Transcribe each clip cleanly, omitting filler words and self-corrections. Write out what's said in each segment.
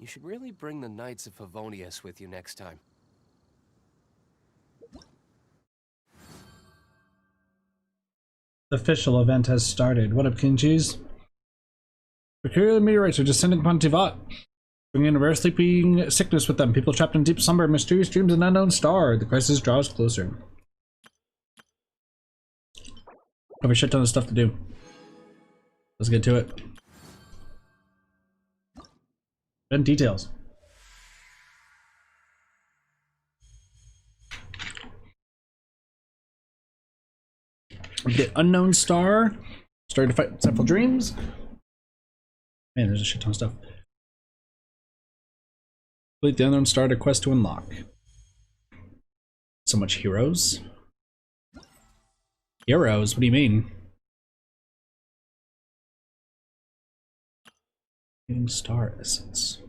You should really bring the Knights of Favonius with you next time. The Fischl event has started. What up, King Cheese? Peculiar meteorites are descending upon Tivat, bringing a rare sleeping sickness with them. People trapped in deep slumber, mysterious dreams, and an unknown star. The crisis draws closer. I have a shit ton of stuff to do. Let's get to it. Event details. Get unknown star. Started to fight several dreams. Man, there's a shit ton of stuff. Complete the unknown star to quest to unlock. So much heroes. Heroes? What do you mean? Getting star essence.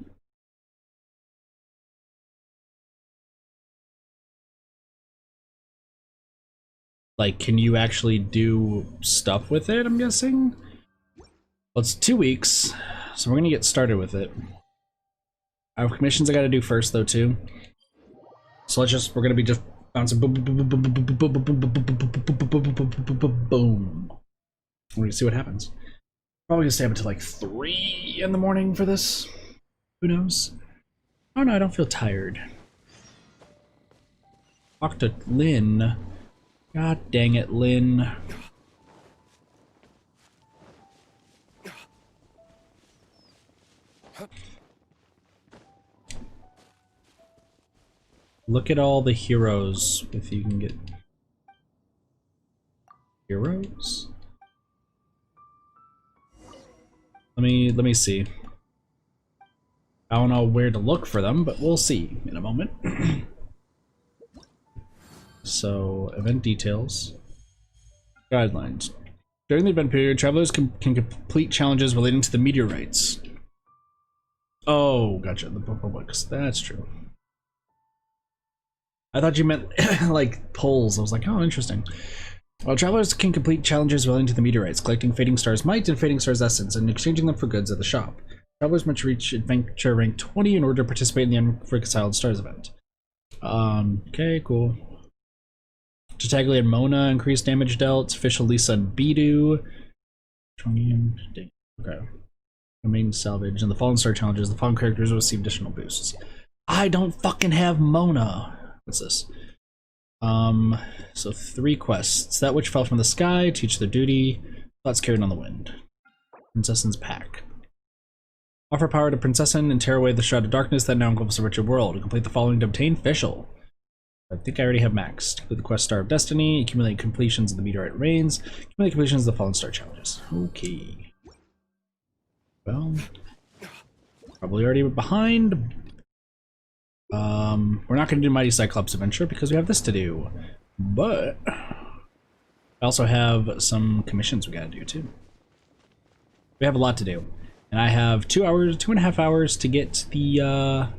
Like, can you actually do stuff with it, I'm guessing? Well, it's 2 weeks, so we're gonna get started with it. I have commissions I gotta do first, though, too. So we're gonna be just bouncing boom, boom, boom, boom, boom, boom, boom, boom, boom, boom. We're gonna see what happens. Probably gonna stay up until like 3 in the morning for this. Who knows? Oh no, I don't feel tired. Talk to Lynn. God dang it, Lynn. Look at all the heroes, if you can get heroes. Let me see. I don't know where to look for them, but we'll see in a moment. So, event details. Guidelines. During the event period, travelers can complete challenges relating to the meteorites. Oh, gotcha. The books. That's true. I thought you meant like polls. I was like, oh, interesting. Well, travelers can complete challenges relating to the meteorites, collecting Fading Star's might and Fading Star's essence, and exchanging them for goods at the shop. Travelers must reach adventure rank 20 in order to participate in the Unreconciled Stars event. Okay, cool. Tartaglia and Mona increase damage dealt. Fischl, Lisa, and Bidu. Okay. Main salvage. And the Fallen Star challenges. The fallen characters will receive additional boosts. I don't fucking have Mona. What's this? So 3 quests. That which fell from the sky, teach their duty. Thoughts carried on the wind. Princessin's pack. Offer power to Princessin and tear away the shroud of darkness that now engulfs the richer world. Complete the following to obtain Fischl. I think I already have maxed. Complete the quest Star of Destiny. Accumulate completions of the meteorite rains. Accumulate completions of the Fallen Star challenges. Okay. Well, probably already behind. We're not going to do Mighty Cyclops Adventure because we have this to do. But I also have some commissions we got to do too. We have a lot to do. And I have 2.5 hours to get the, a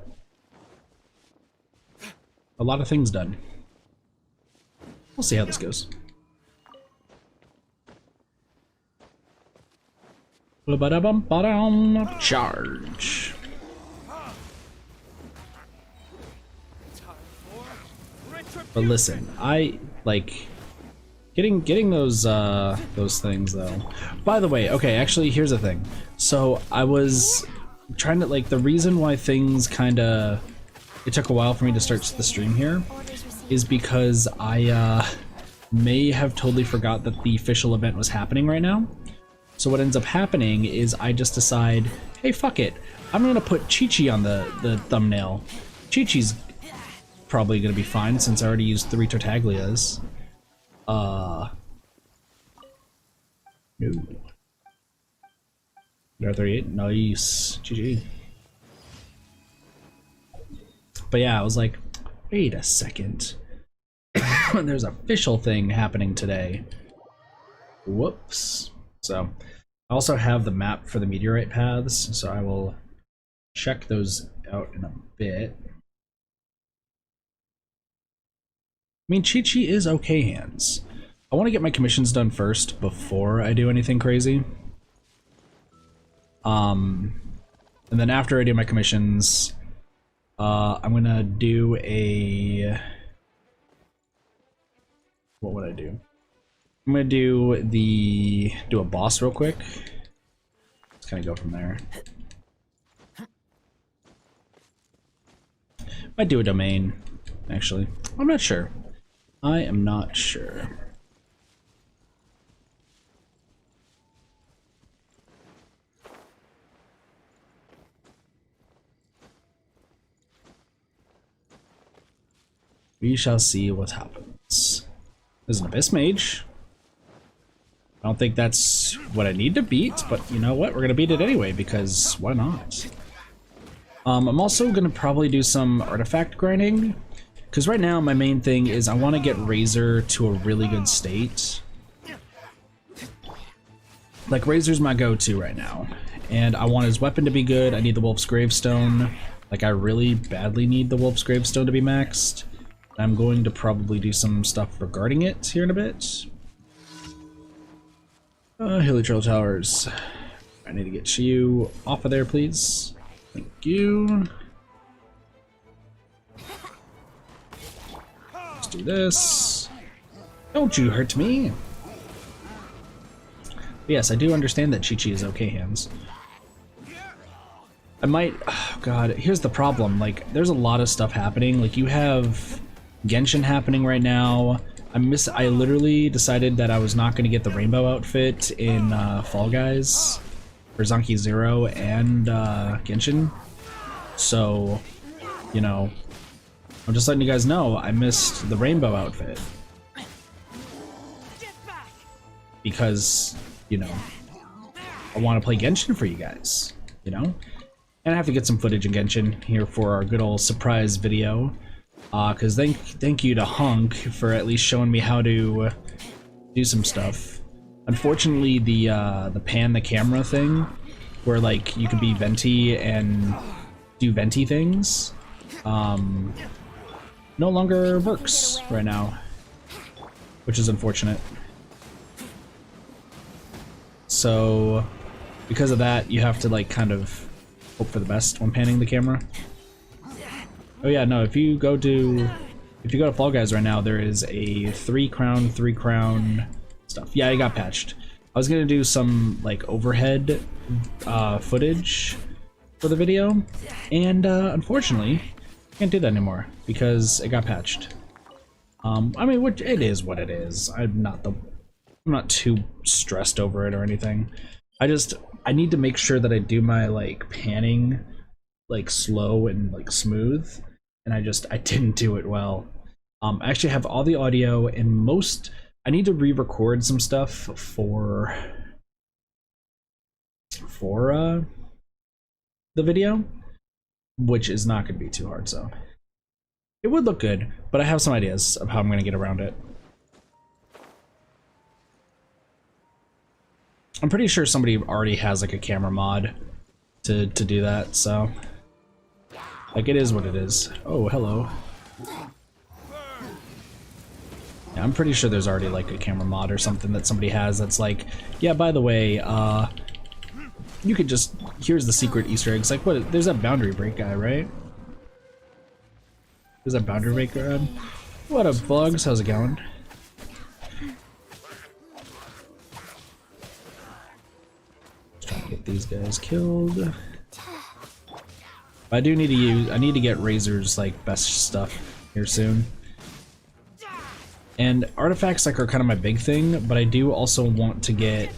lot of things done. We'll see how this goes. Charge. But listen, I like getting those things though. By the way, okay, actually here's the thing. So I was trying to like the reason why things kinda it took a while for me to start the stream here is because I may have totally forgot that the official event was happening right now. So what ends up happening is I just decide, hey, fuck it. I'm gonna put Chi-Chi on the thumbnail. Chi-Chi's probably gonna be fine since I already used 3 Tartaglias. No. R38, nice. GG. But yeah, I was like, wait a second. There's a official thing happening today. Whoops. So I also have the map for the meteorite paths, so I will check those out in a bit. I mean, Chi-Chi is okay hands. I want to get my commissions done first before I do anything crazy. And And then after I do my commissions, I'm gonna do a... What would I do? I'm gonna do a boss real quick. Let's kind of go from there. Might do a domain, actually. I'm not sure. I am not sure. We shall see what happens. There's an Abyss Mage. I don't think that's what I need to beat, but you know what? We're gonna beat it anyway, because why not? I'm also gonna probably do some artifact grinding, because right now my main thing is I want to get Razor to a really good state. Like, Razor's my go-to right now, and I want his weapon to be good. I need the Wolf's Gravestone. Like, I really badly need the Wolf's Gravestone to be maxed. I'm going to probably do some stuff regarding it here in a bit. Hilly Trail Towers. I need to get you off of there, please. Thank you. Let's do this. Don't you hurt me. But yes, I do understand that Chi-Chi is okay hands. I might... Oh god, here's the problem. Like, there's a lot of stuff happening. Like, you have Genshin happening right now. I literally decided that I was not going to get the rainbow outfit in Fall Guys for Zanki Zero and Genshin. So, you know, I'm just letting you guys know I missed the rainbow outfit. Because, you know, I want to play Genshin for you guys, you know? And I have to get some footage in Genshin here for our good old surprise video. Because thank you to Hunk for at least showing me how to do some stuff. Unfortunately, the pan the camera thing, where like you could be venti and do venti things, no longer works right now, which is unfortunate. So, because of that, you have to like kind of hope for the best when panning the camera. Oh yeah, no, if you go to Fall Guys right now, there is a 3 crown stuff. Yeah, it got patched. I was gonna do some like overhead footage for the video, and unfortunately, can't do that anymore because it got patched. I mean, which it is what it is. I'm not too stressed over it or anything. I need to make sure that I do my like panning like slow and like smooth. And I didn't do it well. I actually have all the audio and I need to re-record some stuff for the video, which is not going to be too hard, so. It would look good, but I have some ideas of how I'm going to get around it. I'm pretty sure somebody already has like a camera mod to do that, so. Like, it is what it is. Oh, hello. Yeah, I'm pretty sure there's already like a camera mod or something that somebody has that's like, yeah, by the way, you could just, here's the secret Easter eggs. Like, what, there's that boundary break guy, right? There's that boundary break guy. What up, Vlogs? How's it going? Just trying to get these guys killed. I do need I need to get Razor's like best stuff here soon. And artifacts like are kind of my big thing, but I do also want to get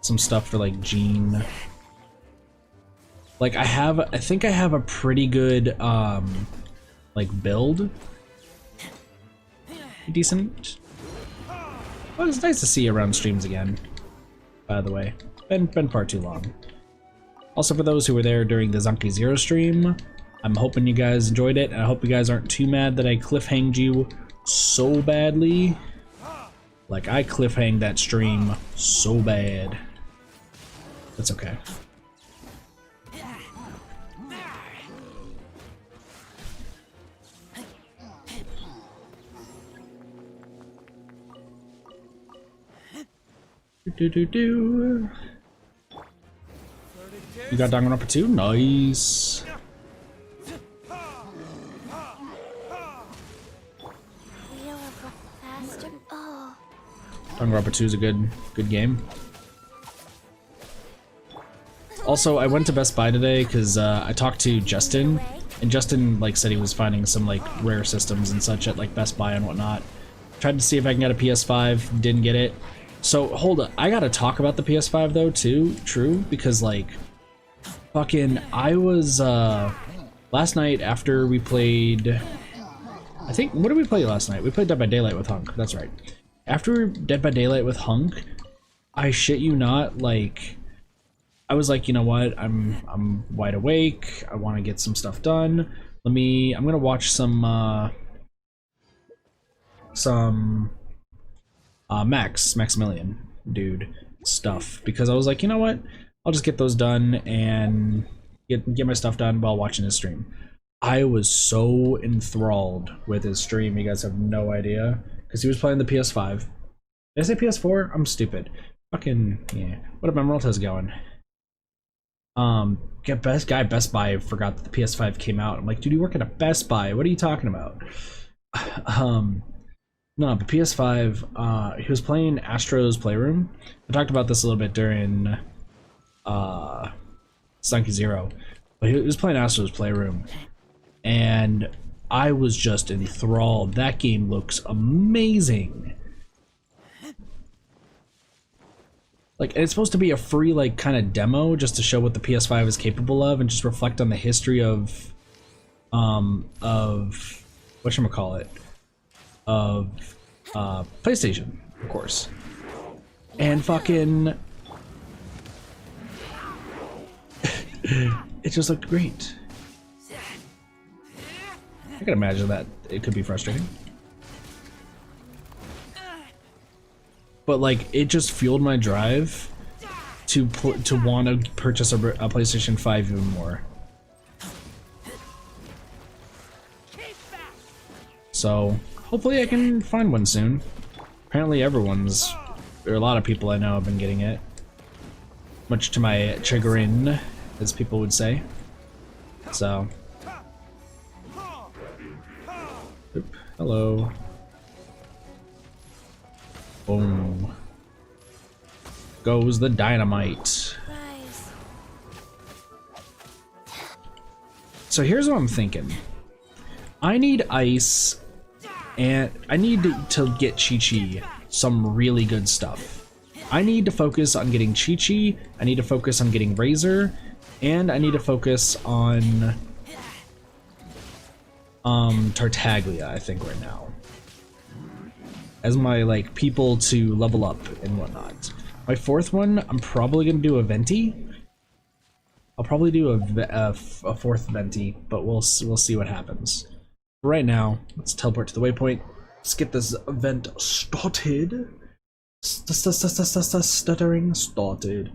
some stuff for like Jean. Like I think I have a pretty good like build. Decent. Well, it's nice to see you around streams again, by the way. Been far too long. Also, for those who were there during the Zanki Zero stream, I'm hoping you guys enjoyed it, and I hope you guys aren't too mad that I cliffhanged you so badly. Like, I cliffhanged that stream so bad. That's okay. You got Danganronpa 2? Nice. Danganronpa 2 is a good game. Also, I went to Best Buy today because I talked to Justin, and Justin like said he was finding some like rare systems and such at like Best Buy and whatnot. Tried to see if I can get a PS5, didn't get it. So hold up, I gotta talk about the PS5 though too, true, because like fucking I was last night after we played, I think, what did we play last night? We played Dead by Daylight with Hunk, that's right. After Dead by Daylight with Hunk, I shit you not, like I was like, you know what, I'm wide awake, I want to get some stuff done. I'm gonna watch some Maximilian dude stuff, because I was like, you know what, I'll just get those done and get my stuff done while watching his stream. I was so enthralled with his stream, you guys have no idea, because he was playing the PS5. Did I say PS4? I'm stupid. Fucking yeah. What up, Emerald? How's it going? Best Buy forgot that the PS5 came out. I'm like, dude, you work at a Best Buy. What are you talking about? No, but PS5, he was playing Astro's Playroom. I talked about this a little bit during Stunky Zero, but he was playing Astro's Playroom, and I was just enthralled. That game looks amazing. Like, it's supposed to be a free, like, kind of demo just to show what the PS5 is capable of and just reflect on the history of whatchamacallit, of PlayStation, of course. And fucking it just looked great. I can imagine that it could be frustrating, but like it just fueled my drive to want to purchase a PlayStation 5 even more. So hopefully I can find one soon. Apparently or a lot of people I know have been getting it, much to my chagrin, as people would say. So, oop, hello. Boom. Goes the dynamite. So here's what I'm thinking. I need ice, and I need to get Chi-Chi some really good stuff. I need to focus on getting Chi-Chi, I need to focus on getting Razor, and I need to focus on Tartaglia, I think, right now, as my like people to level up and whatnot. My fourth one, I'm probably gonna do a Venti. I'll probably do a fourth Venti, but we'll see what happens. Right now, let's teleport to the waypoint. Let's get this event started. Stuttering started.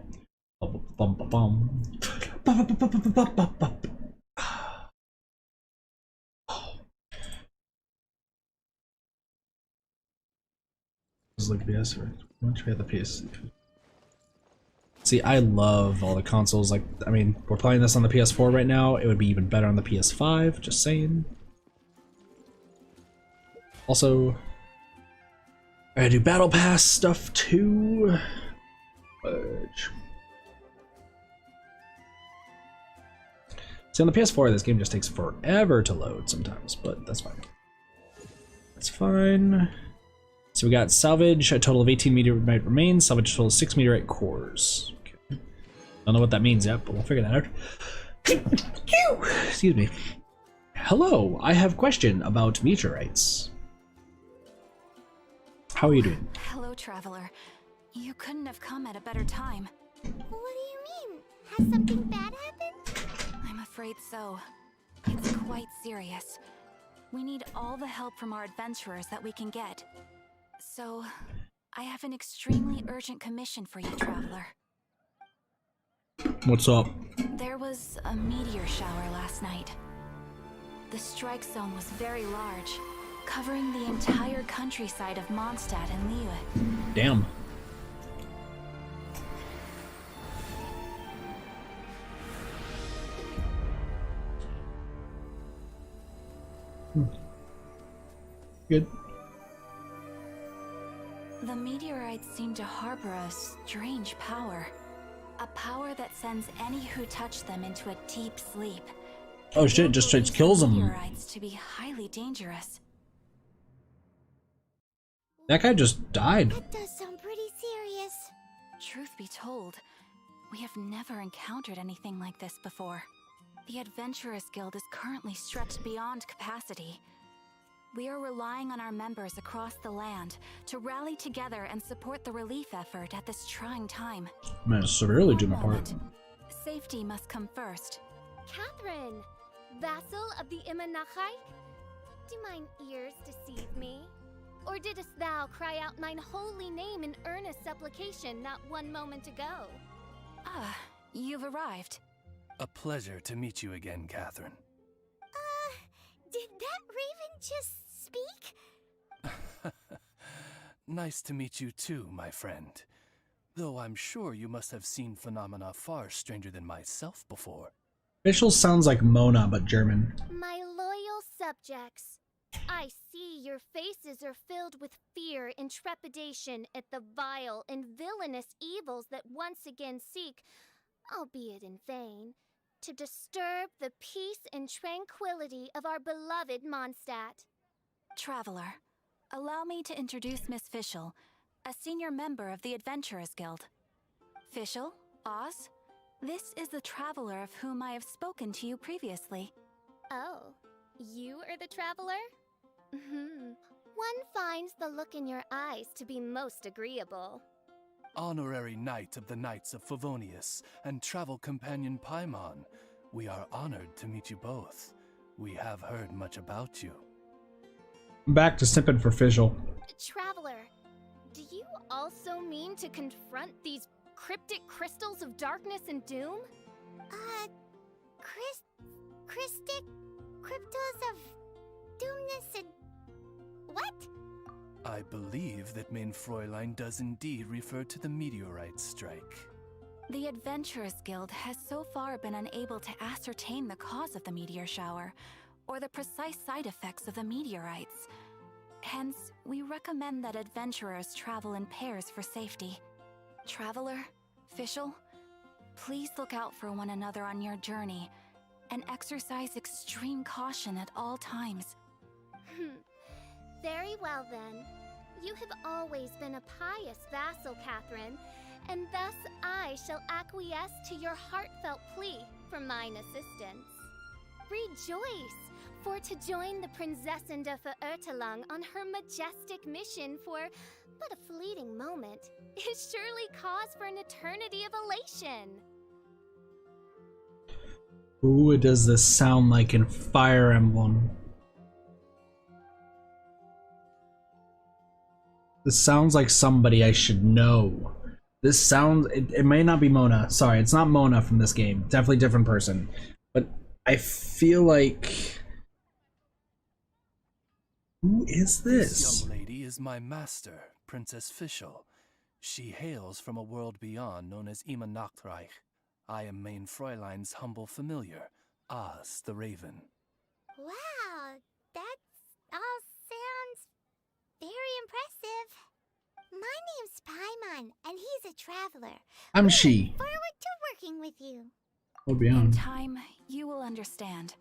Just look at PS or once we have the PS. See, I love all the consoles. Like, I mean, we're playing this on the PS4 right now. It would be even better on the PS5. Just saying. Also, I gotta do Battle Pass stuff too. See, on the PS4, this game just takes forever to load sometimes, but that's fine. That's fine. So we got salvage, a total of 18 meteorite remains, salvage a total of 6 meteorite cores. Okay. Don't know what that means yet, but we'll figure that out. Excuse me. Hello, I have a question about meteorites. How are you doing? Hello, traveler. You couldn't have come at a better time. What do you mean? Has something bad happened? I'm afraid so. It's quite serious. We need all the help from our adventurers that we can get. So, I have an extremely urgent commission for you, traveler. What's up? There was a meteor shower last night. The strike zone was very large, covering the entire countryside of Mondstadt and Liyue. Damn. Good. The meteorites seem to harbor a strange power. A power that sends any who touch them into a deep sleep. Oh shit, just straight kills them. Meteorites to be highly dangerous. That guy just died. That does sound pretty serious. Truth be told, we have never encountered anything like this before. The Adventurers Guild is currently stretched beyond capacity. We are relying on our members across the land to rally together and support the relief effort at this trying time. I'm gonna severely do my One part. moment. Safety must come first. Catherine, vassal of the Imanachai? Do mine ears deceive me? Or didst thou cry out mine holy name in earnest supplication not one moment ago? Ah, you've arrived. A pleasure to meet you again, Catherine. Did that raven just speak? Nice to meet you too, my friend. Though I'm sure you must have seen phenomena far stranger than myself before. Fischl sounds like Mona, but German. My loyal subjects, I see your faces are filled with fear and trepidation at the vile and villainous evils that once again seek, albeit in vain, to disturb the peace and tranquility of our beloved Mondstadt. Traveler, allow me to introduce Miss Fischl, a senior member of the Adventurers Guild. Fischl, Oz, this is the traveler of whom I have spoken to you previously. Oh, you are the traveler? One finds the look in your eyes to be most agreeable. Honorary Knight of the Knights of Favonius and travel companion Paimon, we are honored to meet you both. We have heard much about you. I'm back to snipping for Fischl. Traveler, do you also mean to confront these cryptic crystals of darkness and doom? Crystic cryptos of doomness and... what? I believe that Main Fräulein does indeed refer to the meteorite strike. The Adventurers Guild has so far been unable to ascertain the cause of the meteor shower, or the precise side effects of the meteorites. Hence, we recommend that adventurers travel in pairs for safety. Traveler, Fischl, please look out for one another on your journey, and exercise extreme caution at all times. Very well then. You have always been a pious vassal, Catherine, and thus I shall acquiesce to your heartfelt plea for mine assistance. Rejoice, for to join the Prinzessin de Verurteilung on her majestic mission for but a fleeting moment is surely cause for an eternity of elation. Who does this sound like in Fire Emblem? This sounds like somebody I should know. This sounds... It may not be Mona. Sorry, it's not Mona from this game. Definitely a different person. But I feel like... Who is This this? young lady is my master, Princess Fischl. She hails from a world beyond known as Imanachreich. I am Main Fräulein's humble familiar, Oz the Raven. Wow, that all sounds very impressive. My name's Paimon, and he's a traveler. I'm she. Forward to working with you. Or In beyond. time, you will understand.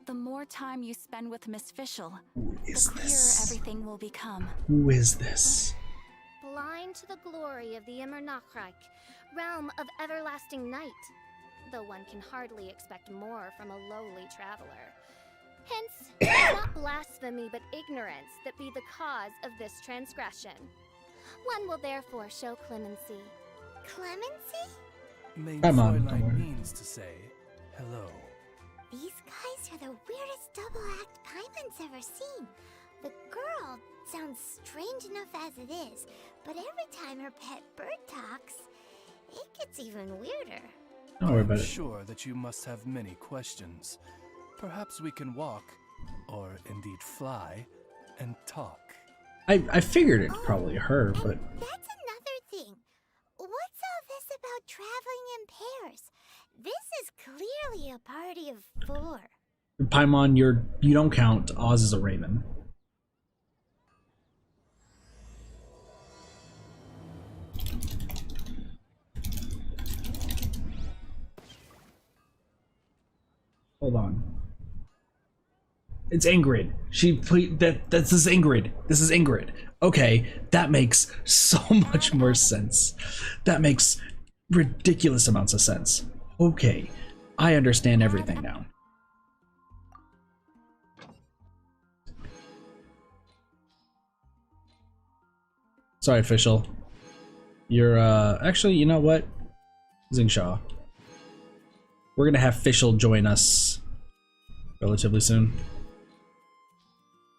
The more time you spend with Miss Fischl, Who the is clearer this? everything will become. Who is this? Blind to the glory of the Immernachreich, realm of everlasting night, though one can hardly expect more from a lowly traveler. Hence, it is not blasphemy but ignorance that be the cause of this transgression. One will therefore show clemency. Clemency? Main Come on, Fräulein come on. means to say hello. These guys are the weirdest double act Paimon's ever seen. The girl sounds strange enough as it is, but every time her pet bird talks, it gets even weirder. Don't worry I'm about it. sure that you must have many questions. Perhaps we can walk, or indeed fly, and talk. I figured it's probably her, but... And that's another thing. What's all this about traveling in pairs? This is clearly a party of 4. Paimon, you don't count. Oz is a raven. Hold on. It's Ingrid. This is Ingrid. This is Ingrid. Okay, that makes so much more sense. That makes ridiculous amounts of sense. Okay, I understand everything now. Sorry, Fischl. You're, actually, you know what? Zingshaw. We're gonna have Fischl join us relatively soon.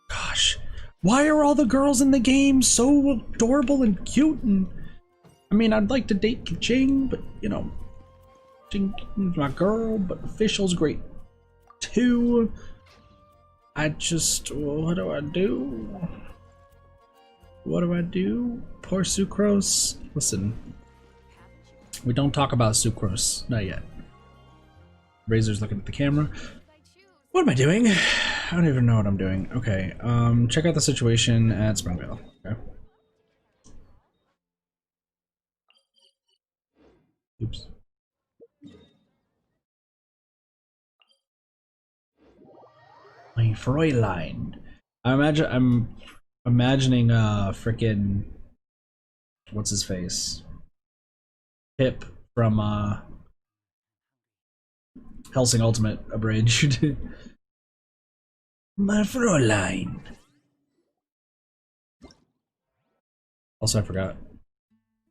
Gosh, why are all the girls in the game so adorable and cute? And I mean, I'd like to date Jing, but you know, Jing's my girl, but Fischl's great too. I just, what do I do? What do I do? Poor Sucrose. Listen, we don't talk about Sucrose, not yet. Razor's looking at the camera. What am I doing? I don't even know what I'm doing. Okay, check out the situation at Springvale. Okay. Oops. My Fräulein. I'm imagining frickin' what's his face? Pip from Helsing Ultimate Abridged. My Fräulein. Also, I forgot.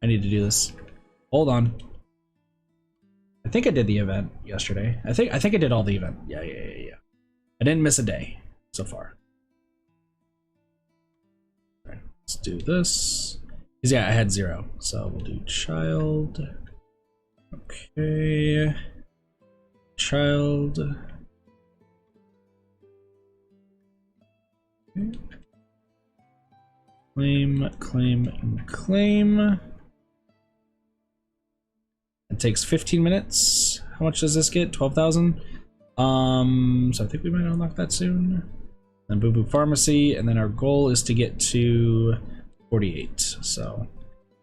I need to do this. Hold on. I think I did the event yesterday. I think I did all the event. Yeah. I didn't miss a day so far. Alright, let's do this. Because yeah, I had 0. So we'll do child. Okay. Child. Okay. Claim, and claim. It takes 15 minutes. How much does this get? 12,000? So I think we might unlock that soon. Then Boo Boo Pharmacy, and then our goal is to get to 48. So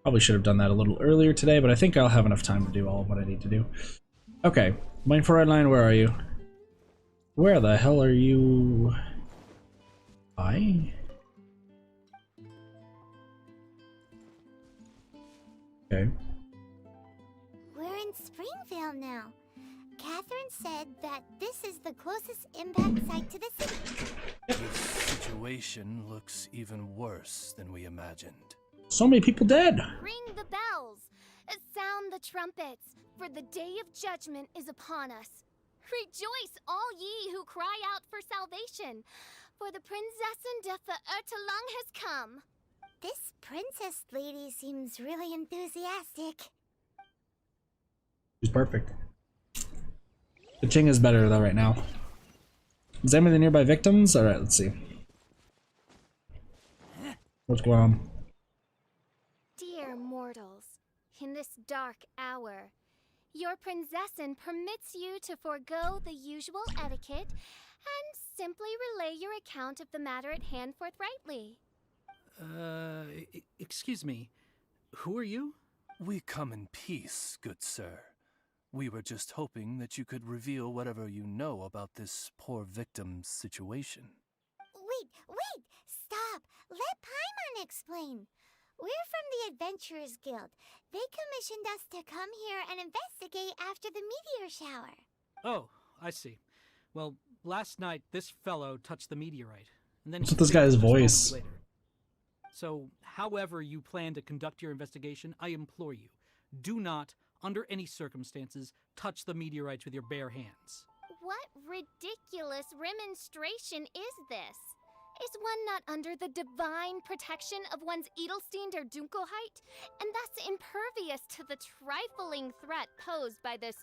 probably should have done that a little earlier today, but I think I'll have enough time to do all of what I need to do. Okay, Mine for Redline, where are you? Where the hell are you? I? Okay. We're in Springvale now. Catherine said that this is the closest impact site to the city. This situation looks even worse than we imagined. So many people dead. Ring the bells. Sound the trumpets, for the day of judgment is upon us. Rejoice, all ye who cry out for salvation, for the Prinzessin de Ertelang has come. This princess lady seems really enthusiastic. She's perfect. The Ching is better though right now. Examine the nearby victims. Alright, let's see. What's going on? Dear mortals, in this dark hour, your Prinzessin permits you to forego the usual etiquette and simply relay your account of the matter at hand forthrightly. Excuse me. Who are you? We come in peace, good sir. We were just hoping that you could reveal whatever you know about this poor victim's situation. Wait! Stop! Let Paimon explain. We're from the Adventurers Guild. They commissioned us to come here and investigate after the meteor shower. Oh, I see. Well, last night this fellow touched the meteorite, and then What's with this guy's voice? Later. So, however you plan to conduct your investigation, I implore you, do not, under any circumstances, touch the meteorites with your bare hands. What ridiculous remonstration is this? Is one not under the divine protection of one's Edelstein der Dunkelheit, and thus impervious to the trifling threat posed by this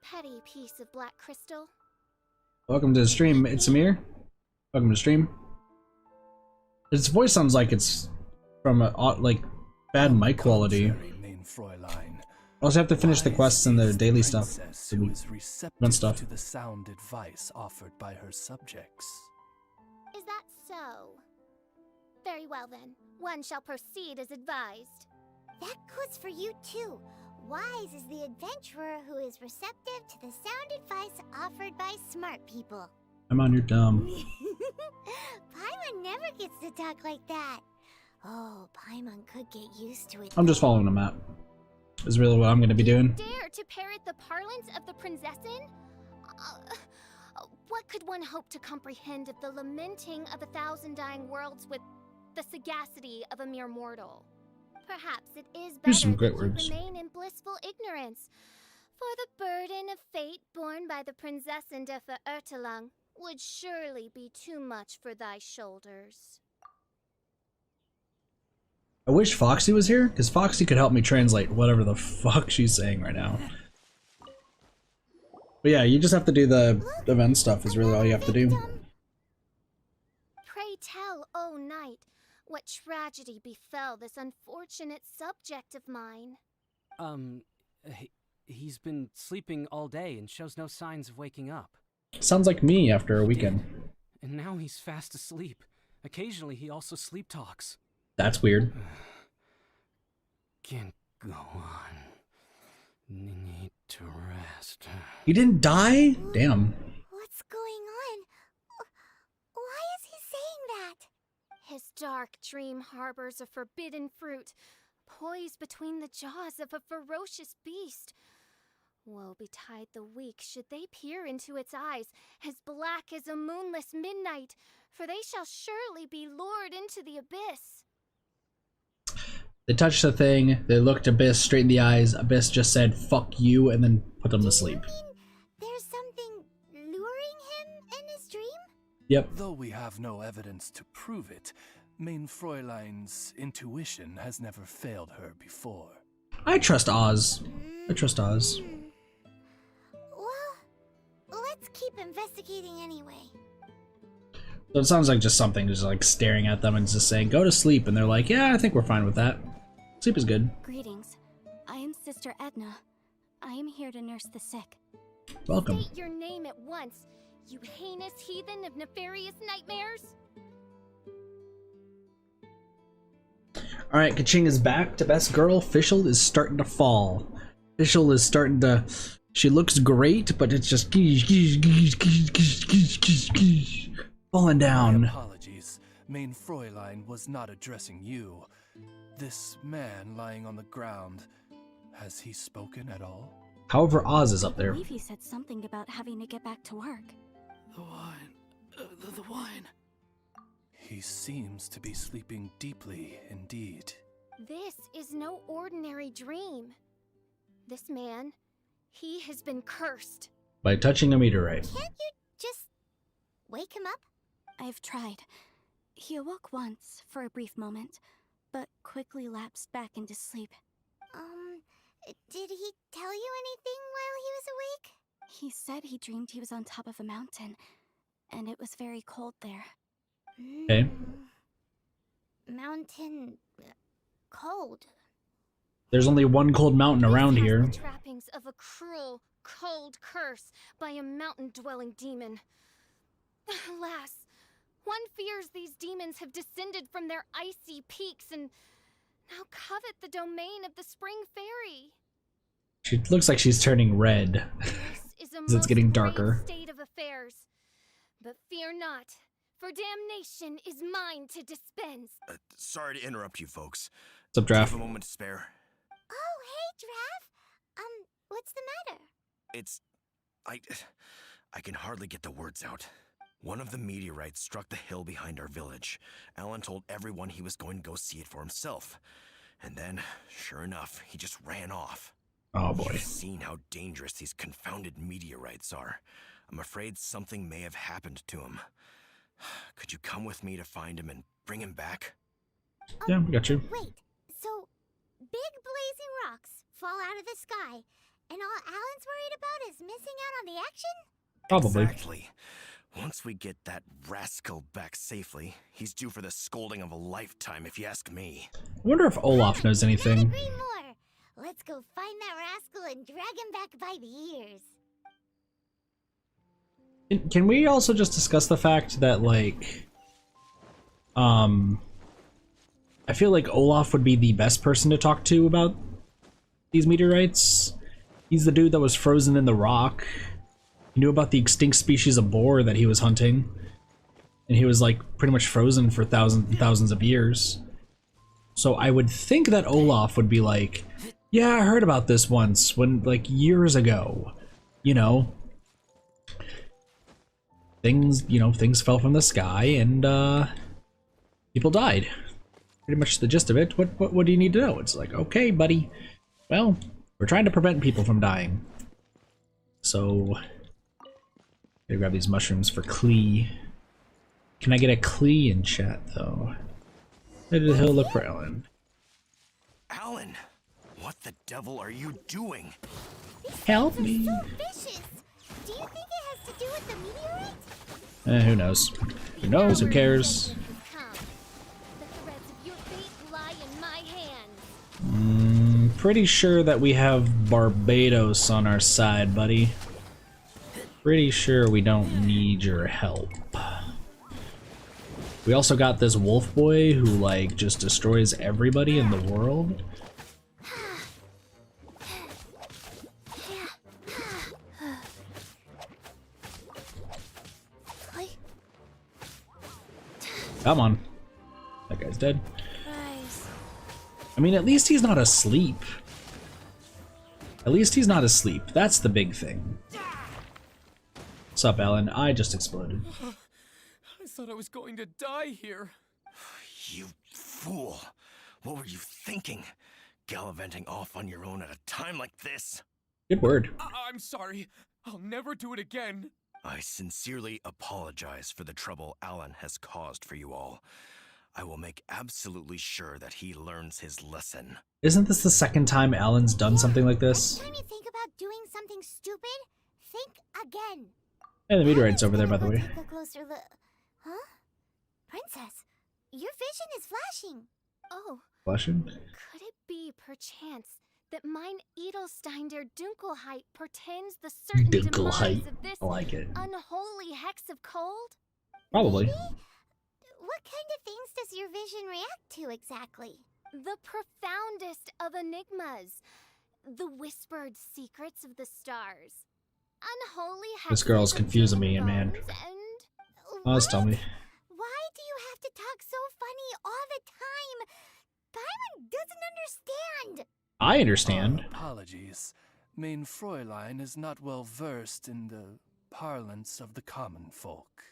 petty piece of black crystal? Welcome to the stream, it's Amir. Welcome to the stream. His voice sounds like it's from a like bad mic quality. Main Fräulein, Also have to finish the quests and the daily stuff. Princess The who week- is event receptive stuff. to the sound advice offered by her subjects. Is that so? Very well then. One shall proceed as advised. That goes for you too. Wise is the adventurer who is receptive to the sound advice offered by smart people. I'm on your dumb. Paimon never gets to talk like that. Oh, Paimon could get used to it. I'm just following the map. Is really what I'm going to be doing. Dare to parrot the parlance of the Prinzessin? What could one hope to comprehend of the lamenting of 1,000 dying worlds with the sagacity of a mere mortal? Perhaps it is better some great that you words. remain in blissful ignorance, for the burden of fate borne by the Prinzessin de Verurteilung would surely be too much for thy shoulders. I wish Foxy was here, because Foxy could help me translate whatever the fuck she's saying right now. But yeah, you just have to do the event stuff is really all you have to do. Pray tell, O knight, what tragedy befell this unfortunate subject of mine? He's been sleeping all day and shows no signs of waking up. Sounds like me after a weekend. And now he's fast asleep. Occasionally he also sleep talks. That's weird. Can't go on. Need to rest. He didn't die? Damn. What's going on? Why is he saying that? His dark dream harbors a forbidden fruit, poised between the jaws of a ferocious beast. Woe betide the weak should they peer into its eyes, as black as a moonless midnight, for they shall surely be lured into the abyss. They touched the thing, they looked Abyss straight in the eyes, Abyss just said, fuck you, and then put them to sleep. You mean there's something luring him in his dream? Yep. Though we have no evidence to prove it, Main Fräulein's intuition has never failed her before. I trust Oz. I trust Oz. Well, let's keep investigating anyway. So it sounds like just something just like staring at them and just saying, go to sleep, and they're like, yeah, I think we're fine with that. Sleep is good. Greetings. I am Sister Edna. I am here to nurse the sick. Welcome. State your name at once, you heinous heathen of nefarious nightmares. Alright, Kaching is back to best girl. Fischl is starting to fall. Fischl is starting to... She looks great, but it's just... falling My down. apologies. Main Fräulein was not addressing you. This man lying on the ground, has he spoken at all? However, Oz is up I there. believe he said something about having to get back to work. The wine. The wine. He seems to be sleeping deeply indeed. This is no ordinary dream. This man, he has been cursed. By touching a meteorite. Can't you just wake him up? I've tried. He awoke once for a brief moment, but quickly lapsed back into sleep. Did he tell you anything while he was awake? He said he dreamed he was on top of a mountain, and it was very cold there. Okay. Mountain... cold. There's only one cold mountain around This has here. the trappings of a cruel, cold curse by a mountain-dwelling demon. Alas, one fears these demons have descended from their icy peaks and now covet the domain of the spring fairy. She looks like she's turning red. This is a As it's most getting grave darker. state of affairs. But fear not, for damnation is mine to dispense. Sorry to interrupt you folks. What's up, Do you Draft? have a moment to spare? Oh, hey, Drav. What's the matter? It's... I can hardly get the words out. One of the meteorites struck the hill behind our village. Alan told everyone he was going to go see it for himself. And then, sure enough, he just ran off. Oh boy. You've seen how dangerous these confounded meteorites are. I'm afraid something may have happened to him. Could you come with me to find him and bring him back? Yeah, we got you. Wait, so big blazing rocks fall out of the sky, and all Alan's worried about is missing out on the action? Probably. Exactly. Once we get that rascal back safely, he's due for the scolding of a lifetime, if you ask me. I wonder if Olaf knows Couldn't anything. agree more. Let's go find that rascal and drag him back by the ears. Can we also just discuss the fact that, like, I feel like Olaf would be the best person to talk to about these meteorites. He's the dude that was frozen in the rock. He knew about the extinct species of boar that he was hunting. And he was, like, pretty much frozen for thousands and thousands of years. So I would think that Olaf would be like, yeah, I heard about this once, when, like, years ago. You know? Things fell from the sky and, people died. Pretty much the gist of it. What do you need to know? It's like, okay, buddy. Well, we're trying to prevent people from dying. So, gotta grab these mushrooms for Klee. Can I get a Klee in chat, though? Where did the hill look for Ellen? Alan, what the devil are you doing? Help me. So vicious. Do you think it has to do with the meteorite? Who knows? Who knows? Who cares? The threads of your fate lie in my hands. Pretty sure that we have Barbados on our side, buddy. Pretty sure we don't need your help. We also got this wolf boy who, like, just destroys everybody in the world. Come on. That guy's dead. I mean, at least he's not asleep. At least he's not asleep. That's the big thing. What's up, Alan? I just exploded. I thought I was going to die here. You fool. What were you thinking? Gallivanting off on your own at a time like this? Good word. I'm sorry. I'll never do it again. I sincerely apologize for the trouble Alan has caused for you all. I will make absolutely sure that he learns his lesson. Isn't this the second time Alan's done something like this? Every time you think about doing something stupid, think again. Hey, the meteorite's over there, by the way. Take a closer look. Huh? Princess, your vision is flashing. Oh, Flashing? could it be, perchance, that mine Edelstein der Dunkelheit portends the certain Dunkelheit. demise of this I like it. unholy hex of cold? Probably. What kind of things does your vision react to exactly? The profoundest of enigmas. The whispered secrets of the stars. Unholy This girl's hexes of confusing me, demon man. bones and... Oh, just tell me. Why do you have to talk so funny all the time? Paimon doesn't understand. I understand. Apologies. Mein Fräulein is not well versed in the parlance of the common folk.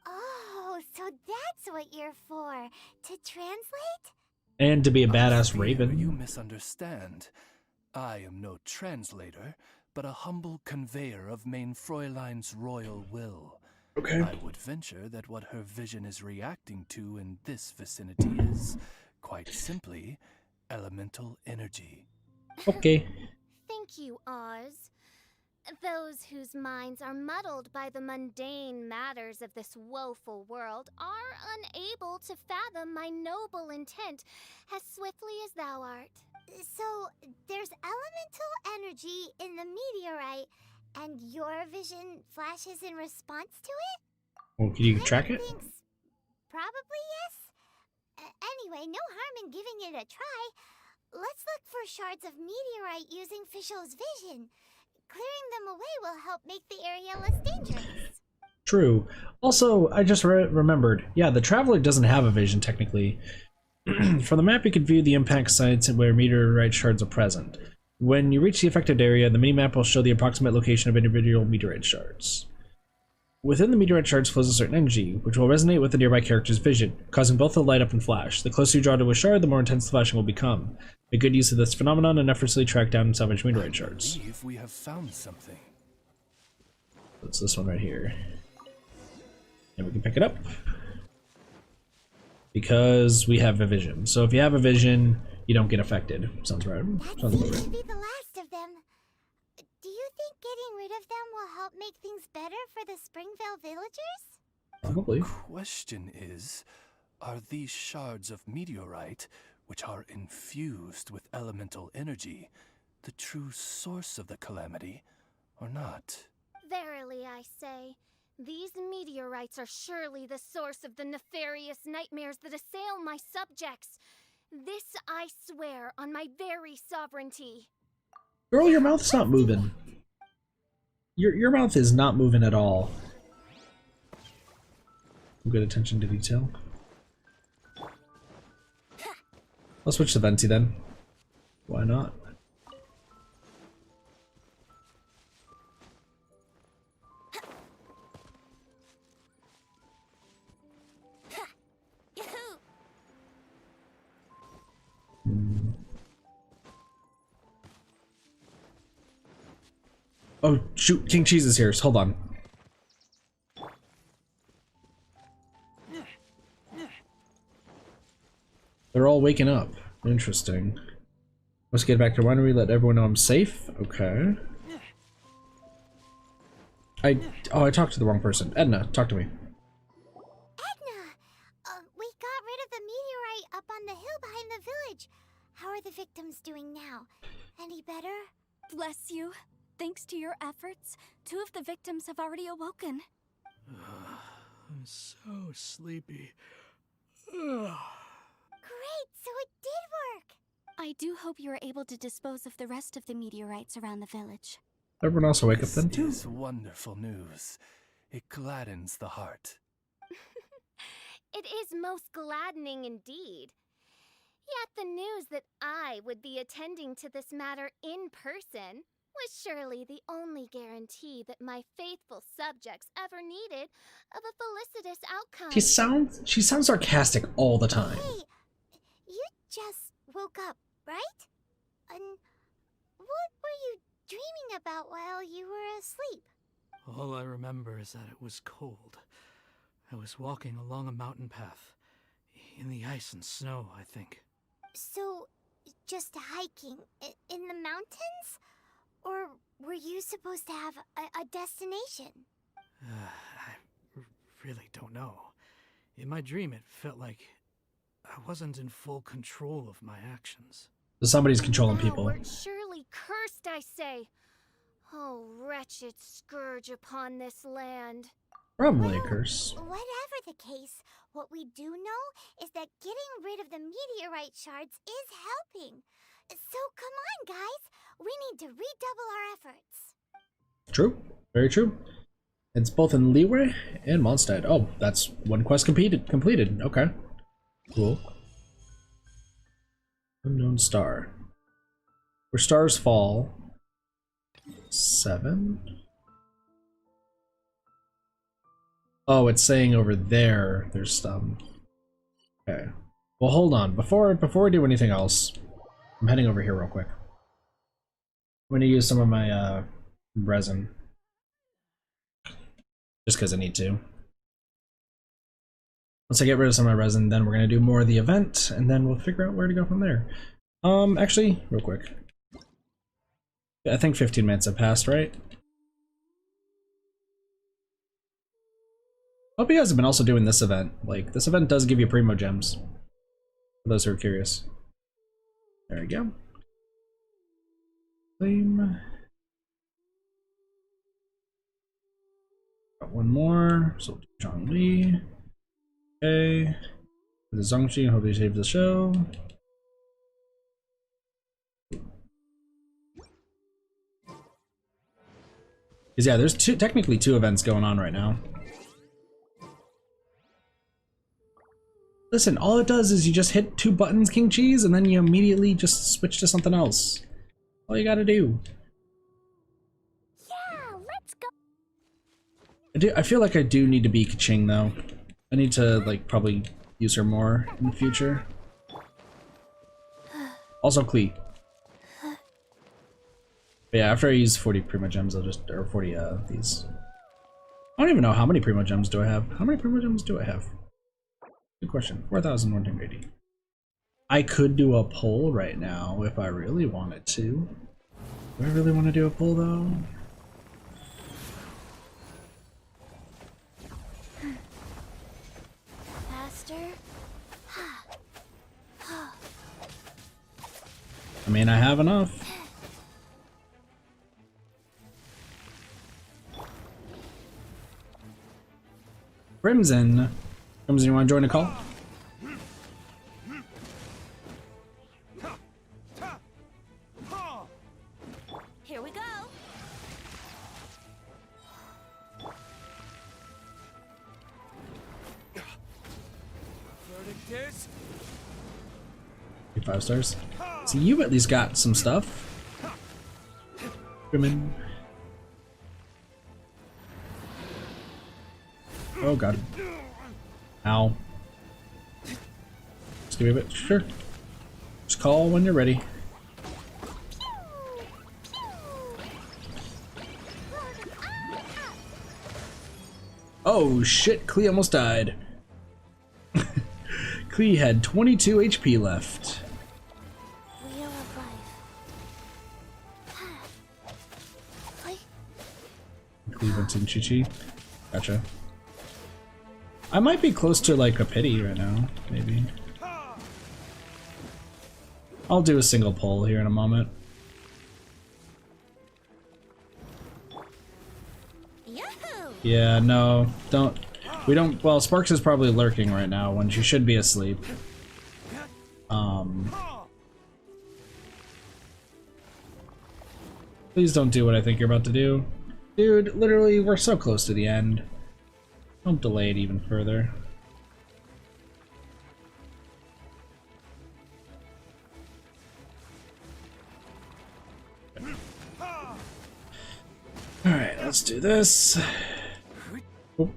Oh, so that's what you're for. To translate? And to be a I badass fear raven. You misunderstand. I am no translator, but a humble conveyor of Mein Fräulein's royal will. Okay. I would venture that what her vision is reacting to in this vicinity is, quite simply, elemental energy. Okay. Thank you, Oz. Those whose minds are muddled by the mundane matters of this woeful world are unable to fathom my noble intent as swiftly as thou art. So, there's elemental energy in the meteorite, and your vision flashes in response to it? Well, can you track it? Thinks probably yes. Anyway, no harm in giving it a try. Let's look for shards of meteorite using Fischl's vision. Clearing them away will help make the area less dangerous. True. Also, I just remembered. Yeah, the Traveler doesn't have a vision, technically. From the map, you can view the impact sites where meteorite shards are present. When you reach the affected area, the minimap will show the approximate location of individual meteorite shards. Within the meteorite shards flows a certain energy, which will resonate with the nearby character's vision, causing both to light up and flash. The closer you draw to a shard, the more intense the flashing will become. Make good use of this phenomenon and effortlessly track down and salvage meteorite shards. I believe we have found something. It's this one right here. And we can pick it up. Because we have a vision. So if you have a vision, you don't get affected. Sounds right. That Sounds about seems right. to be the last of them. Do you think getting rid of them will help make things better for the Springvale villagers? Probably. Question is, are these shards of meteorite, which are infused with elemental energy, the true source of the calamity or not? Verily, I say, these meteorites are surely the source of the nefarious nightmares that assail my subjects. This I swear on my very sovereignty. Girl, your mouth's not moving. Your mouth is not moving at all. Good attention to detail. I'll switch to Venti then. Why not? Oh shoot, King Cheese is here. Hold on. They're all waking up. Interesting. Let's get back to winery, let everyone know I'm safe. Okay. I talked to the wrong person. Edna, talk to me. Edna! We got rid of the meteorite up on the hill behind the village. How are the victims doing now? Any better? Bless you. Thanks to your efforts, 2 of the victims have already awoken. I'm so sleepy. Great, so it did work! I do hope you are able to dispose of the rest of the meteorites around the village. Everyone else will wake up then too. This is wonderful news. It gladdens the heart. It is most gladdening indeed. Yet the news that I would be attending to this matter in person was surely the only guarantee that my faithful subjects ever needed of a felicitous outcome. She sounds sarcastic all the time. Hey, you just woke up, right? And what were you dreaming about while you were asleep? All I remember is that it was cold. I was walking along a mountain path. In the ice and snow, I think. So, just hiking in the mountains? Or were you supposed to have a destination? I really don't know. In my dream, it felt like I wasn't in full control of my actions. So somebody's controlling people. Thou wert surely cursed, I say. Oh, wretched scourge upon this land. Probably a curse. Whatever the case, what we do know is that getting rid of the meteorite shards is helping. So come on, guys. We need to redouble our efforts. True. Very true. It's both in Leeway and Mondstadt. Oh, that's one quest completed. Okay. Cool. Unknown star. Where stars fall. 7? Oh, it's saying over there there's some. Okay. Well, hold on. Before we do anything else, I'm heading over here real quick. I'm gonna use some of my resin. Just because I need to. Once I get rid of some of my resin, then we're gonna do more of the event, and then we'll figure out where to go from there. Actually, real quick. I think 15 minutes have passed, right? Hope you guys have been also doing this event. Like, this event does give you Primo Gems. For those who are curious. There we go. Flame. Got one more. So John Lee. Okay. The Zongxi, hope he saves the show. Because yeah, there's technically two events going on right now. Listen, all it does is you just hit 2 buttons, King Cheese, and then you immediately just switch to something else. All you gotta do. Yeah, let's go. I feel like I do need to be Kaching though. I need to like probably use her more in the future. Also Klee. But yeah, after I use 40 Primo Gems, I'll just, or 40 these. I don't even know how many Primo Gems do I have. How many Primo Gems do I have? Good question. 4,180. I could do a poll right now if I really wanted to. Do I really want to do a poll though? Faster. I mean, I have enough. Crimson. Crimson, you want to join a call? Here we go. Verdict is 5 stars. So you at least got some stuff. Women. Oh god. Ow. Just give me a bit. Sure. Just call when you're ready. Oh shit, Klee almost died. Klee had 22 HP left. Wheel of life. Klee went in Chi-Chi. Gotcha. I might be close to like a pity right now, maybe. I'll do a single pull here in a moment. Yahoo! Yeah, no, don't. We don't. Well, Sparks is probably lurking right now when she should be asleep. Please don't do what I think you're about to do. Dude, literally, we're so close to the end. Don't delay it even further. Alright, let's do this. Oop.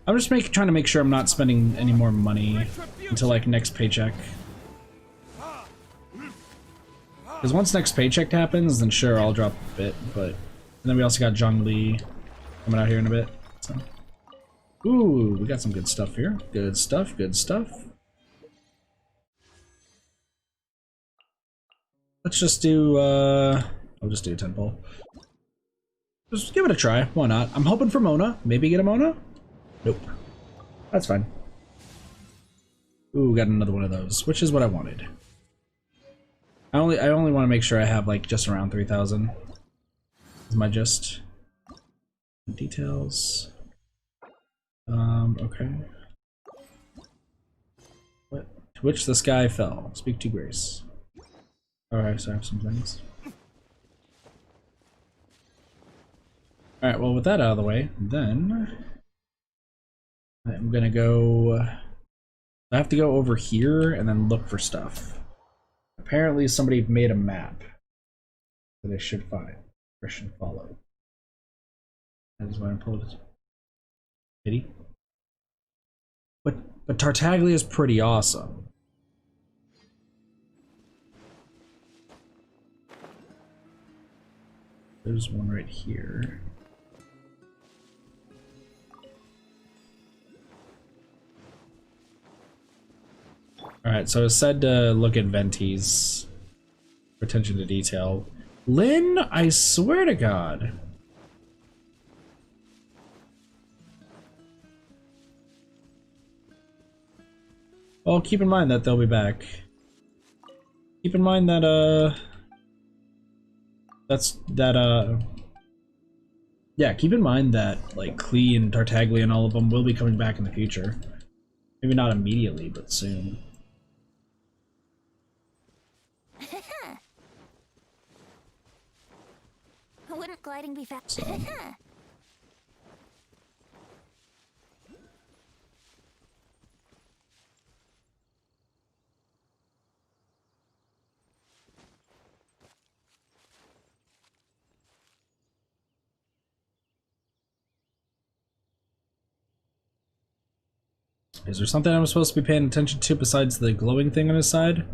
I'm just trying to make sure I'm not spending any more money until like next paycheck. Because once next paycheck happens, then sure, I'll drop a bit, but... And then we also got Zhongli coming out here in a bit, so... Ooh, we got some good stuff here. Good stuff, good stuff. Let's just do, I'll just do a 10 pull. Just give it a try, why not? I'm hoping for Mona. Maybe get a Mona? Nope. That's fine. Ooh, got another one of those, which is what I wanted. I only want to make sure I have like just around 3,000. Is my gist. Details. Okay. What? To which the sky fell. Speak to Grace. Alright, so I have some things. Alright, well with that out of the way, then I'm gonna go. I have to go over here and then look for stuff. Apparently somebody made a map that I should find or should follow. That is why I pulled it. Pity. But Tartaglia is pretty awesome. There's one right here. Alright, so it's said to look at Venti's for attention to detail. Lynn, I swear to God. Well, keep in mind that they'll be back. Keep in mind that, yeah, keep in mind that, like, Klee and Tartaglia and all of them will be coming back in the future. Maybe not immediately, but soon. Wouldn't gliding be fast? So. Is there something I'm supposed to be paying attention to besides the glowing thing on his side?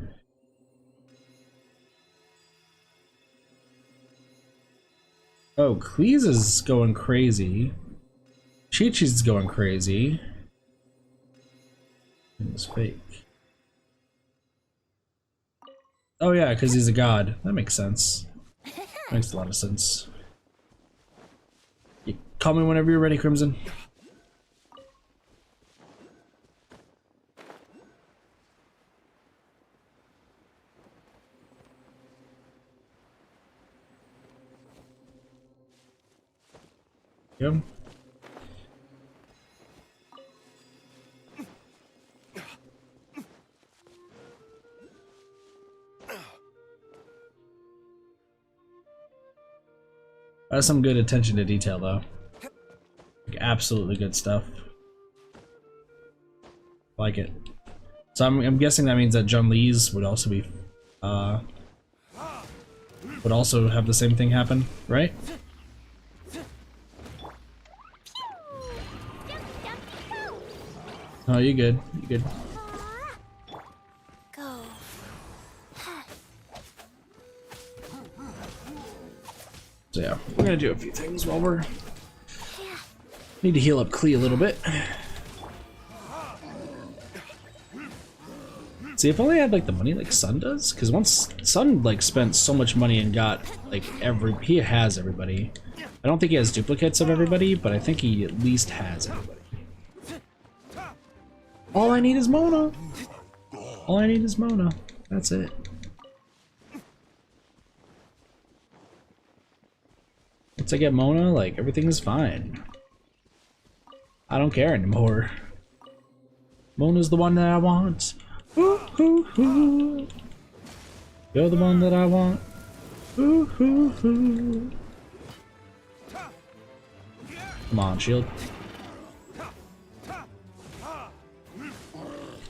Oh, Cleese is going crazy. Chi-Chi's going crazy. It was fake. Oh yeah, because he's a god. That makes sense. Makes a lot of sense. You call me whenever you're ready, Crimson. Yep. That's some good attention to detail, though. Like, absolutely good stuff. Like it. So I'm guessing that means that John Lee's would also be, would also have the same thing happen, right? Oh, you good. You good. Go. So yeah, we're gonna do a few things while we're... Need to heal up Klee a little bit. See, if only I had like the money like Sun does, because once Sun like spent so much money and got like he has everybody. I don't think he has duplicates of everybody, but I think he at least has everybody. All I need is Mona. All I need is Mona. That's it. Once I get Mona, like everything is fine. I don't care anymore. Mona's the one that I want. Ooh, ooh, ooh. You're the one that I want. Ooh, ooh, ooh. Come on, shield.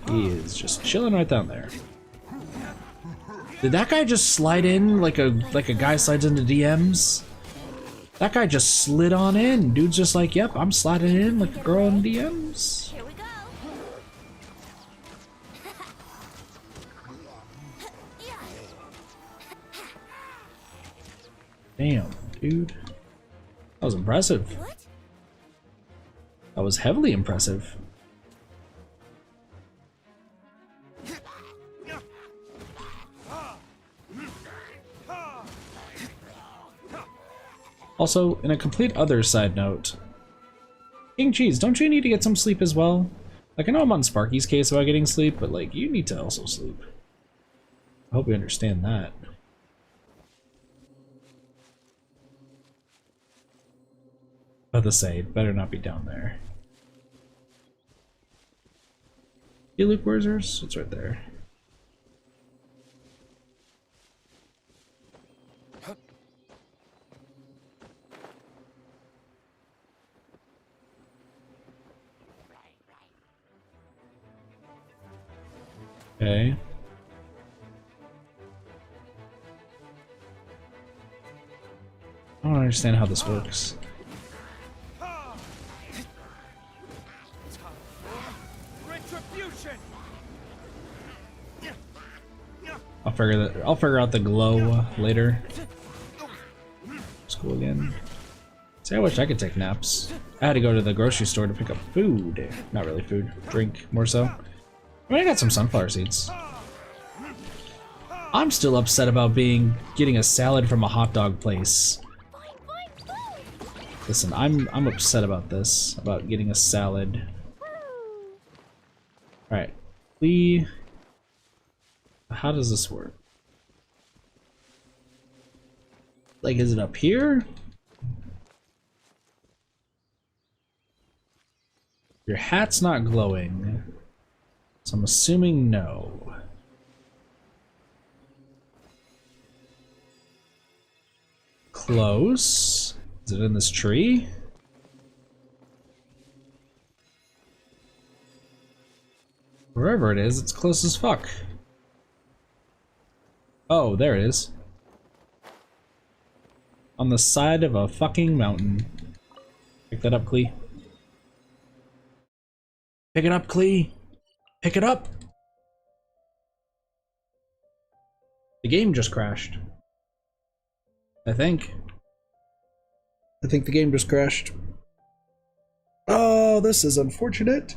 He is just chilling right down there. Did that guy just slide in like a guy slides into DMs? That guy just slid on in. Dude's just like, yep, I'm sliding in like a girl in DMs. Here we go. Damn, dude. That was impressive. What? That was heavily impressive. Also, in a complete other side note, King Cheese, don't you need to get some sleep as well? Like, I know I'm on Sparky's case about getting sleep, but like, you need to also sleep. I hope you understand that. About to say, it better not be down there. Hey, Luke, where's yours? It's right there. Okay. I don't understand how this works. I'll figure out the glow later. School again. See, I wish I could take naps. I had to go to the grocery store to pick up food. Not really food, drink more so. I mean, I got some sunflower seeds. I'm still upset about getting a salad from a hot dog place. Listen, I'm upset about this, about getting a salad. Alright. How does this work? Like, is it up here? Your hat's not glowing, so I'm assuming no. Close. Is it in this tree? Wherever it is, it's close as fuck. Oh, there it is. On the side of a fucking mountain. Pick that up, Klee. Pick it up, Klee. Pick it up. The game just crashed. I think the game just crashed. Oh, this is unfortunate.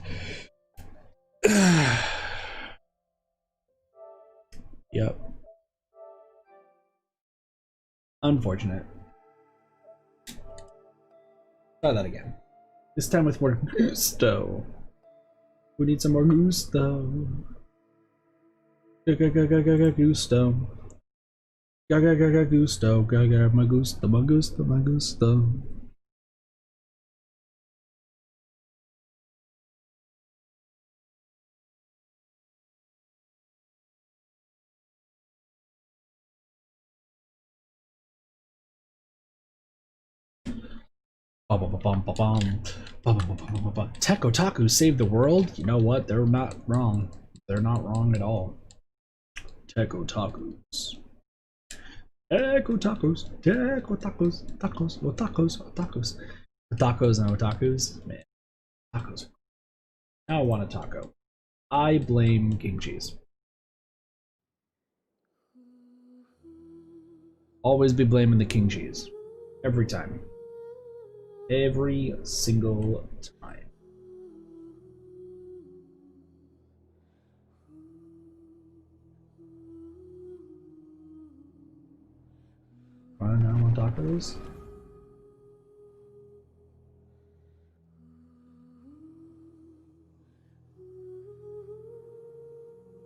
Yep. Unfortunate. Try that again. This time with more gusto. We need some more gusto. Gusto. Gusto. My gusto. Tech Otaku saved the world? You know what? They're not wrong. They're not wrong at all. Tech Otakus. Tech Otakus. Tech Otakus. Tacos. Otakus. Otakus. Tacos and otakus. Man. Tacos. Now I want a taco. I blame King Cheese. Always be blaming the King Cheese. Every time. Every single time. Fine, I want tacos.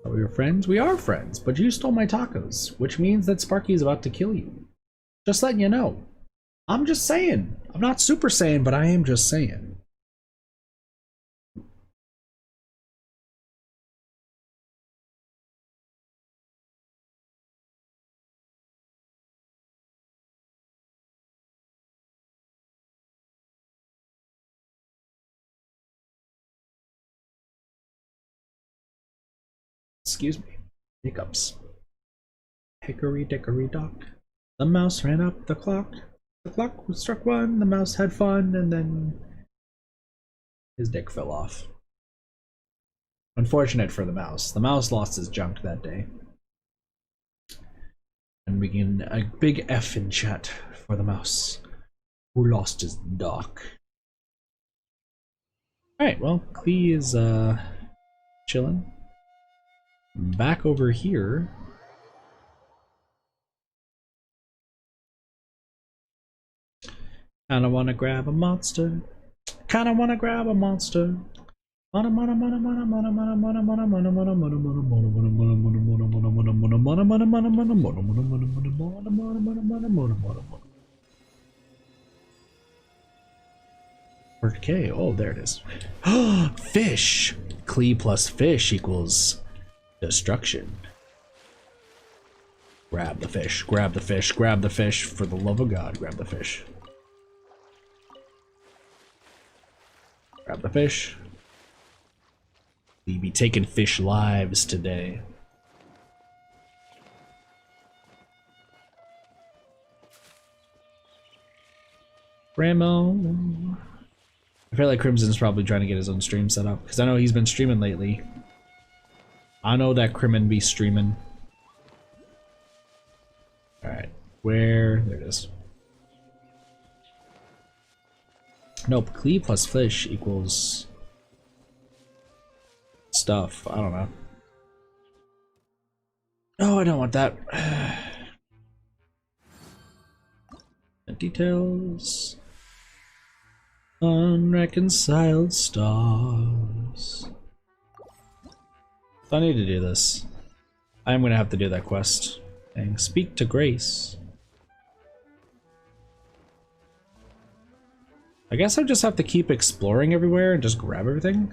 Are we friends? We are friends, but you stole my tacos, which means that Sparky is about to kill you. Just letting you know. I'm just saying. I'm not Super Saiyan, but I am just saying. Excuse me. Hiccups. Hickory dickory dock. The mouse ran up the clock. The clock struck one, the mouse had fun, and then his dick fell off. Unfortunate for the mouse. The mouse lost his junk that day. And we get a big F in chat for the mouse who lost his dock. Alright, well, Klee is chilling. Back over here. Kinda wanna grab a monster. Kinda wanna grab a monster. Okay, oh, there it is. Fish! Klee plus fish equals destruction. Grab the fish, grab the fish, grab the fish. For the love of God, grab the fish. Grab the fish. We be taking fish lives today. Ramo. I feel like Crimson's probably trying to get his own stream set up, because I know he's been streaming lately. I know that Crimmin be streaming. Alright, where? There it is. Nope, Klee plus fish equals stuff. I don't know. No, I don't want that. Details. Unreconciled stars. I need to do this. I'm gonna have to do that quest. And speak to Grace. I guess I just have to keep exploring everywhere and just grab everything.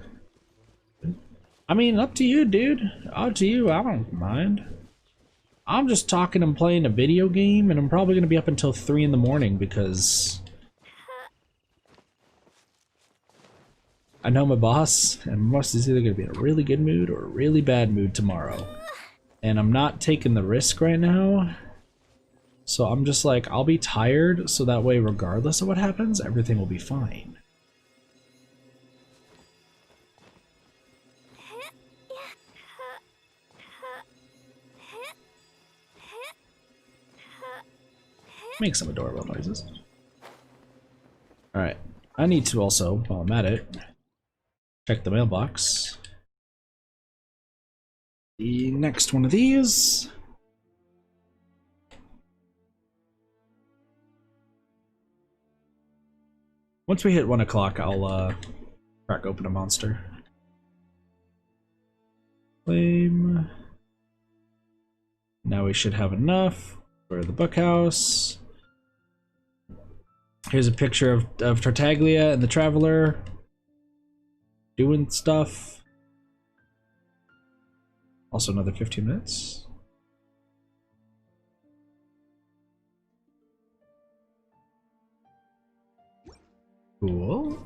I mean, up to you, dude. Up to you. I don't mind. I'm just talking and playing a video game, and I'm probably going to be up until 3 in the morning because I know my boss, and my boss is either going to be in a really good mood or a really bad mood tomorrow. And I'm not taking the risk right now. So I'm just like, I'll be tired, so that way, regardless of what happens, everything will be fine. Make some adorable noises. Alright, I need to also, while I'm at it, check the mailbox. The next one of these. Once we hit 1 o'clock, I'll crack open a monster. Flame. Now we should have enough for the bookhouse. Here's a picture of Tartaglia and the Traveler doing stuff. Also another 15 minutes. Cool.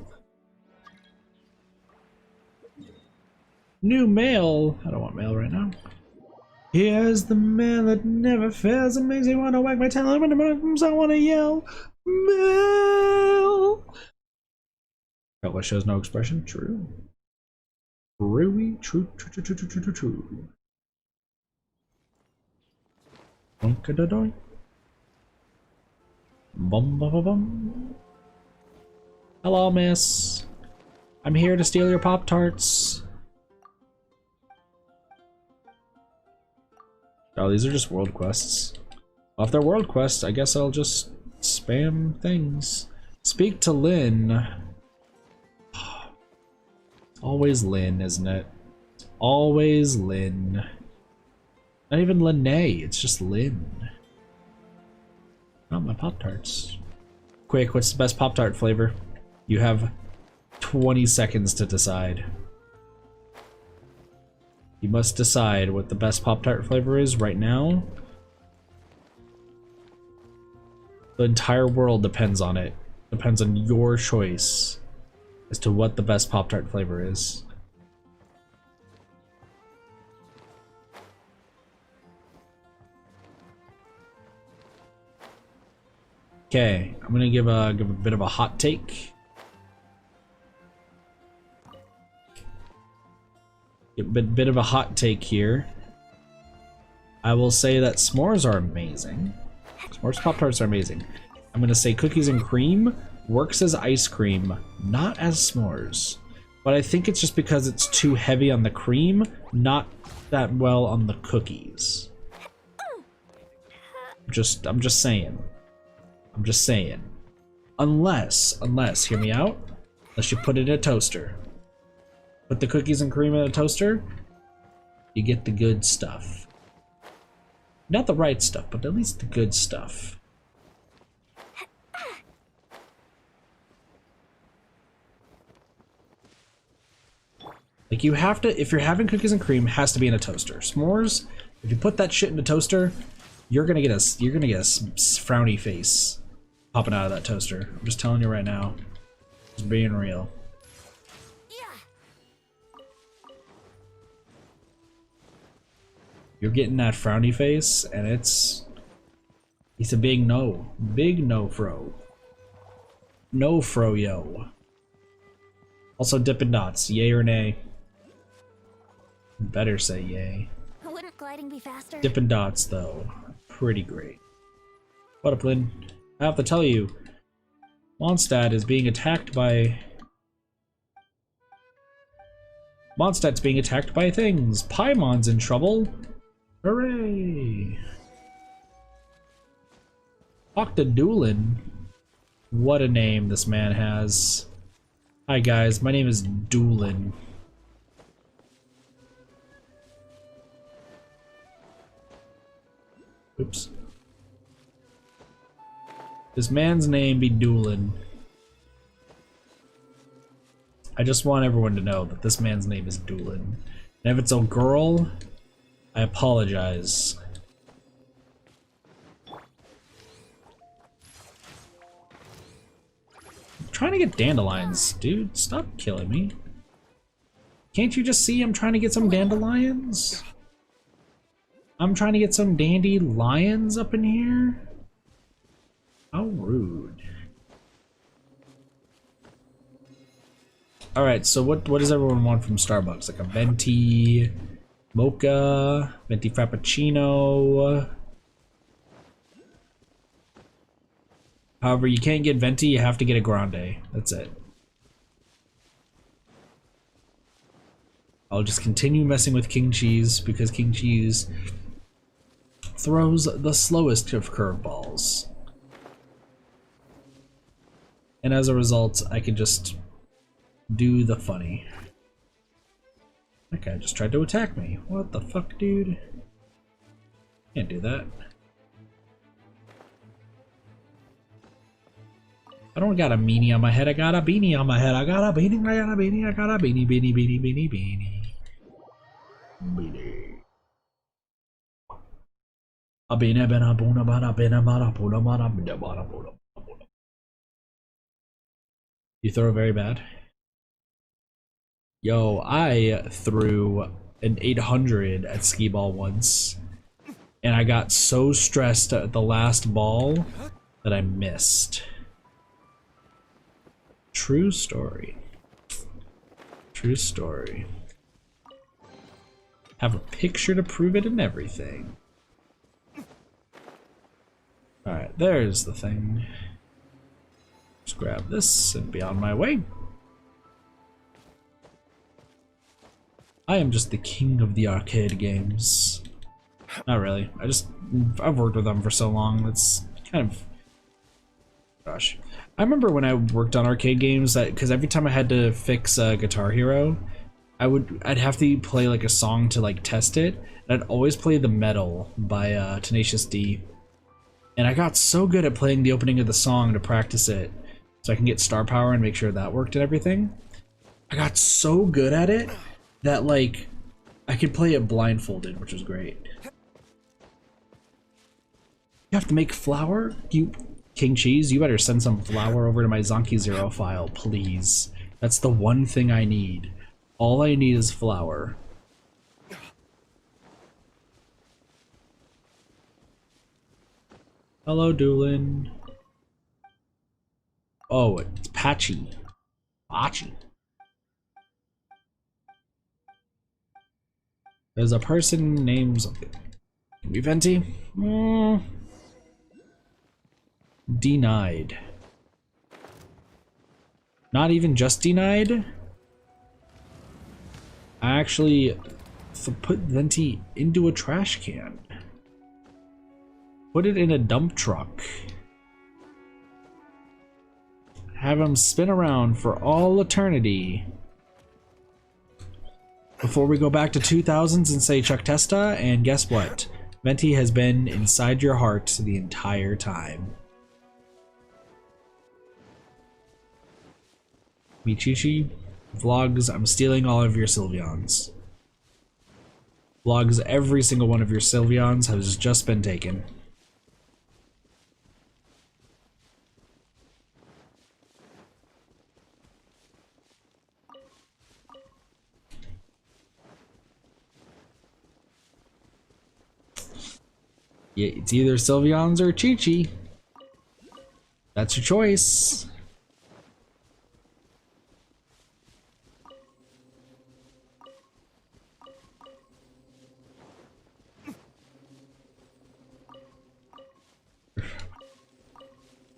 New mail. I don't want mail right now. Here's the mail that never fails. It makes me want to wag my tail. I want to yell. Mail. Color shows no expression. True. True. True. True. True. True. True. True. True. Doink-a-da-doink. Bum bum bum bum. Hello, miss. I'm here to steal your Pop-Tarts. Oh, these are just world quests. Well, if they're world quests, I guess I'll just spam things. Speak to Lynn. Always Lynn, isn't it? Always Lynn. Not even Lynne, it's just Lynn. Oh, my Pop-Tarts. Quick, what's the best Pop-Tart flavor? You have 20 seconds to decide. You must decide what the best Pop-Tart flavor is right now. The entire world depends on it. Depends on your choice as to what the best Pop-Tart flavor is. Okay, I'm gonna give a bit of a hot take. A bit of a hot take here. I will say that s'mores are amazing. S'mores Pop-Tarts are amazing. I'm gonna say cookies and cream works as ice cream, not as s'mores. But I think it's just because it's too heavy on the cream, not that well on the cookies. I'm just saying. I'm just saying. Unless, hear me out, unless you put it in a toaster. Put the cookies and cream in a toaster, you get the good stuff. Not the right stuff, but at least the good stuff. Like, you have to, if you're having cookies and cream, it has to be in a toaster. S'mores, if you put that shit in a toaster, you're gonna get a frowny face popping out of that toaster. I'm just telling you right now. Just being real. You're getting that frowny face, and it's a big no. Big no fro. No fro-yo. Also Dippin' Dots, yay or nay? Better say yay. Wouldn't gliding be faster? Dippin' Dots, though, pretty great. What up, Lynn? I have to tell you, Mondstadt is being attacked by... Mondstadt's being attacked by things. Paimon's in trouble. Hooray! Dr. Doolin. What a name this man has. Hi guys, my name is Doolin. Oops. This man's name be Doolin. I just want everyone to know that this man's name is Doolin. And if it's a girl, I apologize. I'm trying to get dandelions, dude. Stop killing me. Can't you just see I'm trying to get some dandelions? I'm trying to get some dandelions up in here? How rude. Alright, so what does everyone want from Starbucks? Like a venti mocha, venti frappuccino. However, you can't get venti, you have to get a grande. That's it. I'll just continue messing with King Cheese because King Cheese throws the slowest of curveballs. And as a result, I can just do the funny. That guy just tried to attack me. What the fuck, dude? Can't do that. I don't got a meanie on my head, I got a beanie on my head. I got a beanie, I got a beanie, I got a beanie, beanie, beanie, beanie, beanie. Beanie. A beanie, bena, boona, bada, bena, bada, boona, bada, bena, bada, boona. You throw very bad? Yo, I threw an 800 at skee ball once, and I got so stressed at the last ball that I missed. True story. True story. Have a picture to prove it and everything. Alright, there's the thing. Just grab this and be on my way. I am just the king of the arcade games. Not really. I've worked with them for so long. It's kind of... Gosh. I remember when I worked on arcade games that, because every time I had to fix Guitar Hero, I'd have to play like a song to like test it, and I'd always play The Metal by Tenacious D. And I got so good at playing the opening of the song to practice it, so I can get star power and make sure that worked and everything. I got so good at it that like I could play it blindfolded, which was great. You have to make flour? You King Cheese, you better send some flour over to my Zonky Zero file, please. That's the one thing I need. All I need is flour. Hello, Doolin. Oh, it's Patchy. Patchy. There's a person named something. Can we venti? Denied. Not even just denied? I actually put Venti into a trash can. Put it in a dump truck. Have him spin around for all eternity. Before we go back to 2000s and say Chuck Testa, and guess what? Venti has been inside your heart the entire time. Michichi, vlogs, I'm stealing all of your Sylveons. Vlogs, every single one of your Sylveons has just been taken. Yeah, it's either Sylveons or Chi-Chi. That's your choice.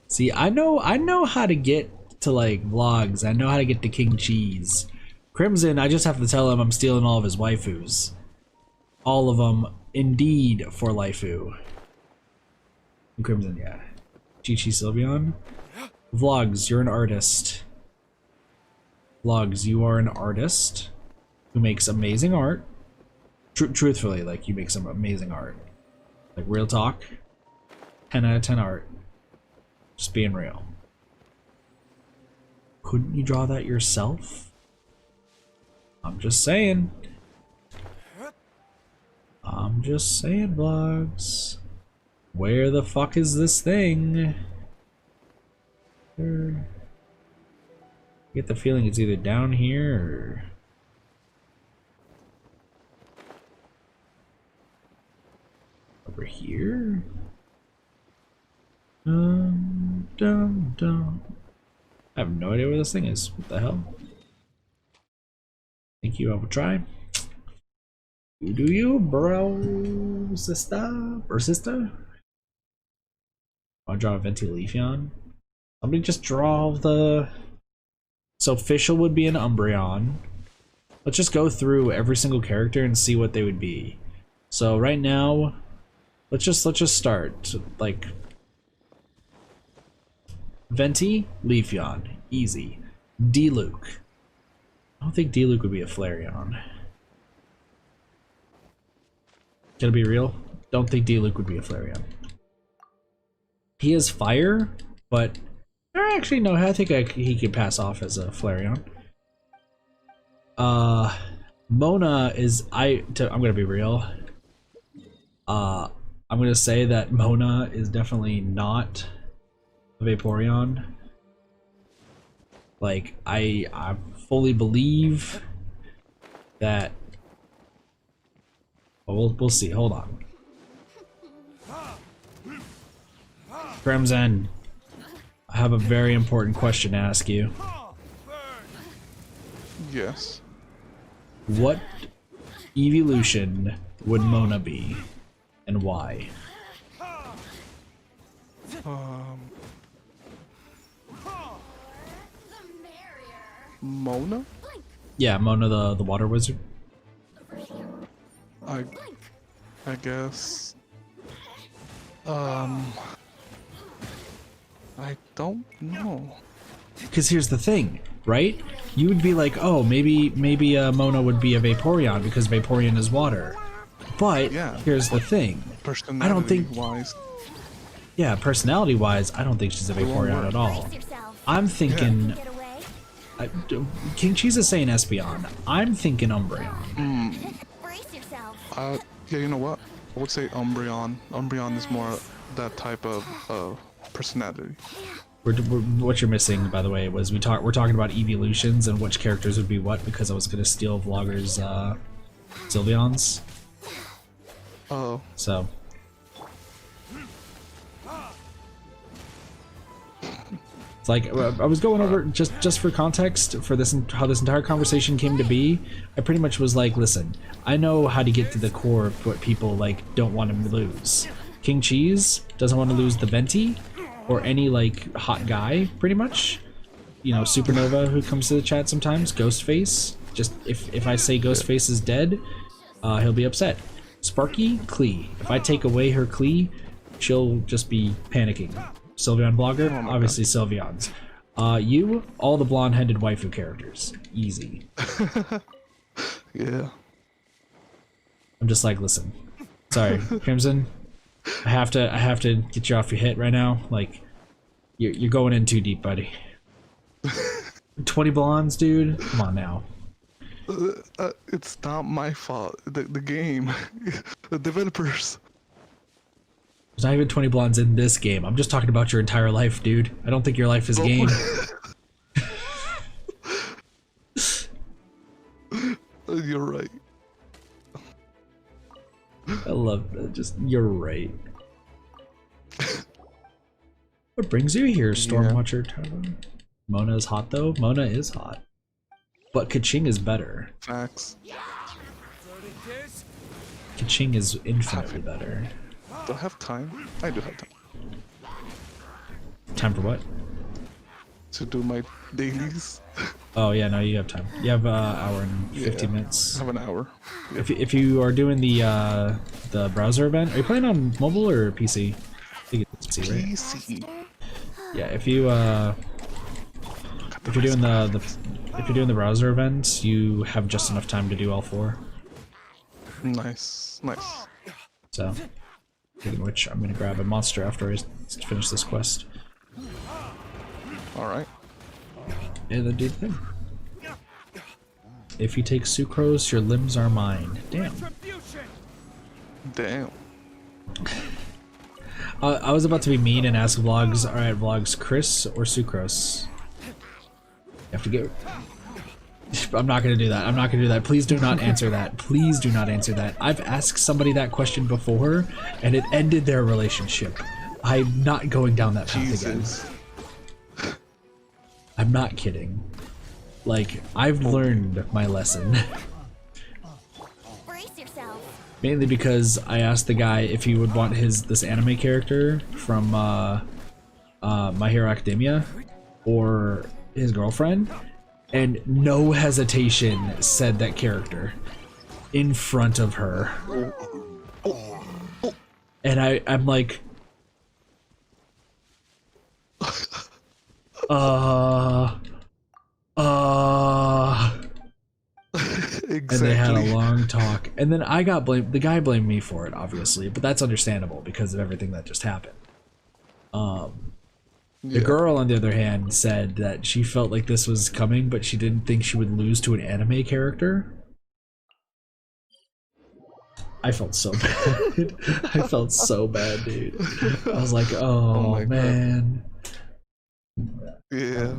See, I know how to get to like vlogs. I know how to get to King Cheese. Crimson, I just have to tell him I'm stealing all of his waifus. All of them, indeed, for Laifu. Crimson, yeah. Chi-Chi Sylveon. Vlogs, you're an artist. Vlogs, you are an artist who makes amazing art. Truthfully, like, you make some amazing art. Like, real talk. 10 out of 10 art. Just being real. Couldn't you draw that yourself? I'm just saying. I'm just saying, vlogs. Where the fuck is this thing? I get the feeling it's either down here or over here. Dum. I have no idea where this thing is. What the hell? Think you have a try? You do you, bro, sister or sister? I'll draw a Ventilefion. Somebody just draw the. So Fischl would be an Umbreon. Let's just go through every single character and see what they would be. So right now, let's just start like. Venti, Leafeon, easy. D-Luke. I don't think D-Luke would be a Flareon. Can I be real? Don't think D-Luke would be a Flareon. He is fire, but actually no, I think he could pass off as a Flareon. Mona is I'm gonna be real. I'm gonna say that Mona is definitely not a Vaporeon. Like, I fully believe that. Well, we'll see. Hold on. Crimson, I have a very important question to ask you. Yes. What evolution would Mona be, and why? Mona? Yeah, Mona the water wizard. I guess. I don't know. Because here's the thing, right? You would be like, oh, maybe Mona would be a Vaporeon because Vaporeon is water. But Yeah. here's the thing. I don't think. Wise. Yeah, personality-wise, I don't think she's a Vaporeon at all. I'm thinking. King Cheese is saying Espeon. I'm thinking Umbreon. Yeah, you know what? I would say Umbreon. Umbreon is more that type of personality. What you're missing, by the way, was we're talking about evolutions and which characters would be what, because I was gonna steal Vlogger's Sylveon's. Oh. So. It's like I was going over just for context for this, how this entire conversation came to be. I pretty much was like, listen, I know how to get to the core of what people like don't want to lose. King Cheese doesn't want to lose the Venti or any like hot guy, pretty much. You know, Supernova, who comes to the chat sometimes, Ghostface. Just if I say Ghostface is dead, he'll be upset. Sparky, Klee. If I take away her Klee, she'll just be panicking. Sylveon Blogger, obviously Sylveon's. You, all the blonde-headed waifu characters. Easy. Yeah. I'm just like, listen. Sorry, Crimson. I have to get you off your hit right now. Like, you're going in too deep, buddy. 20 blondes, dude. Come on now. It's not my fault. The game, the developers. There's not even 20 blondes in this game. I'm just talking about your entire life, dude. I don't think your life is game. You're right. I love that. Just, you're right. What brings you here, Stormwatcher? Yeah. Mona is hot, though. Mona is hot. But Kaching is better. Facts. Kaching is infinitely better. Do I have time? I do have time. Time for what? To do my dailies. Oh yeah, no, you have time. You have an hour and 50 minutes. I have an hour. If you are doing the browser event, are you playing on mobile or PC? I think it's PC, right? PC. Yeah, if you're doing the browser event, you have just enough time to do all 4. Nice, nice. So, speaking of which, I'm gonna grab a monster after I finish this quest. All right. And then do the thing. If you take sucrose, your limbs are mine. Damn. Damn. I was about to be mean and ask Vlogs, alright Vlogs, Chris or sucrose? You have to get... I'm not gonna do that. I'm not gonna do that. Please do not answer that. Please do not answer that. I've asked somebody that question before, and it ended their relationship. I'm not going down that path again. I'm not kidding. Like, I've learned my lesson. Brace yourself. Mainly because I asked the guy if he would want this anime character from My Hero Academia or his girlfriend, and no hesitation said that character in front of her. And I'm like, Exactly. And they had a long talk, and then I got blamed. The guy blamed me for it, obviously, but that's understandable because of everything that just happened. The girl, on the other hand, said that she felt like this was coming, but she didn't think she would lose to an anime character. I felt so bad. I felt so bad, dude. I was like, oh man. Yeah.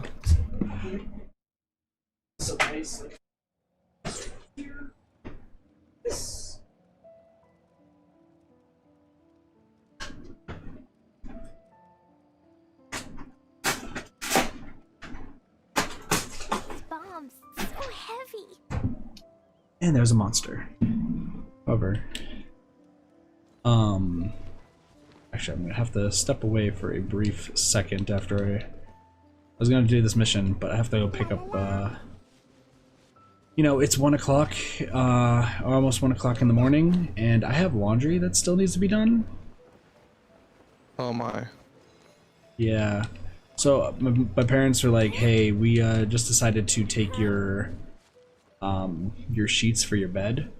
nice. This. Bombs, so heavy. And there's a monster. However, actually, I'm gonna have to step away for a brief second after I was gonna do this mission, but I have to go pick up. You know, it's 1 o'clock, almost 1 o'clock in the morning, and I have laundry that still needs to be done. Oh my. Yeah. So my parents are like, "Hey, we just decided to take your sheets for your bed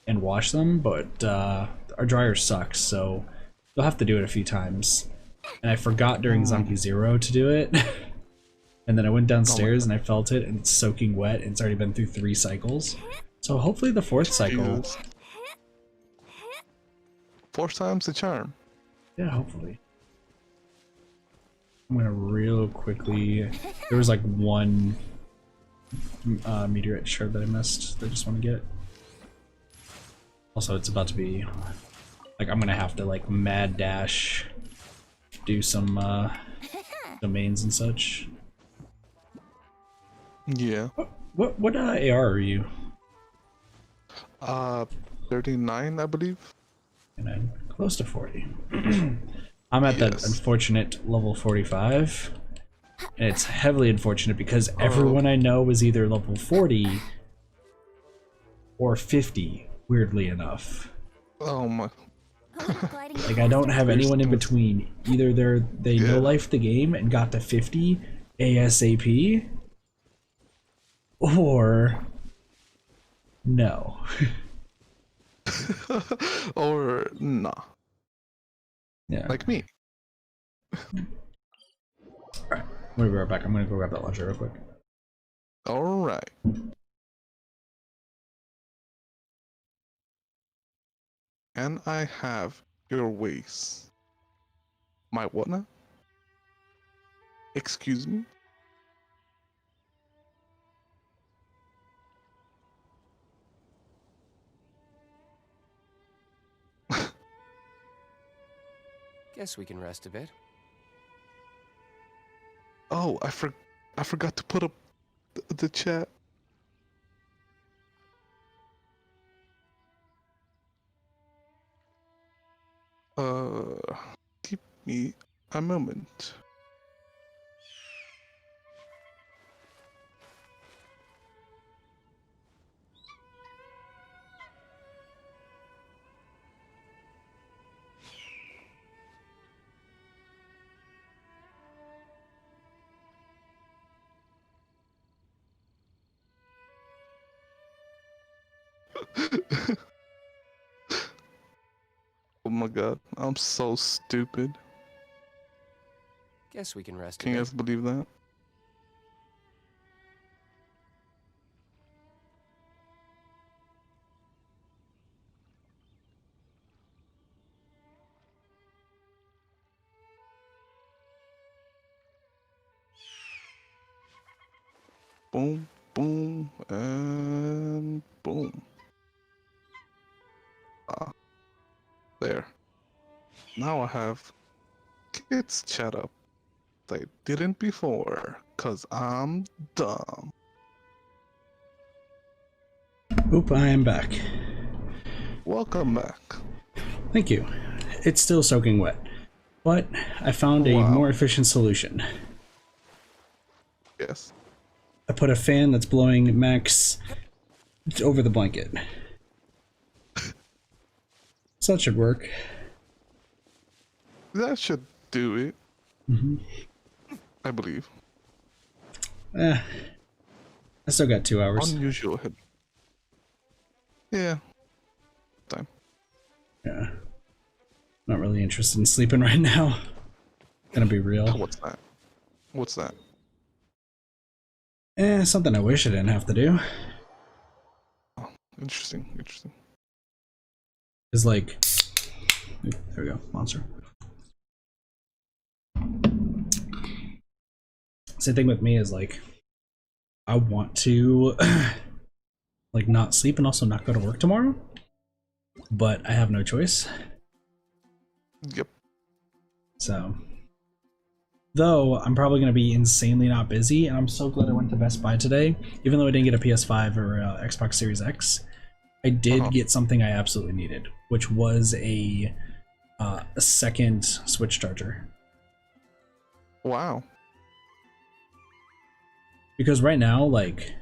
and wash them, but our dryer sucks, so you'll have to do it a few times." And I forgot during Zombie Zero to do it. And then I went downstairs and I felt it, and it's soaking wet, and it's already been through 3 cycles. So hopefully the 4th cycle. Jesus. 4 times the charm. Yeah, hopefully. I'm gonna real quickly. There was like 1 meteorite shard that I missed that I just want to get. Also, it's about to be like I'm gonna have to like mad dash, do some domains and such. Yeah. What AR are you? 39, I believe. And I'm close to 40. I'm at that unfortunate level 45. And it's heavily unfortunate because everyone I know is either level 40 or 50, weirdly enough. Oh my. Like, I don't have anyone in between. Either they no life the game and got to 50 ASAP, or no. Or nah. Yeah. Like me. Alright, I'm gonna be right back. I'm gonna go grab that launcher real quick. Alright. And I have your ways. My what now? Excuse me? Guess we can rest a bit. Oh, I forgot to put up the chat. Give me a moment. Oh my god, I'm so stupid. Guess we can rest Can a you bit. guys believe that? Boom, boom, and boom. Ah, there. Now I have kids chat up. They didn't before, cause I'm dumb. Oop, I am back. Welcome back. Thank you. It's still soaking wet, but I found a more efficient solution. Yes. I put a fan that's blowing max over the blanket. So that should work. That should do it. Mm-hmm. I believe. I still got 2 hours. Unusual hit. Yeah. Time. Yeah. Not really interested in sleeping right now. Gonna be real. What's that? What's that? Something I wish I didn't have to do. Oh, interesting, interesting. Is like, there we go, monster. Same thing with me is like, I want to like not sleep and also not go to work tomorrow, but I have no choice. Yep. So, though I'm probably going to be insanely not busy, and I'm so glad I went to Best Buy today. Even though I didn't get a PS5 or Xbox Series X, I did get something I absolutely needed, which was a second Switch charger. Wow. Because right now, like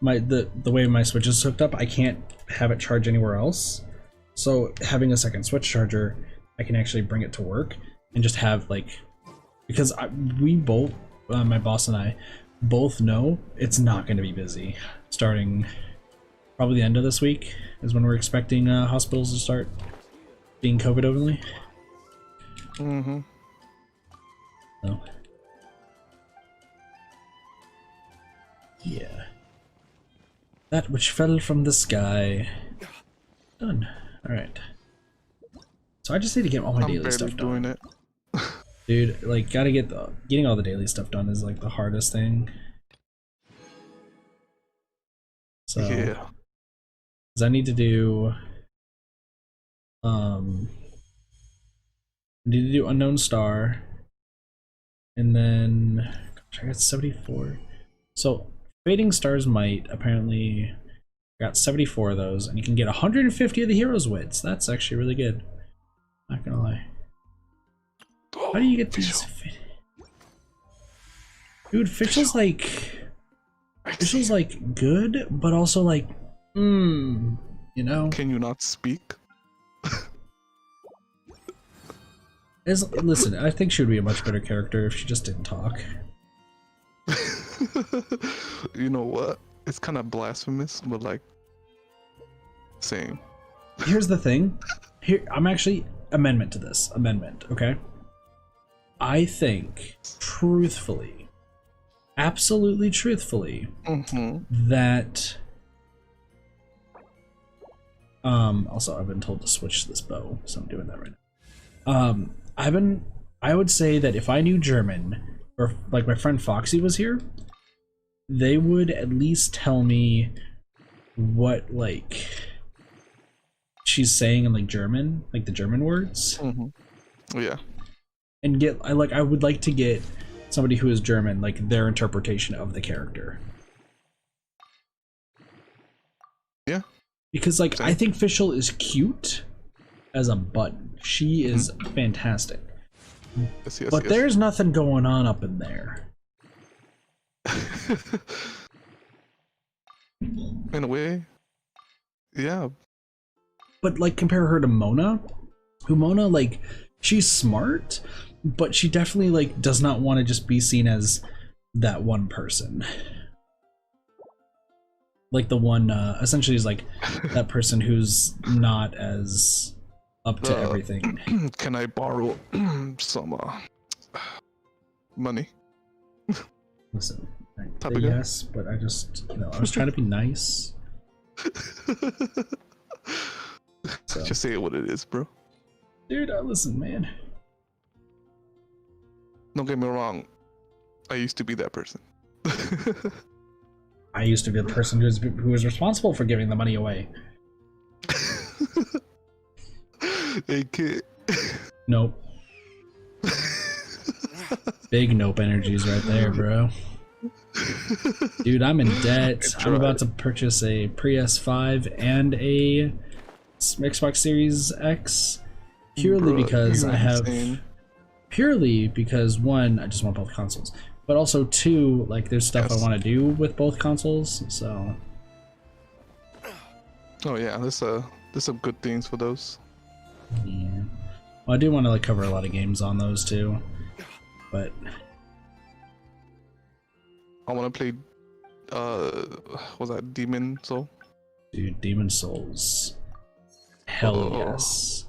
the way my Switch is hooked up, I can't have it charge anywhere else. So having a second Switch charger, I can actually bring it to work and just have like, because we both, my boss and I, both know it's not going to be busy starting probably the end of this week is when we're expecting hospitals to start being COVID only. Mm-hmm. So. Yeah. That which fell from the sky. Done. Alright. So I just need to get all my daily stuff done. Doing it. Dude, like, getting all the daily stuff done is like the hardest thing. So, yeah. because I need to do, I need to do Unknown Star, and then, gosh, I got 74. So, Fading Star's Might, apparently, I got 74 of those, and you can get 150 of the Hero's Wits. That's actually really good. Not gonna lie. How do you get these? Dude, Fischl's like good, but also like, you know? Can you not speak? Listen, I think she would be a much better character if she just didn't talk. You know what? It's kind of blasphemous, but like, same. Here's the thing. I'm actually amendment to this. Amendment, okay? I think, truthfully, absolutely truthfully, that also I've been told to switch this bow, so I'm doing that right now. I would say that if I knew German, or like my friend Foxy was here, they would at least tell me what like she's saying in like German, like the German words. Yeah. And I would like to get somebody who is German, like their interpretation of the character. Yeah. Because like I think Fischl is cute as a button. She is fantastic. Yes, but there's nothing going on up in there. In a way. Yeah. But like compare her to Mona, who Mona like she's smart, but she definitely like does not want to just be seen as that one person. Like the one essentially is like that person who's not as up to everything. Can I borrow some money? Listen, yes, but I just, I was trying to be nice. So. Just say it what it is, bro. Dude, listen, man. Don't get me wrong. I used to be that person. I used to be the person who was responsible for giving the money away. Hey, kid. Nope. Big nope energies right there, bro. Dude, I'm in debt. I'm about to purchase a PS5 and a Xbox Series X purely because I have insane. Purely because one, I just want both consoles, but also two, like there's stuff I want to do with both consoles. So. Oh yeah, there's some good things for those. Yeah. Well, I do want to like cover a lot of games on those too, but I want to play. Was that Demon Soul? Dude, Demon Souls. Hell yes.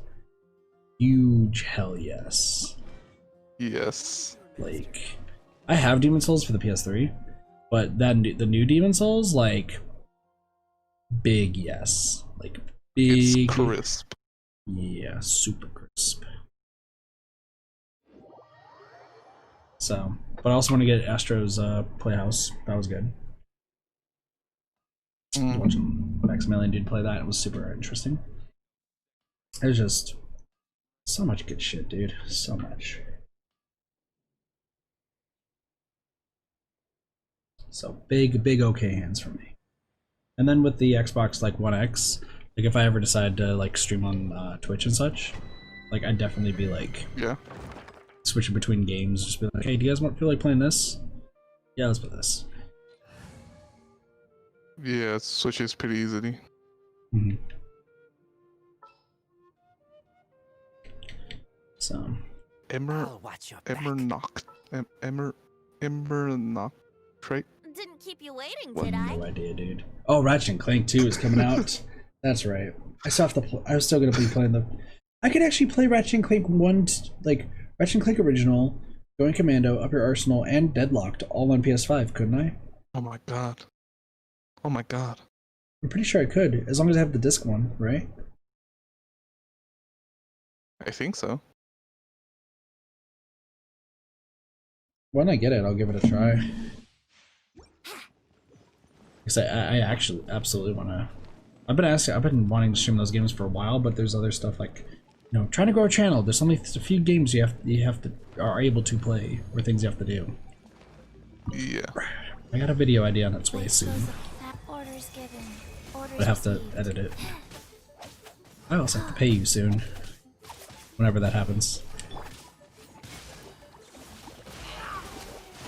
Huge hell yes. Yes. Like, I have Demon Souls for the PS3, but then the new Demon Souls, like, big yes. Like, big. It's crisp. Yeah, super crisp. So, but I also want to get Astro's Playhouse. That was good. Watching Maximilian dude play that, it was super interesting. There's just so much good shit, dude. So much. So big okay hands for me. And then with the Xbox like One X, like if I ever decide to like stream on Twitch and such, like I'd definitely be like switching between games, just be like, hey, do you guys feel like playing this? Yeah, let's play this. Yeah, Switch is pretty easily. So Emmer Trait. Didn't keep you waiting, What? did I? No idea, dude. Oh, Ratchet and Clank 2 is coming out. That's right. I still have to. I was still gonna be playing the. I could actually play Ratchet and Clank 1, like Ratchet and Clank Original, Going Commando, Up Your Arsenal, and Deadlocked all on PS5, couldn't I? Oh my god. Oh my god. I'm pretty sure I could, as long as I have the disc one, right? I think so. When I get it, I'll give it a try. Because I actually absolutely want to. I've been wanting to stream those games for a while, but there's other stuff like, you know, trying to grow a channel. There's only a few games you are able to play, or things you have to do. Yeah. I got a video idea on its way soon. But I have to edit it. I also have to pay you soon. Whenever that happens.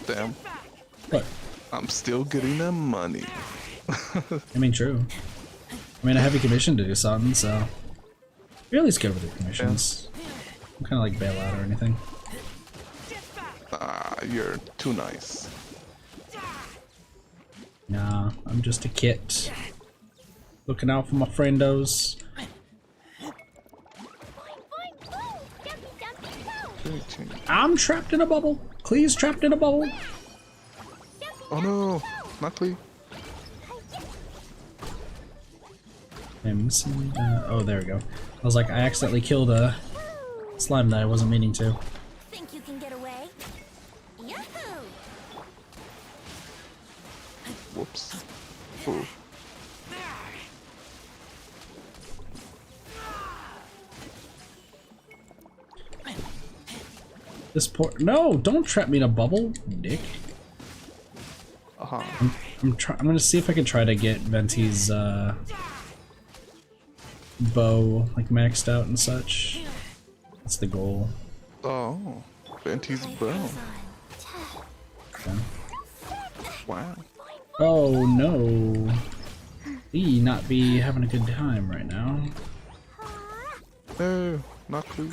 Damn. What? I'm still getting the money. I mean, true. I mean, I have a commission to do something, so you're at least good with your commissions. I'm kind of like bailout or anything. Ah, you're too nice. Nah, I'm just a kit. Looking out for my friendos. I'm trapped in a bubble. Clee's trapped in a bubble. Oh no, not Clee. I'm missing. Oh, there we go. I was like, I accidentally killed a slime that I wasn't meaning to. Think you can get away? Yahoo! Whoops. Oh. This poor. No, don't trap me in a bubble, dick. I'm gonna see if I can try to get Venti's bow like maxed out and such. That's the goal. Oh, Venti's bow. Okay. Wow. Oh no. He not be having a good time right now. No, not Clee.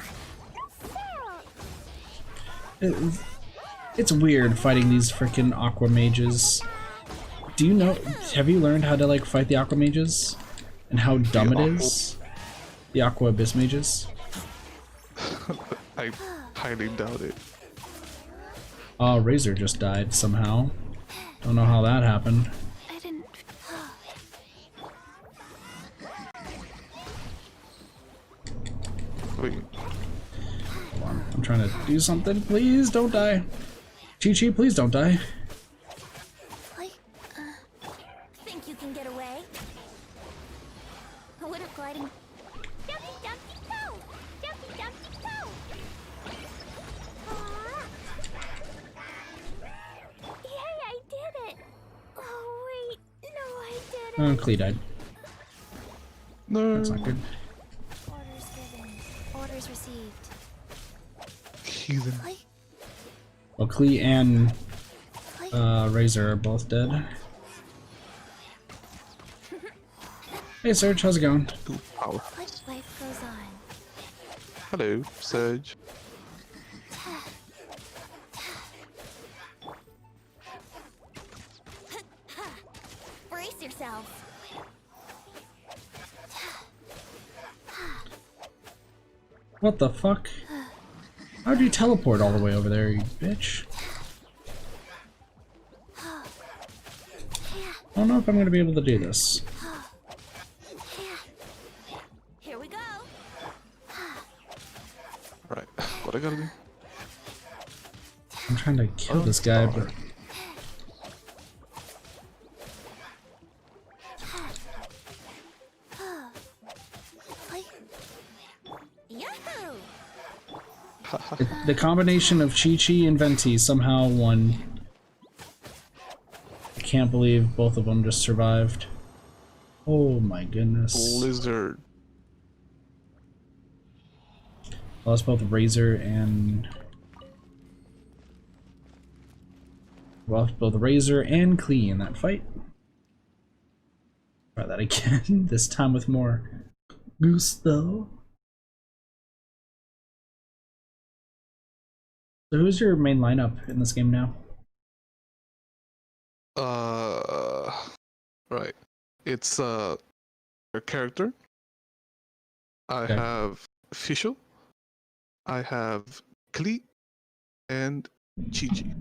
It's weird fighting these freaking aqua mages. Do you know? Have you learned how to like fight the aqua mages and how dumb it is? The aqua abyss mages. I highly doubt it. Razor just died somehow. Don't know how that happened. I didn't. Wait. Hold on. I'm trying to do something. Please don't die. Chi-Chi, please don't die. Think you can get away? Would have gliding. Dumpy dumpy toe! Dumpy dumpy toe! Yay, I did it! Oh wait, no I didn't. Oh, Clee died. No. That's not good. Orders given. Orders received. Heathen. Well, Clee and Razor are both dead. Hey Serge, how's it going? Power. Life goes on. Hello, Surge. Brace yourselves. What the fuck? How'd you teleport all the way over there, you bitch? I don't know if I'm gonna be able to do this. Here we go. I'm trying to kill this guy, but the combination of Chi-Chi and Venti somehow won. I can't believe both of them just survived. Oh my goodness. Lizard. Lost both Razor and... Lost both Razor and Klee in that fight. Try that again, this time with more gusto. So who's your main lineup in this game now? Right. It's a character. I have Fischl. I have Klee and Chi-Chi.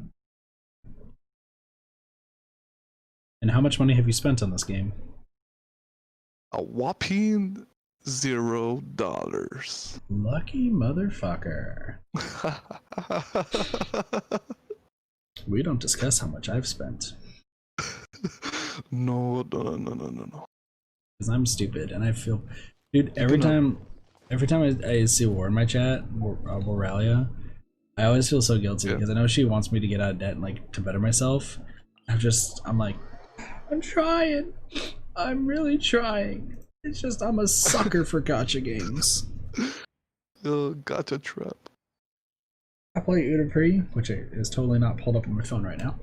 And how much money have you spent on this game? A whopping $0. Lucky motherfucker. We don't discuss how much I've spent. No. Because I'm stupid and I feel, dude. Every time I see War in my chat, Moralia, I always feel so guilty because I know she wants me to get out of debt and like to better myself. I'm like, I'm trying. I'm really trying. It's just I'm a sucker for gacha games. Gacha trap. I play Udapri, which is totally not pulled up on my phone right now.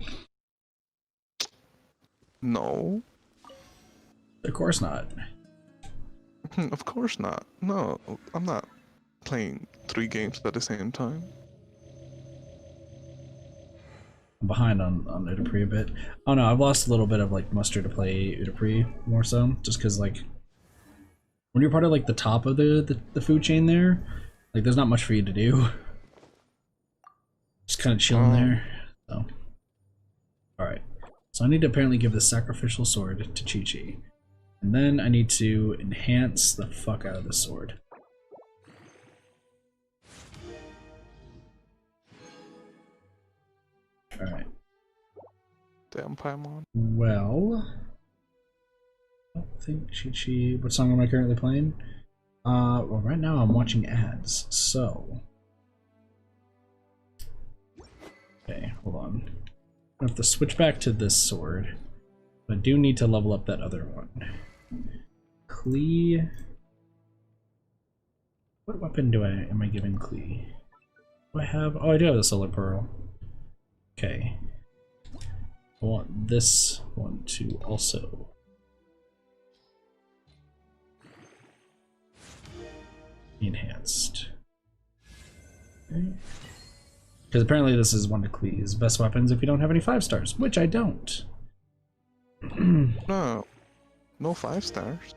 No. Of course not. Of course not. No, I'm not playing 3 games at the same time. I'm behind on Udapri a bit. Oh no, I've lost a little bit of like muster to play Udapri more so, just because like when you're part of like the top of the food chain there, like there's not much for you to do. Just kind of chilling there. So, all right. So I need to apparently give the sacrificial sword to Chi-Chi, and then I need to enhance the fuck out of the sword. All right. Damn Paimon. Well, I don't think Chi-Chi. What song am I currently playing? Well, right now I'm watching ads, so. Okay, hold on. I have to switch back to this sword. But I do need to level up that other one. Klee. What weapon am I giving Klee? Do I have? Oh, I do have the Solar Pearl. Okay. I want this one to also be enhanced. Okay. Because apparently this is one of Klee's best weapons if you don't have any 5 stars, which I don't. No 5 stars.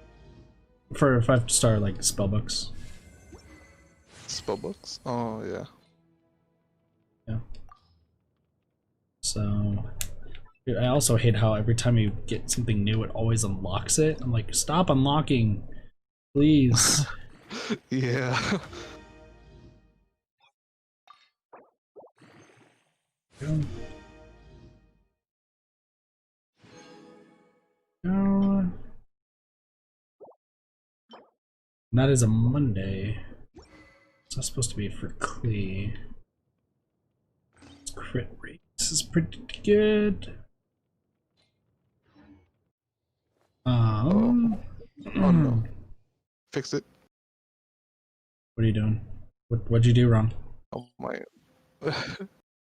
For 5-star like spellbooks. Spellbooks? Oh yeah. Yeah. So dude, I also hate how every time you get something new it always unlocks it. I'm like, stop unlocking, please. Yeah. No. That is a Monday. It's not supposed to be for Klee. It's crit rate. This is pretty good. Oh no. Fix it. What are you doing? What'd you do wrong? Oh my.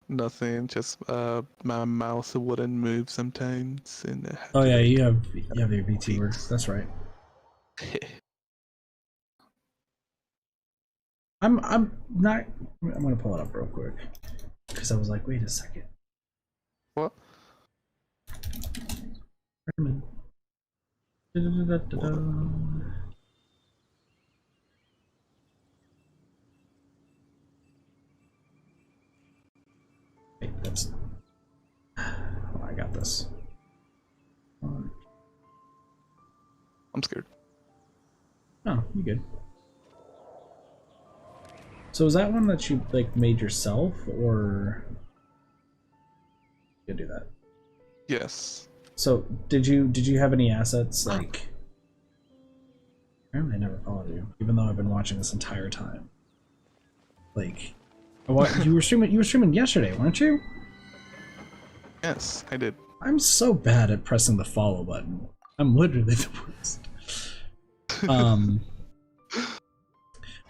Nothing. Just my mouse wouldn't move sometimes. And oh yeah, you have your VT works. That's right. I'm not. I'm gonna pull it up real quick because I was like, wait a second. What? Recommend. Wait, that's. Oh, I got this. I'm scared. Oh, you good. So is that one that you like made yourself, or You can do that. Yes. So did you have any assets like? Apparently, I never followed you, even though I've been watching this entire time. Like, you were streaming. You were streaming yesterday, weren't you? Yes, I did. I'm so bad at pressing the follow button. I'm literally the worst.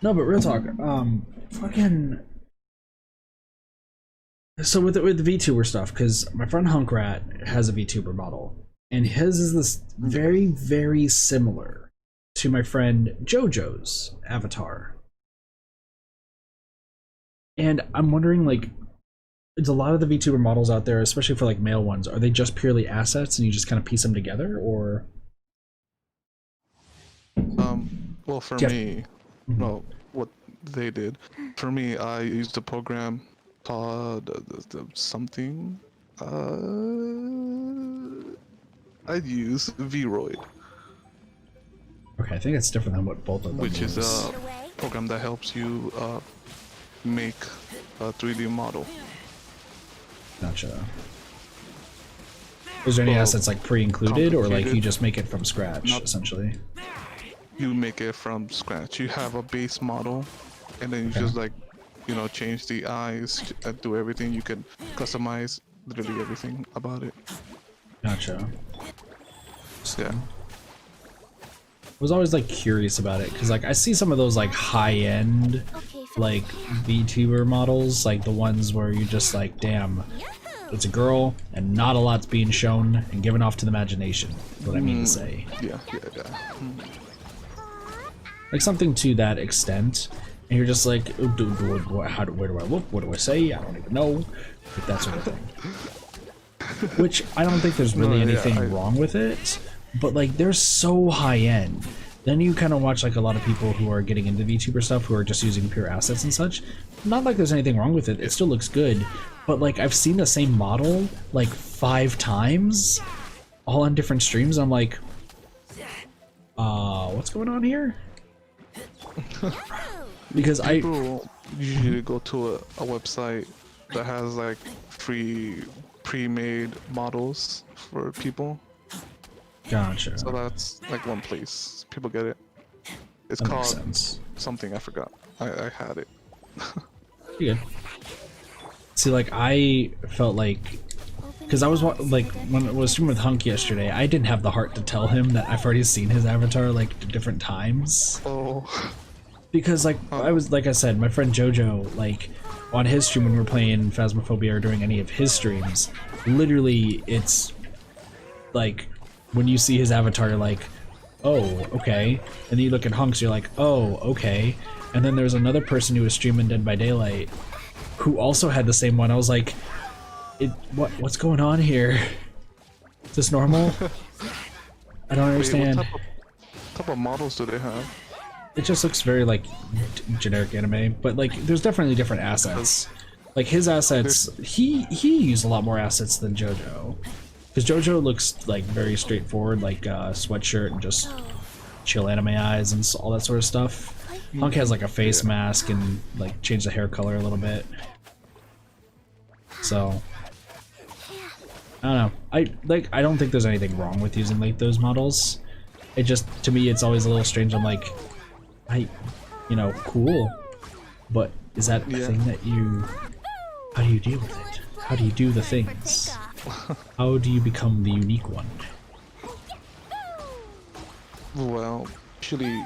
No, but real talk. Fucking. So with the VTuber stuff, because my friend Hunkrat has a VTuber model, and his is this very, very similar to my friend JoJo's avatar. And I'm wondering, like, there's a lot of the VTuber models out there, especially for like male ones. Are they just purely assets, and you just kind of piece them together, or? Well, for me, no, what they did. For me, I used a program called something. I use Vroid. Okay, I think it's different than what both of them Which use. is a program that helps you make a 3D model. Gotcha. Is there any assets like pre-included, or like you just make it from scratch, essentially? You make it from scratch. You have a base model, and then you just like, you know, change the eyes, do everything. You can customize literally everything about it. Gotcha. Yeah. I was always like curious about it because like I see some of those like high-end like VTuber models, like the ones where you just like, damn, it's a girl and not a lot's being shown and given off to the imagination. Is what I mean to say. Yeah. Like something to that extent, and you're just like, where do I look? What do I say? I don't even know. Like that sort of thing. Which I don't think there's really anything wrong with it, but like they're so high end. Then you kind of watch like a lot of people who are getting into VTuber stuff who are just using pure assets and such. Not like there's anything wrong with it. It still looks good, but like I've seen the same model like 5 times, all on different streams. I'm like, what's going on here? Because people usually go to a website that has like free pre-made models for people. Gotcha. So that's like one place people get it. It's That called makes sense. something, I forgot. I had it. You good? See, like I felt like, because I was like when I was streaming with Hunk yesterday, I didn't have the heart to tell him that I've already seen his avatar like different times. Oh. Because like I was, like I said, my friend JoJo, like on his stream when we were playing Phasmophobia or during any of his streams, literally it's like when you see his avatar, you're like, oh, okay. And then you look at Hunks, you're like, oh, okay. And then there's another person who was streaming Dead by Daylight who also had the same one. I was like, what's going on here? Is this normal? I don't understand. What type of models do they have? It just looks very like generic anime, but like there's definitely different assets. Like his assets, he used a lot more assets than JoJo, because JoJo looks like very straightforward, like sweatshirt and just chill anime eyes and all that sort of stuff. Hunk has like a face mask and like changed the hair color a little bit. So I don't know. I don't think there's anything wrong with using like those models. It just, to me, it's always a little strange. I'm like, you know, cool, but is that a thing that you? How do you deal with it? How do you do the things? How do you become the unique one? Well, usually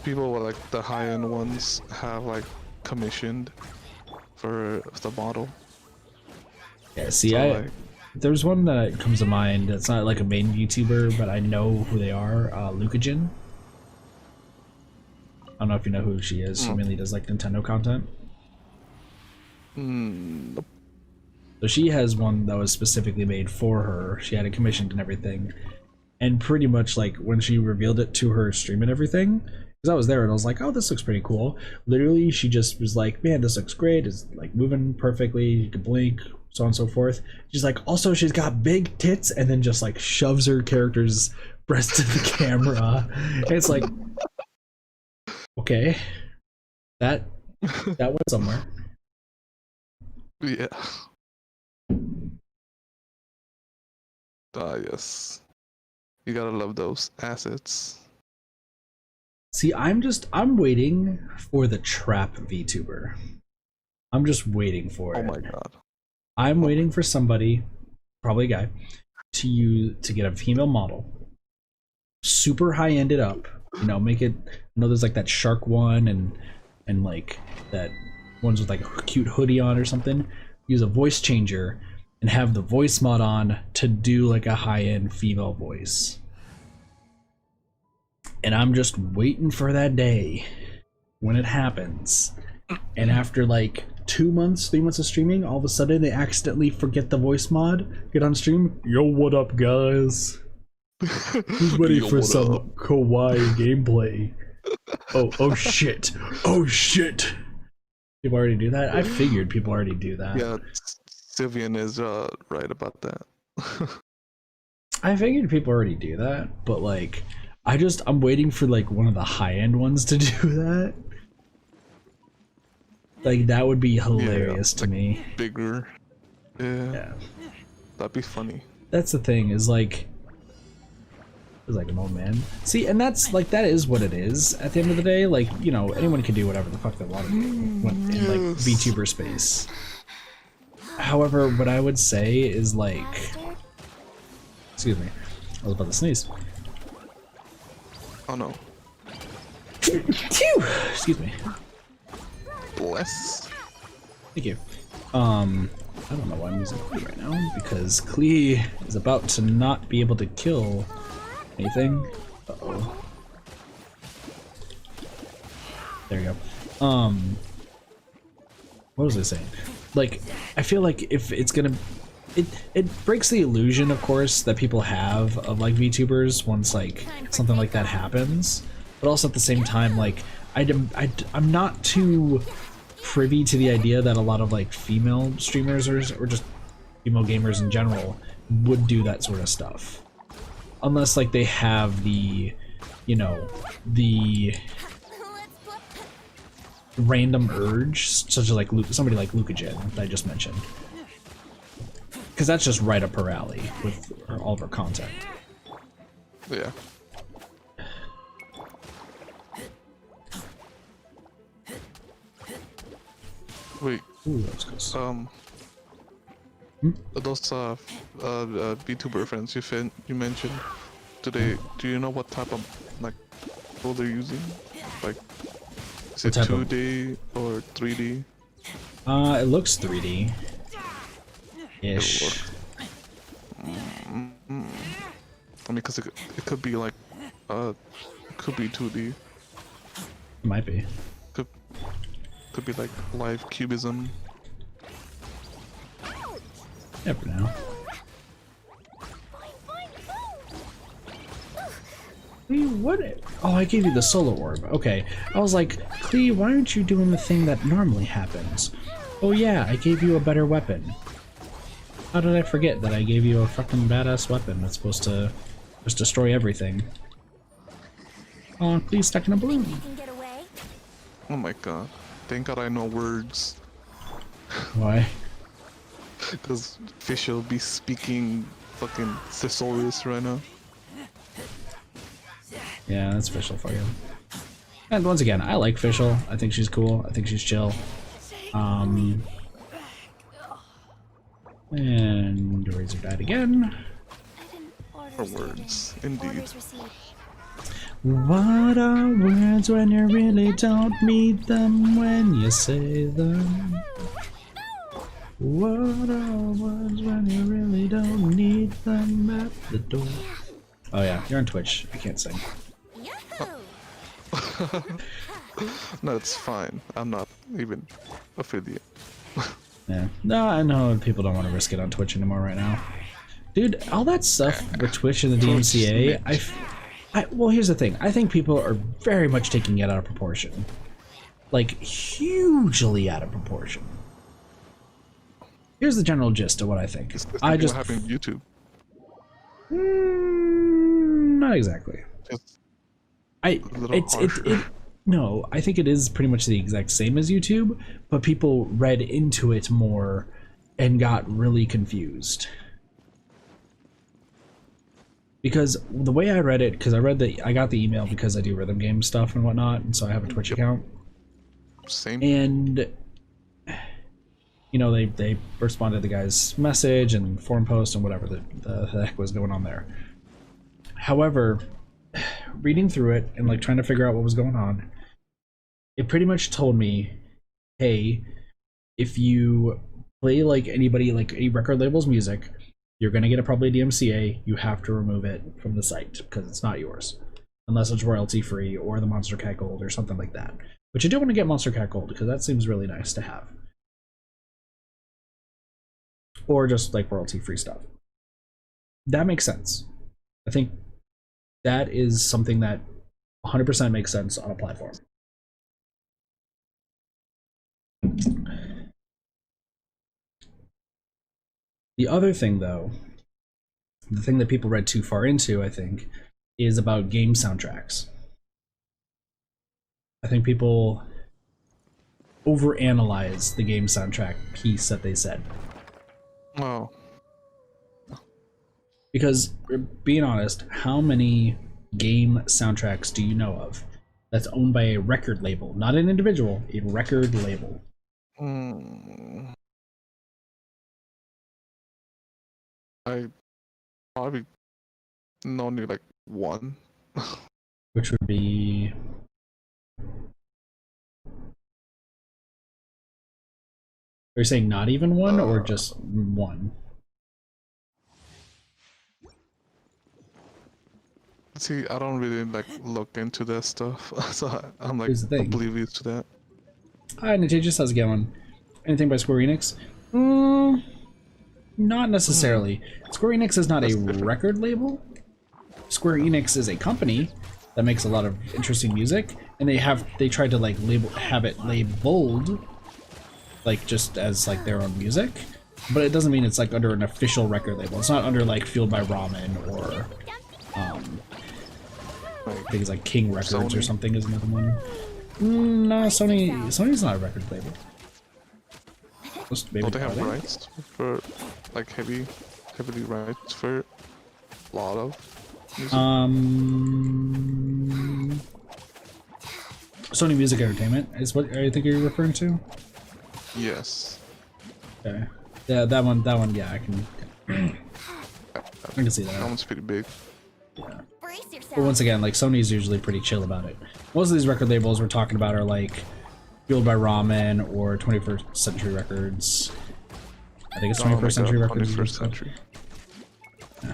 people with like the high-end ones have like commissioned for the model. Yeah, see, so, there's one that comes to mind. It's not like a main YouTuber, but I know who they are. Lucajin. I don't know if you know who she is. She mainly does like Nintendo content. Nope. So she has one that was specifically made for her. She had it commissioned and everything. And pretty much like when she revealed it to her stream and everything, because I was there and I was like, oh, this looks pretty cool. Literally, she just was like, man, this looks great. It's like moving perfectly. You can blink, so on and so forth. She's like, also, she's got big tits, and then just like shoves her character's breast to the camera. And it's like, okay, that went somewhere. Yeah. Ah, yes. You gotta love those assets. See, I'm waiting for the trap VTuber. I'm just waiting for it. Oh my god. I'm waiting for somebody, probably a guy, to get a female model, super high ended up, you know, make it. I know there's like that shark one and like that ones with like a cute hoodie on or something. Use a voice changer and have the voice mod on to do like a high end female voice. And I'm just waiting for that day when it happens. And after like 2 months, 3 months of streaming, all of a sudden they accidentally forget the voice mod, get on stream. Yo, what up, guys? Who's ready for some kawaii gameplay? Oh shit. Oh shit. People already do that? I figured people already do that. Yeah, Sylvian is right about that. I figured people already do that, but like I'm waiting for like one of the high-end ones to do that. Like that would be hilarious to me. Bigger. Yeah. That'd be funny. That's the thing, is like it's like an old man. See, and that's like that is what it is at the end of the day. Like, you know, anyone can do whatever the fuck they want to do when, in like VTuber space. However, what I would say is like, excuse me, I was about to sneeze. Oh no. Excuse me. Bless. Thank you. I don't know why I'm using Klee right now, because Klee is about to not be able to kill anything. Uh-oh. There you go. What was I saying? Like, I feel like if it's gonna... It breaks the illusion, of course, that people have of, like, VTubers once, like, something like that happens. But also at the same time, like, I'm not too privy to the idea that a lot of, like, female streamers or just female gamers in general would do that sort of stuff. Unless, like, they have the, you know, the random urge, such as, like, somebody like Lucagen that I just mentioned. Because that's just right up her alley with all of her content. Yeah. Wait. Ooh, that was close. Those VTuber friends you mentioned, do you know what type of like tool they're using? Like, is it 2D or 3D? It looks 3D. Ish. I mean, because it could be like, it could be 2D. It might be. Could be like live cubism. Yeah, for now. Klee, what? Oh, I gave you the solar orb. Okay. I was like, Klee, why aren't you doing the thing that normally happens? Oh yeah, I gave you a better weapon. How did I forget that I gave you a fucking badass weapon that's supposed to just destroy everything? Oh, Klee's stuck in a balloon. Oh my god. Thank god I know words. Why? Because Fischl be speaking fucking thesaurus right now. Yeah, that's Fischl for you. And once again, I like Fischl. I think she's cool. I think she's chill. And Razor died again. Her words, indeed. What are words when you really don't need them when you say them? What are words when you really don't need them at the door? Oh yeah, you're on Twitch. I can't sing. No, it's fine. I'm not even affiliate. Yeah. No, I know people don't want to risk it on Twitch anymore right now. Dude, all that stuff with Twitch and the DMCA, well, here's the thing. I think people are very much taking it out of proportion. Like, hugely out of proportion. Here's the general gist of what I think. It's I just... what happened to YouTube. Not exactly. No, I think it is pretty much the exact same as YouTube, but people read into it more and got really confused. Because the way I read it, because I got the email because I do rhythm game stuff and whatnot, and so I have a Twitch account. Same. And you know, they responded to the guy's message and forum post and whatever the heck was going on there. However, reading through it and like trying to figure out what was going on, it pretty much told me, hey, if you play like anybody, like a record label's music, you're gonna get probably a DMCA. You have to remove it from the site because it's not yours, unless it's royalty free or the Monster Cat Gold or something like that. But you do want to get Monster Cat Gold because that seems really nice to have, or just like royalty free stuff. That makes sense. I think that is something that 100% makes sense on a platform. The other thing, though, the thing that people read too far into, I think, is about game soundtracks. I think people overanalyze the game soundtrack piece that they said. Oh. Because, being honest, how many game soundtracks do you know of that's owned by a record label? Not an individual, a record label. I probably only like one. Which would be... Are you saying not even one, or just one? See, I don't really like look into that stuff, so I'm like Here's the thing. oblivious to that. Hi, Natages, how's it going? Anything by Square Enix? Not necessarily. Square Enix is not a record label. Square Enix is a company that makes a lot of interesting music, and they tried to like have it labeled like just as like their own music, but it doesn't mean it's like under an official record label. It's not under like Fueled by Ramen or I think it's like King Records Sony. Or something is another one. No, Sony's not a record label. Don't they have rights for like heavily rights for a lot of music? Sony Music Entertainment is what I think you're referring to. Yes. Okay. Yeah, that one. Yeah, I can see that. That one's pretty big. Yeah. But once again, like Sony's usually pretty chill about it. Most of these record labels we're talking about are like Fueled by Ramen or 21st Century Records. I think it's 21st Century Records. 21st Century. Yeah.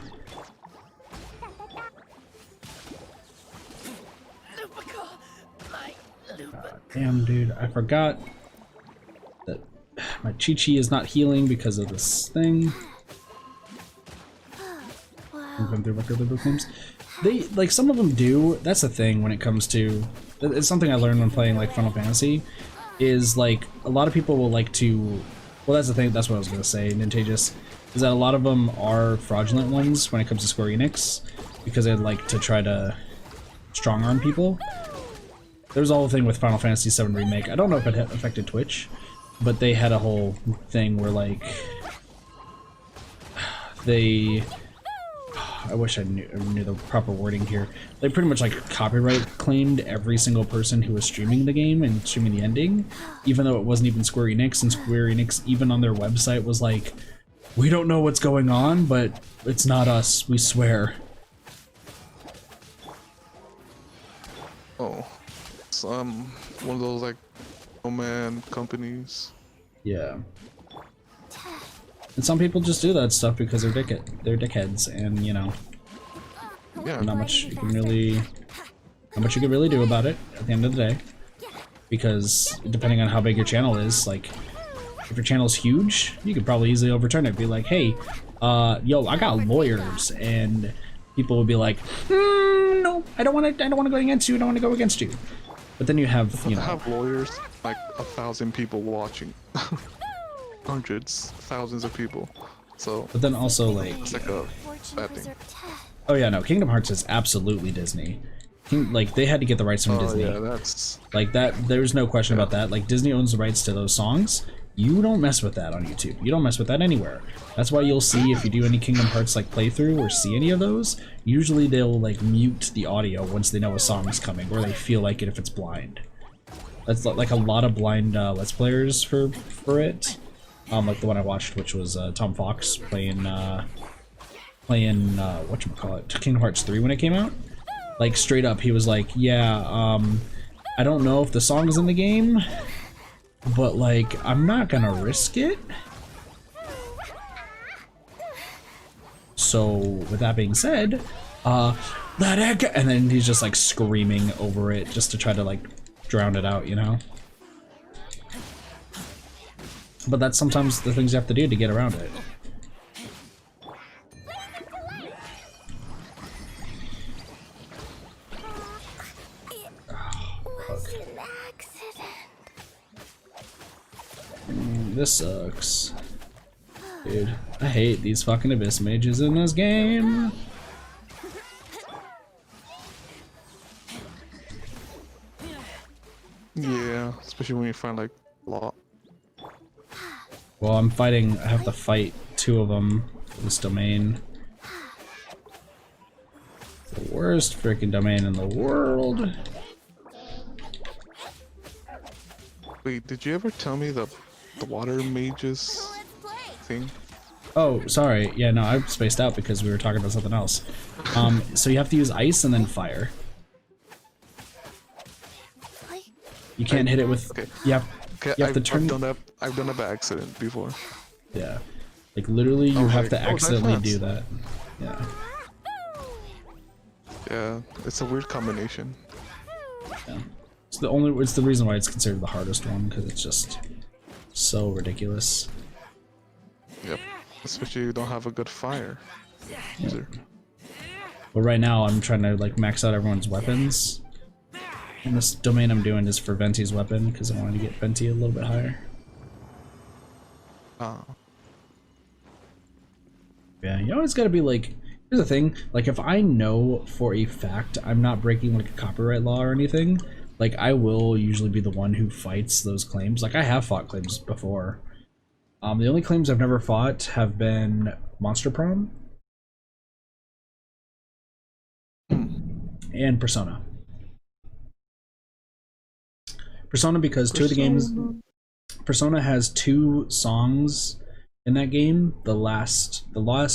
Damn, dude, I forgot that my Chi-Chi is not healing because of this thing. Going through record label claims. They, like, some of them do. That's the thing when it comes to... It's something I learned when playing, like, Final Fantasy, is, like, a lot of people will like to... Well, that's the thing, that's what I was going to say, Nintagious, is that a lot of them are fraudulent ones when it comes to Square Enix, because they like to try to strong-arm people. There was a whole thing with Final Fantasy VII Remake. I don't know if it had affected Twitch, but they had a whole thing where, like, they... I wish I knew the proper wording here. They pretty much like copyright claimed every single person who was streaming the game and streaming the ending, even though it wasn't even Square Enix, and Square Enix even on their website was like, we don't know what's going on, but it's not us, we swear. Oh, it's one of those like man companies. Yeah. And some people just do that stuff because they're dickheads, and you know, Yeah. not much you can really do about it at the end of the day. Because depending on how big your channel is, like if your channel's huge, you could probably easily overturn it. Be like, hey, yo, I got lawyers, and people would be like, no, I don't want to go against you. I don't want to go against you. But then you have, you know, have lawyers like 1,000 people watching. Hundreds, thousands of people. So but then also like it's like a bad thing. Oh yeah, no, Kingdom Hearts is absolutely Disney. Like they had to get the rights from Disney. Yeah, that's like that. There's no question about that. Like Disney owns the rights to those songs, You don't mess with that on YouTube. You don't mess with that anywhere. That's why you'll see if you do any Kingdom Hearts like playthrough or see any of those, usually they'll like mute the audio once they know a song is coming, or they feel like it if it's blind. That's like a lot of blind Let's Players for it. Like the one I watched, which was Tom Fox playing whatchamacallit, Kingdom Hearts 3 when it came out. Like straight up, he was like, yeah, I don't know if the song is in the game, but like, I'm not gonna risk it. So with that being said, let it go, and then he's just like screaming over it just to try to like drown it out, you know? But that's sometimes the things you have to do to get around it. This sucks. Dude, I hate these fucking Abyss mages in this game. Yeah, especially when you find like a lot. Well, I have to fight 2 of them for this domain. The worst freaking domain in the world. Wait, did you ever tell me the water mages thing? Oh, sorry. Yeah, no, I spaced out because we were talking about something else. So you have to use ice and then fire. You can't hit it with. Okay. You have to turn. I've done that by accident before. Yeah, like literally, you have to accidentally do that. Yeah. Yeah, it's a weird combination. Yeah. It's the reason why it's considered the hardest one, because it's just so ridiculous. Yep. Especially you don't have a good fire. Yeah. But right now I'm trying to like max out everyone's weapons. And this domain I'm doing is for Venti's weapon, because I wanted to get Venti a little bit higher. Yeah, you always gotta be like, here's the thing, like if I know for a fact I'm not breaking like a copyright law or anything, like I will usually be the one who fights those claims. Like I have fought claims before. The only claims I've never fought have been Monster Prom and Persona. Persona because 2 of the games, Persona has 2 songs in that game. The last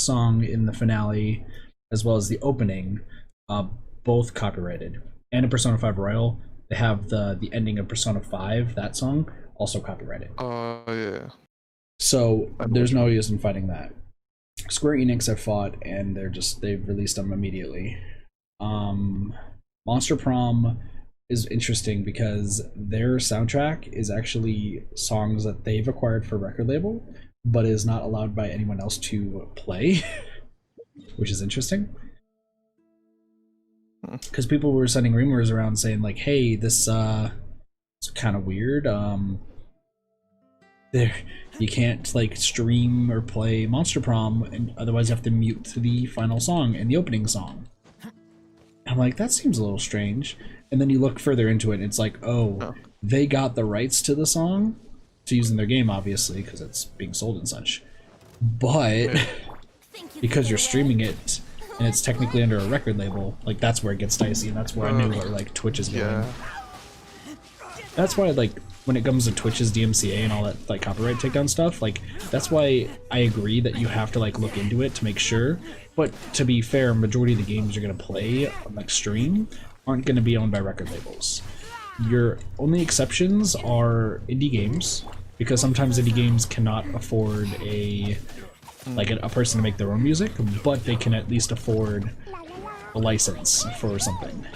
song in the finale, as well as the opening, both copyrighted. And in Persona 5 Royal, they have the ending of Persona 5, that song, also copyrighted. Yeah. So there's no use in fighting that. Square Enix have fought, and they've released them immediately. Monster Prom is interesting because their soundtrack is actually songs that they've acquired for record label, but is not allowed by anyone else to play, which is interesting. Because people were sending rumors around saying like, hey, this it's kind of weird. You can't like stream or play Monster Prom, and otherwise you have to mute the final song and the opening song. I'm like, that seems a little strange. And then you look further into it, and it's like, oh, they got the rights to the song to use in their game, obviously, because it's being sold and such. But because you're streaming it, and it's technically under a record label, like that's where it gets dicey, and that's where I knew where like Twitch is going. Yeah. That's why like when it comes to Twitch's DMCA and all that like copyright takedown stuff, like that's why I agree that you have to like look into it to make sure. But to be fair, majority of the games you're gonna play on like stream aren't gonna be owned by record labels. Your only exceptions are indie games, because sometimes indie games cannot afford a person to make their own music, but they can at least afford a license for something.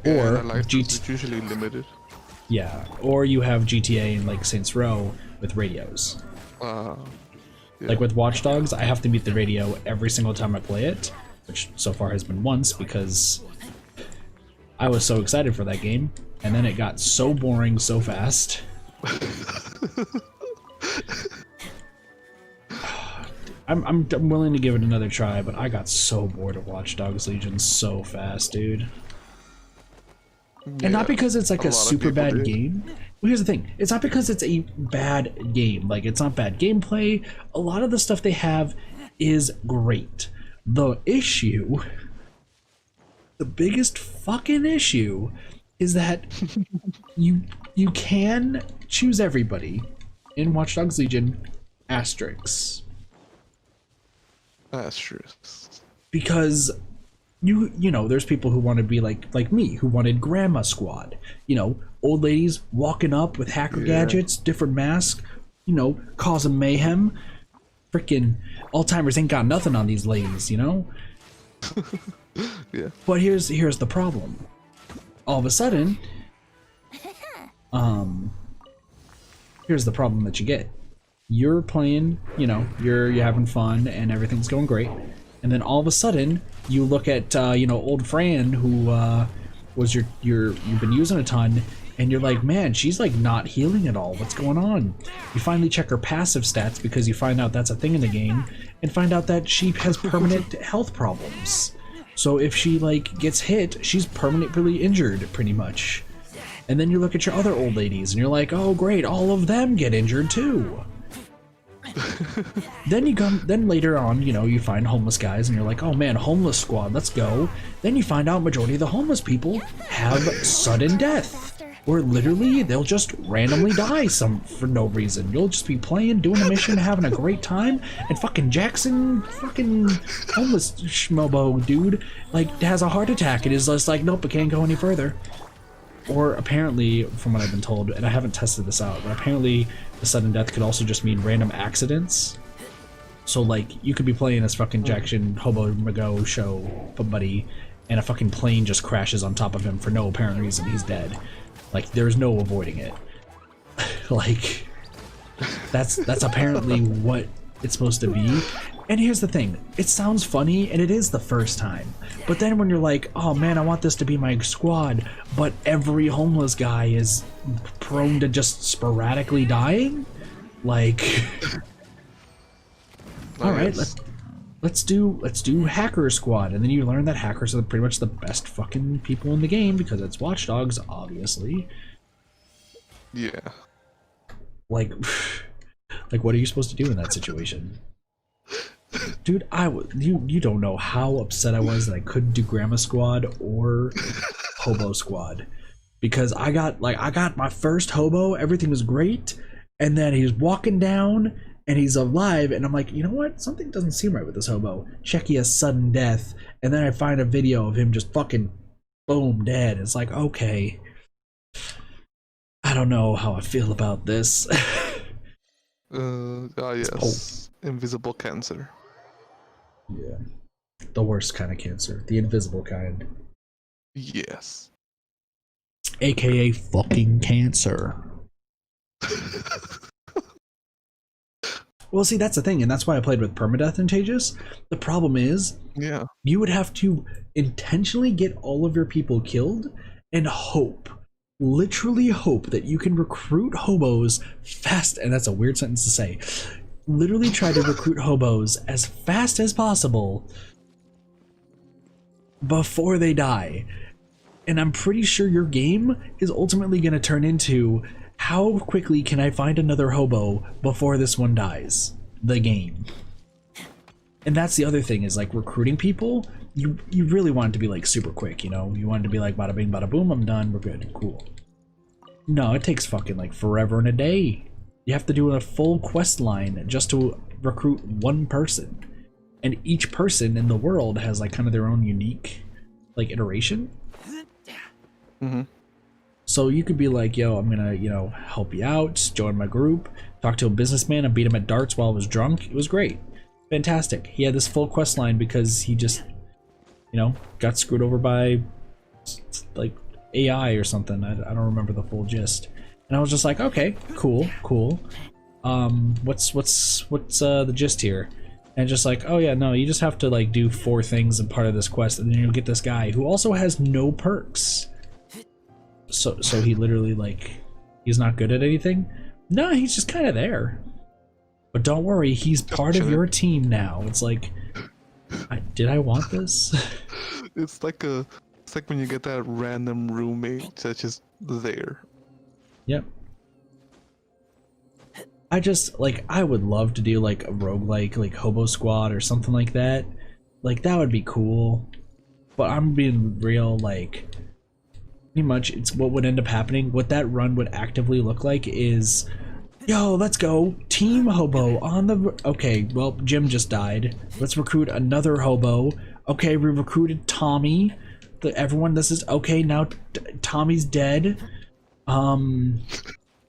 Yeah, Or it's usually limited. Yeah, or you have GTA and like Saints Row with radios. Yeah. Like with Watch Dogs, I have to mute the radio every single time I play it, which so far has been once because I was so excited for that game, and then it got so boring so fast. I'm willing to give it another try, but I got so bored of Watch Dogs Legion so fast, dude. And not because it's like a super bad game. Well, here's the thing. It's not because it's a bad game. Like, it's not bad gameplay. A lot of the stuff they have is great. The issue, the biggest fucking issue, is that you can choose everybody in Watch Dogs Legion asterisks. Asterisks. Because you know, there's people who want to be like me, who wanted Grandma Squad. You know, old ladies walking up with hacker gadgets, different masks, you know, causing mayhem. Freaking Alzheimer's ain't got nothing on these ladies, you know? Yeah. But here's the problem. All of a sudden, here's the problem that you get. You're playing, you know, you're having fun and everything's going great. And then all of a sudden, you look at, you know, old Fran, who was you've been using a ton, and you're like, man, she's like not healing at all. What's going on? You finally check her passive stats because you find out that's a thing in the game, and find out that she has permanent health problems. So if she like gets hit, she's permanently injured, pretty much. And then you look at your other old ladies, and you're like, oh great, all of them get injured too. Then later on, you know, you find homeless guys and you're like, oh man, homeless squad, let's go. Then you find out majority of the homeless people have sudden death, where literally they'll just randomly die for no reason. You'll just be playing, doing a mission, having a great time, and fucking Jackson, fucking homeless schmobo dude, like has a heart attack and is just like, nope, I can't go any further. Or apparently, from what I've been told, and I haven't tested this out, but apparently the sudden death could also just mean random accidents. So like, you could be playing this fucking Jackson Hobo Mago show buddy, and a fucking plane just crashes on top of him for no apparent reason. He's dead. Like, there's no avoiding it. Like, that's apparently what it's supposed to be. And here's the thing, it sounds funny, and it is the first time. But then when you're like, oh man, I want this to be my squad, but every homeless guy is prone to just sporadically dying? Like, alright, let's do Hacker Squad, and then you learn that hackers are pretty much the best fucking people in the game, because it's Watch Dogs, obviously. Yeah. Like, what are you supposed to do in that situation? Dude, you don't know how upset I was that I couldn't do Grandma Squad or Hobo Squad, because I got my first hobo, everything was great, and then he's walking down and he's alive, and I'm like, you know what? Something doesn't seem right with this hobo. Check, he has sudden death, and then I find a video of him just fucking boom dead. It's like, okay, I don't know how I feel about this. Yes. Invisible cancer. Yeah. The worst kind of cancer. The invisible kind. Yes. AKA fucking cancer. Well, see, that's the thing, and that's why I played with permadeath in Tages. The problem is, yeah, you would have to intentionally get all of your people killed and hope, literally hope, that you can recruit hobos fast, and that's a weird sentence to say. Literally try to recruit hobos as fast as possible before they die. And I'm pretty sure your game is ultimately going to turn into, how quickly can I find another hobo before this one dies? The game. And that's the other thing, is like recruiting people, you really want it to be like super quick, you know? You want it to be like bada bing bada boom, I'm done, we're good, cool. No, it takes fucking like forever and a day. You have to do a full quest line just to recruit one person. And each person in the world has like kind of their own unique like iteration. Mm-hmm. So you could be like, yo, I'm gonna, you know, help you out, join my group, talk to a businessman and beat him at darts while I was drunk. It was great. Fantastic. He had this full quest line because he just, you know, got screwed over by like AI or something. I don't remember the full gist. And I was just like, okay, cool. What's the gist here? And just like, oh yeah, no, you just have to like do 4 things in part of this quest, and then you'll get this guy who also has no perks. So he literally like, he's not good at anything? No, he's just kind of there. But don't worry, he's part of your team now. It's like, did I want this? It's like when you get that random roommate that's just there. Yep. I just, like, I would love to do, like, a roguelike, like, Hobo Squad or something like that. Like, that would be cool. But I'm being real, like, pretty much it's what would end up happening. What that run would actively look like is, yo, let's go, Team Hobo on the... Okay, well, Jim just died. Let's recruit another Hobo. Okay, we recruited Tommy. Everyone, this is... Okay, now Tommy's dead.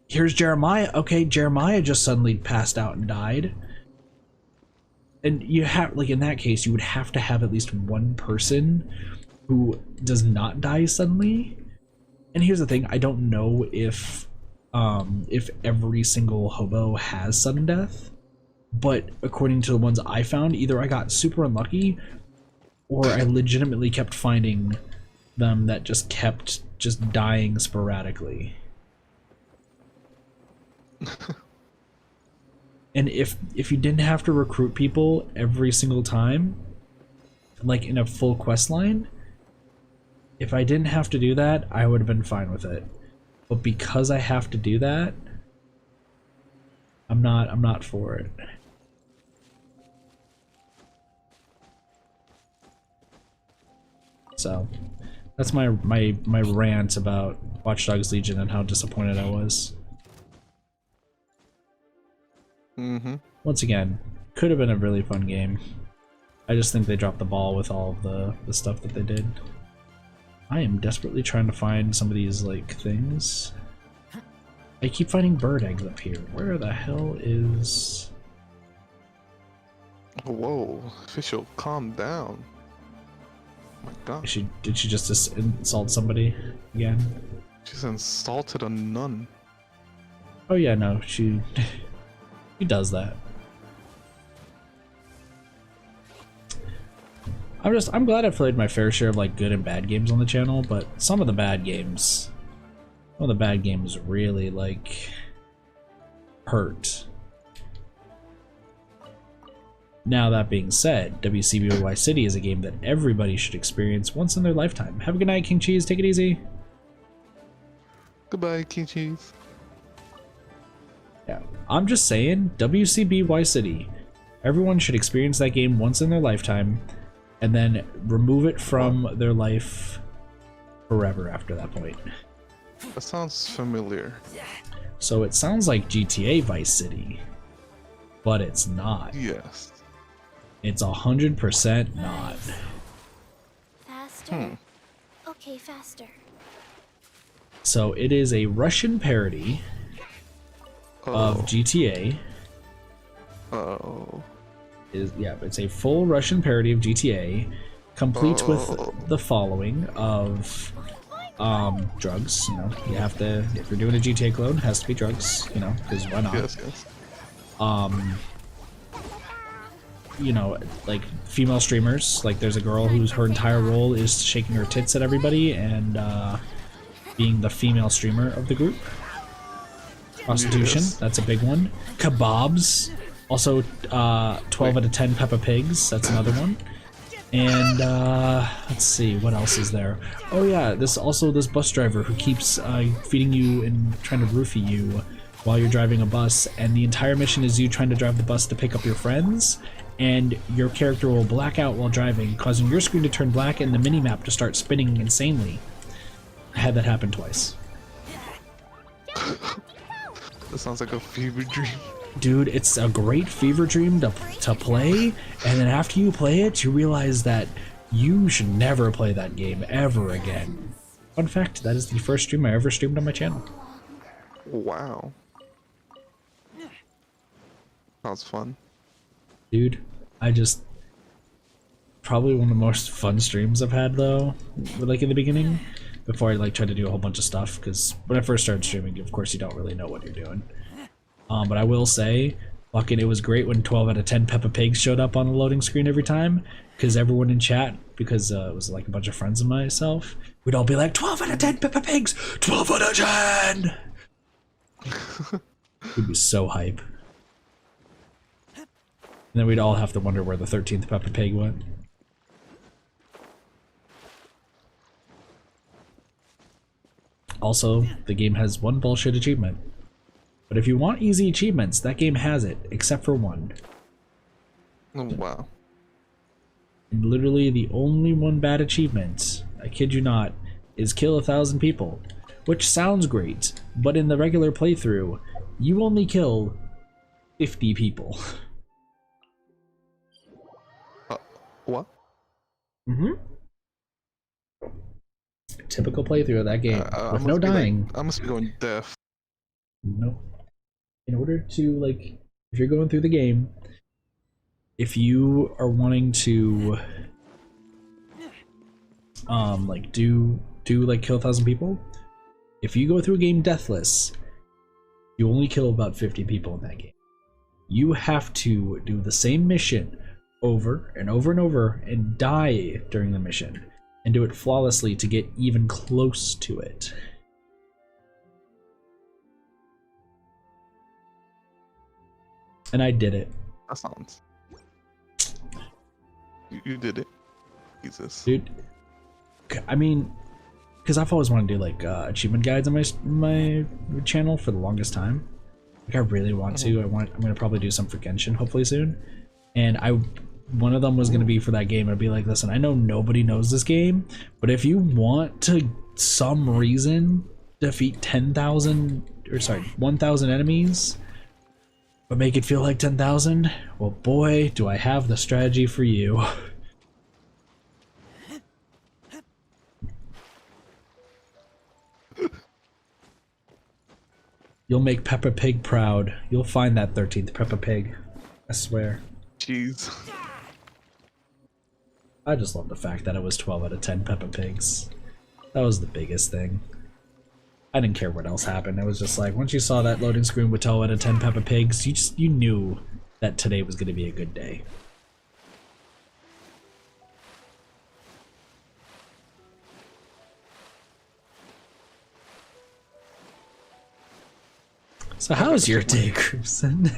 Here's Jeremiah. Okay, Jeremiah just suddenly passed out and died. And you have, like, in that case, you would have to have at least one person who does not die suddenly. And here's the thing, I don't know if every single hobo has sudden death, but according to the ones I found, either I got super unlucky or I legitimately kept finding them that just kept just dying sporadically. And if you didn't have to recruit people every single time, like in a full quest line, if I didn't have to do that, I would have been fine with it. But because I have to do that, I'm not for it. So that's my rant about Watch Dogs Legion and how disappointed I was. Once again, could have been a really fun game. I just think they dropped the ball with all of the stuff that they did. I am desperately trying to find some of these, like, things. I keep finding bird eggs up here. Where the hell is... Whoa, Fischl, calm down. Oh my god. Did she just insult somebody again? She's insulted a nun. Oh yeah, no, she does that. I'm glad I've played my fair share of, like, good and bad games on the channel, but some of the bad games really, like, hurt. Now, that being said, WCBY City is a game that everybody should experience once in their lifetime. Have a good night, King Cheese. Take it easy. Goodbye, King Cheese. Yeah, I'm just saying, WCBY City. Everyone should experience that game once in their lifetime, and then remove it from their life forever after that point. That sounds familiar. So it sounds like GTA Vice City, but it's not. Yes. It's 100% not. Faster. Okay, faster. So it is a Russian parody of GTA. Yeah, it's a full Russian parody of GTA, complete with the following of drugs. You know, you have to, if you're doing a GTA clone, it has to be drugs. You know, because why not? Yes, yes. You know, like female streamers. Like there's a girl whose her entire role is shaking her tits at everybody and being the female streamer of the group. Prostitution, yes. That's a big one. Kebabs, also 12 out of 10 Peppa Pigs, that's another one. And let's see, what else is there? Oh yeah, this bus driver who keeps feeding you and trying to roofie you while you're driving a bus, and the entire mission is you trying to drive the bus to pick up your friends, and your character will black out while driving, causing your screen to turn black and the minimap to start spinning insanely. I had that happen twice. That sounds like a fever dream. Dude, it's a great fever dream to play, and then after you play it, you realize that you should never play that game ever again. Fun fact, that is the first stream I ever streamed on my channel. Wow. Sounds fun. Dude, probably one of the most fun streams I've had, though, like in the beginning, before I like tried to do a whole bunch of stuff, because when I first started streaming, of course you don't really know what you're doing. But I will say, fucking, it was great when 12 out of 10 Peppa Pigs showed up on the loading screen every time, because everyone in chat, because it was like a bunch of friends of myself, we'd all be like, 12 out of 10 Peppa Pigs! 12 out of 10! We'd be so hype. And then we'd all have to wonder where the 13th Peppa Pig went. Also, the game has one bullshit achievement. But if you want easy achievements, that game has it, except for one. Oh, wow. And literally the only one bad achievement, I kid you not, is kill 1,000 people. Which sounds great, but in the regular playthrough, you only kill 50 people. What? Mm-hmm. Typical playthrough of that game, with no dying. I must be going deaf. Nope. In order to, like, if you're going through the game, if you are wanting to, like, do like, kill 1,000 people, if you go through a game deathless, you only kill about 50 people in that game. You have to do the same mission over and over and over and die during the mission and do it flawlessly to get even close to it. And I did it. That sounds. You did it. Jesus. Dude. I mean, because I've always wanted to do like achievement guides on my channel for the longest time. Like I really want to. I'm gonna probably do some for Genshin hopefully soon. And one of them was gonna be for that game. I'd be like, listen, I know nobody knows this game, but if you want to some reason defeat 1,000 enemies, but make it feel like 10,000, well, boy, do I have the strategy for you. You'll make Peppa Pig proud. You'll find that 13th Peppa Pig. I swear. Jeez. I just love the fact that it was 12 out of 10 Peppa Pigs. That was the biggest thing. I didn't care what else happened. It was just like, once you saw that loading screen with 12 out of 10 Peppa Pigs, you knew that today was going to be a good day. So how's your day, Cruisen?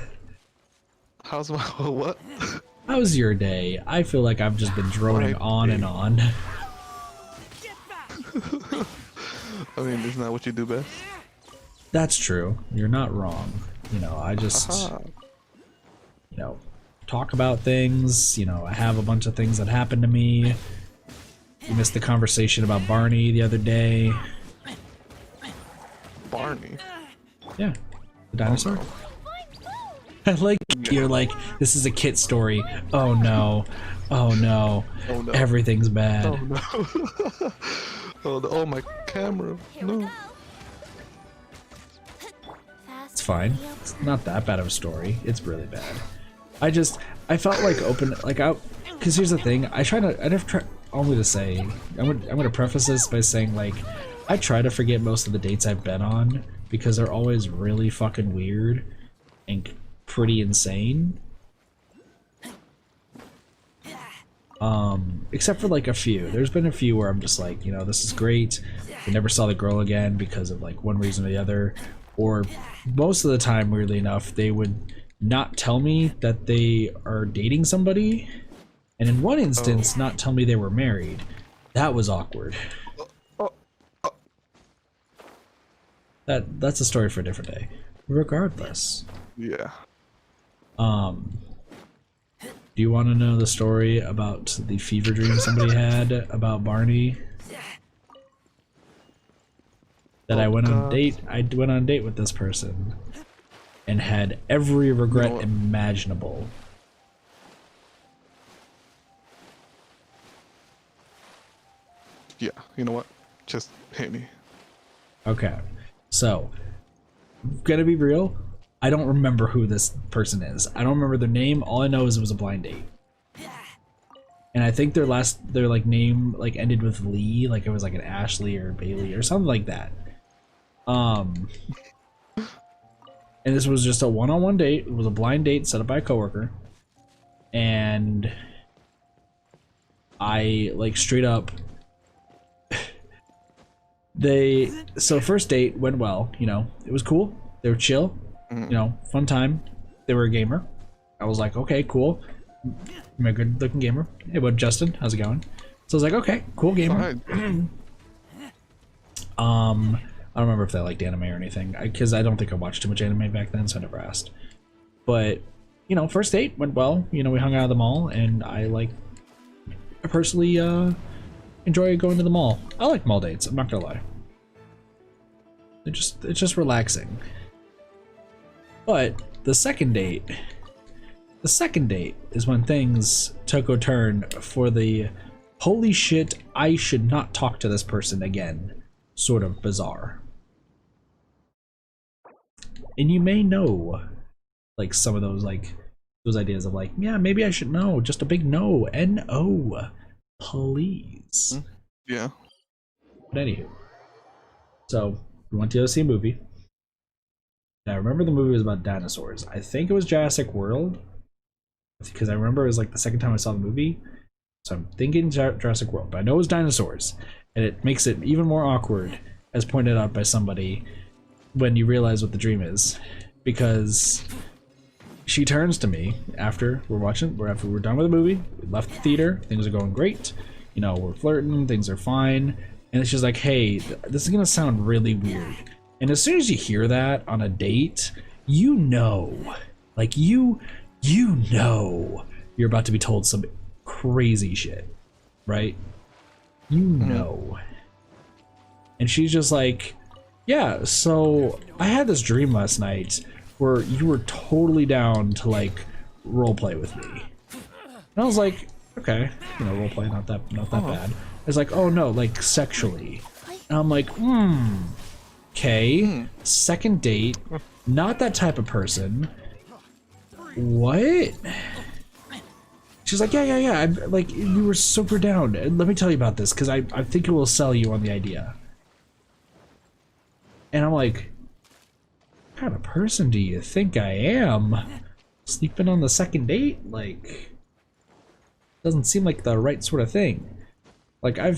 How's my what? How's your day? I feel like I've just been droning on and on. I mean, isn't that what you do best? That's true. You're not wrong. You know, I just, you know, talk about things. You know, I have a bunch of things that happened to me. You missed the conversation about Barney the other day. Barney? Yeah. The dinosaur? I like you're like, this is a kid story. Oh no. Oh no. Oh no. Everything's bad. Oh no. Oh my camera. No. It's fine. It's not that bad of a story. It's really bad. I felt like because here's the thing. I never try only to say, I'm gonna preface this by saying like, I try to forget most of the dates I've been on because they're always really fucking weird and pretty insane. Except for like a few. There's been a few where I'm just like, you know, this is great. I never saw the girl again because of like one reason or the other. Or most of the time, weirdly enough, they would not tell me that they are dating somebody. And in one instance, not tell me they were married. That was awkward. That's a story for a different day. Regardless. Yeah. Do you want to know the story about the fever dream somebody had about Barney? That I went on a date. I went on a date with this person and had every regret imaginable. Yeah, you know what? Just hit me. Okay. So, gonna be real, I don't remember who this person is. I don't remember their name. All I know is it was a blind date. And I think their like name like ended with Lee, like it was like an Ashley or Bailey or something like that. And this was just a one-on-one date. It was a blind date set up by a coworker. And I like straight up so first date went well, you know, it was cool. They were chill, you know, fun time. They were a gamer. I was like, okay, cool. I'm a good looking gamer. Hey, what, Justin? How's it going? So I was like, okay, cool gamer. I don't remember if they liked anime or anything, because I don't think I watched too much anime back then, so I never asked. But, you know, first date went well. You know, we hung out at the mall, and I personally enjoy going to the mall. I like mall dates, I'm not gonna lie. It's just relaxing. But the second date is when things took a turn for the holy shit, I should not talk to this person again sort of bizarre. And you may know like some of those those ideas of like, yeah, maybe I should know, just a big no, N-O, please. Yeah. But anywho, so we went to go see a movie. Now I remember the movie was about dinosaurs. I think it was Jurassic World, because I remember it was like the second time I saw the movie. So I'm thinking Jurassic World, but I know it was dinosaurs, and it makes it even more awkward, as pointed out by somebody, when you realize what the dream is, because she turns to me after after we're done with the movie, we left the theater, things are going great, you know, we're flirting, things are fine, and she's like, hey, this is gonna sound really weird. And as soon as you hear that on a date, you know, like you know you're about to be told some crazy shit, right? You know. And she's just like, yeah, so I had this dream last night where you were totally down to like roleplay with me. And I was like, okay, you know, roleplay, not that bad. It's like, oh no, like sexually. And I'm like, okay, second date, not that type of person. What? She's like, yeah, I'm like, you were super down, and let me tell you about this, because I think it will sell you on the idea. And I'm like, what kind of person do you think I am? Sleeping on the second date? Like, doesn't seem like the right sort of thing. Like, I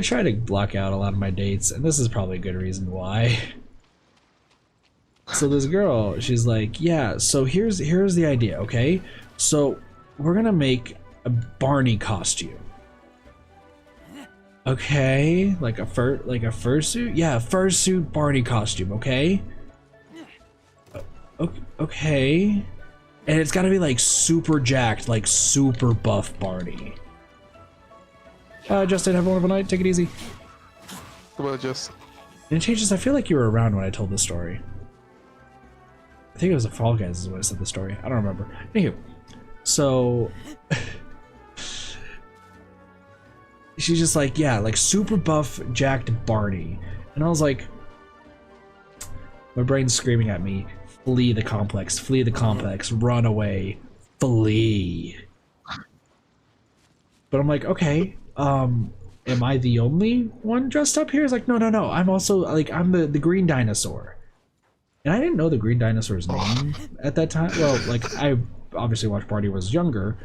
try to block out a lot of my dates, and this is probably a good reason why. So this girl, she's like, yeah, so here's the idea, okay? So we're gonna make a Barney costume. Okay, like a fursuit? Yeah, a fursuit Barney costume, okay? Okay. And it's gotta be like super jacked, like super buff Barney. Justin, have a wonderful night, take it easy. Well, just... And it changes, I feel like you were around when I told this story. I think it was a Fall Guys is when I said the story. I don't remember. Anywho, so she's just like, yeah, like super buff, jacked Barney. And I was like, my brain's screaming at me, flee the complex, run away, flee. But I'm like, okay, am I the only one dressed up here? It's like, no, I'm also, like, I'm the green dinosaur. And I didn't know the green dinosaur's name at that time. Well, like, I obviously watched Barney when I was younger.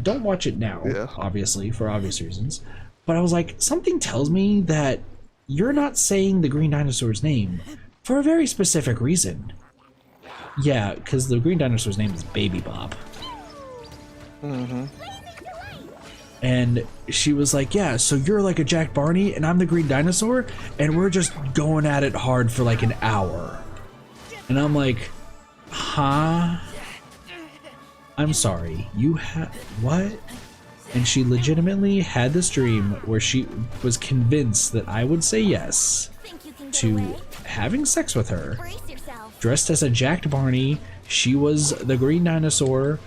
Don't watch it now, obviously, for obvious reasons. But I was like, something tells me that you're not saying the green dinosaur's name for a very specific reason. Yeah, because the green dinosaur's name is Baby Bop. And she was like, yeah, so you're like a Jack Barney and I'm the green dinosaur and we're just going at it hard for like an hour. And I'm like, huh? I'm sorry, you what? And she legitimately had this dream where she was convinced that I would say yes to having sex with her, dressed as a jacked Barney. She was the green dinosaur,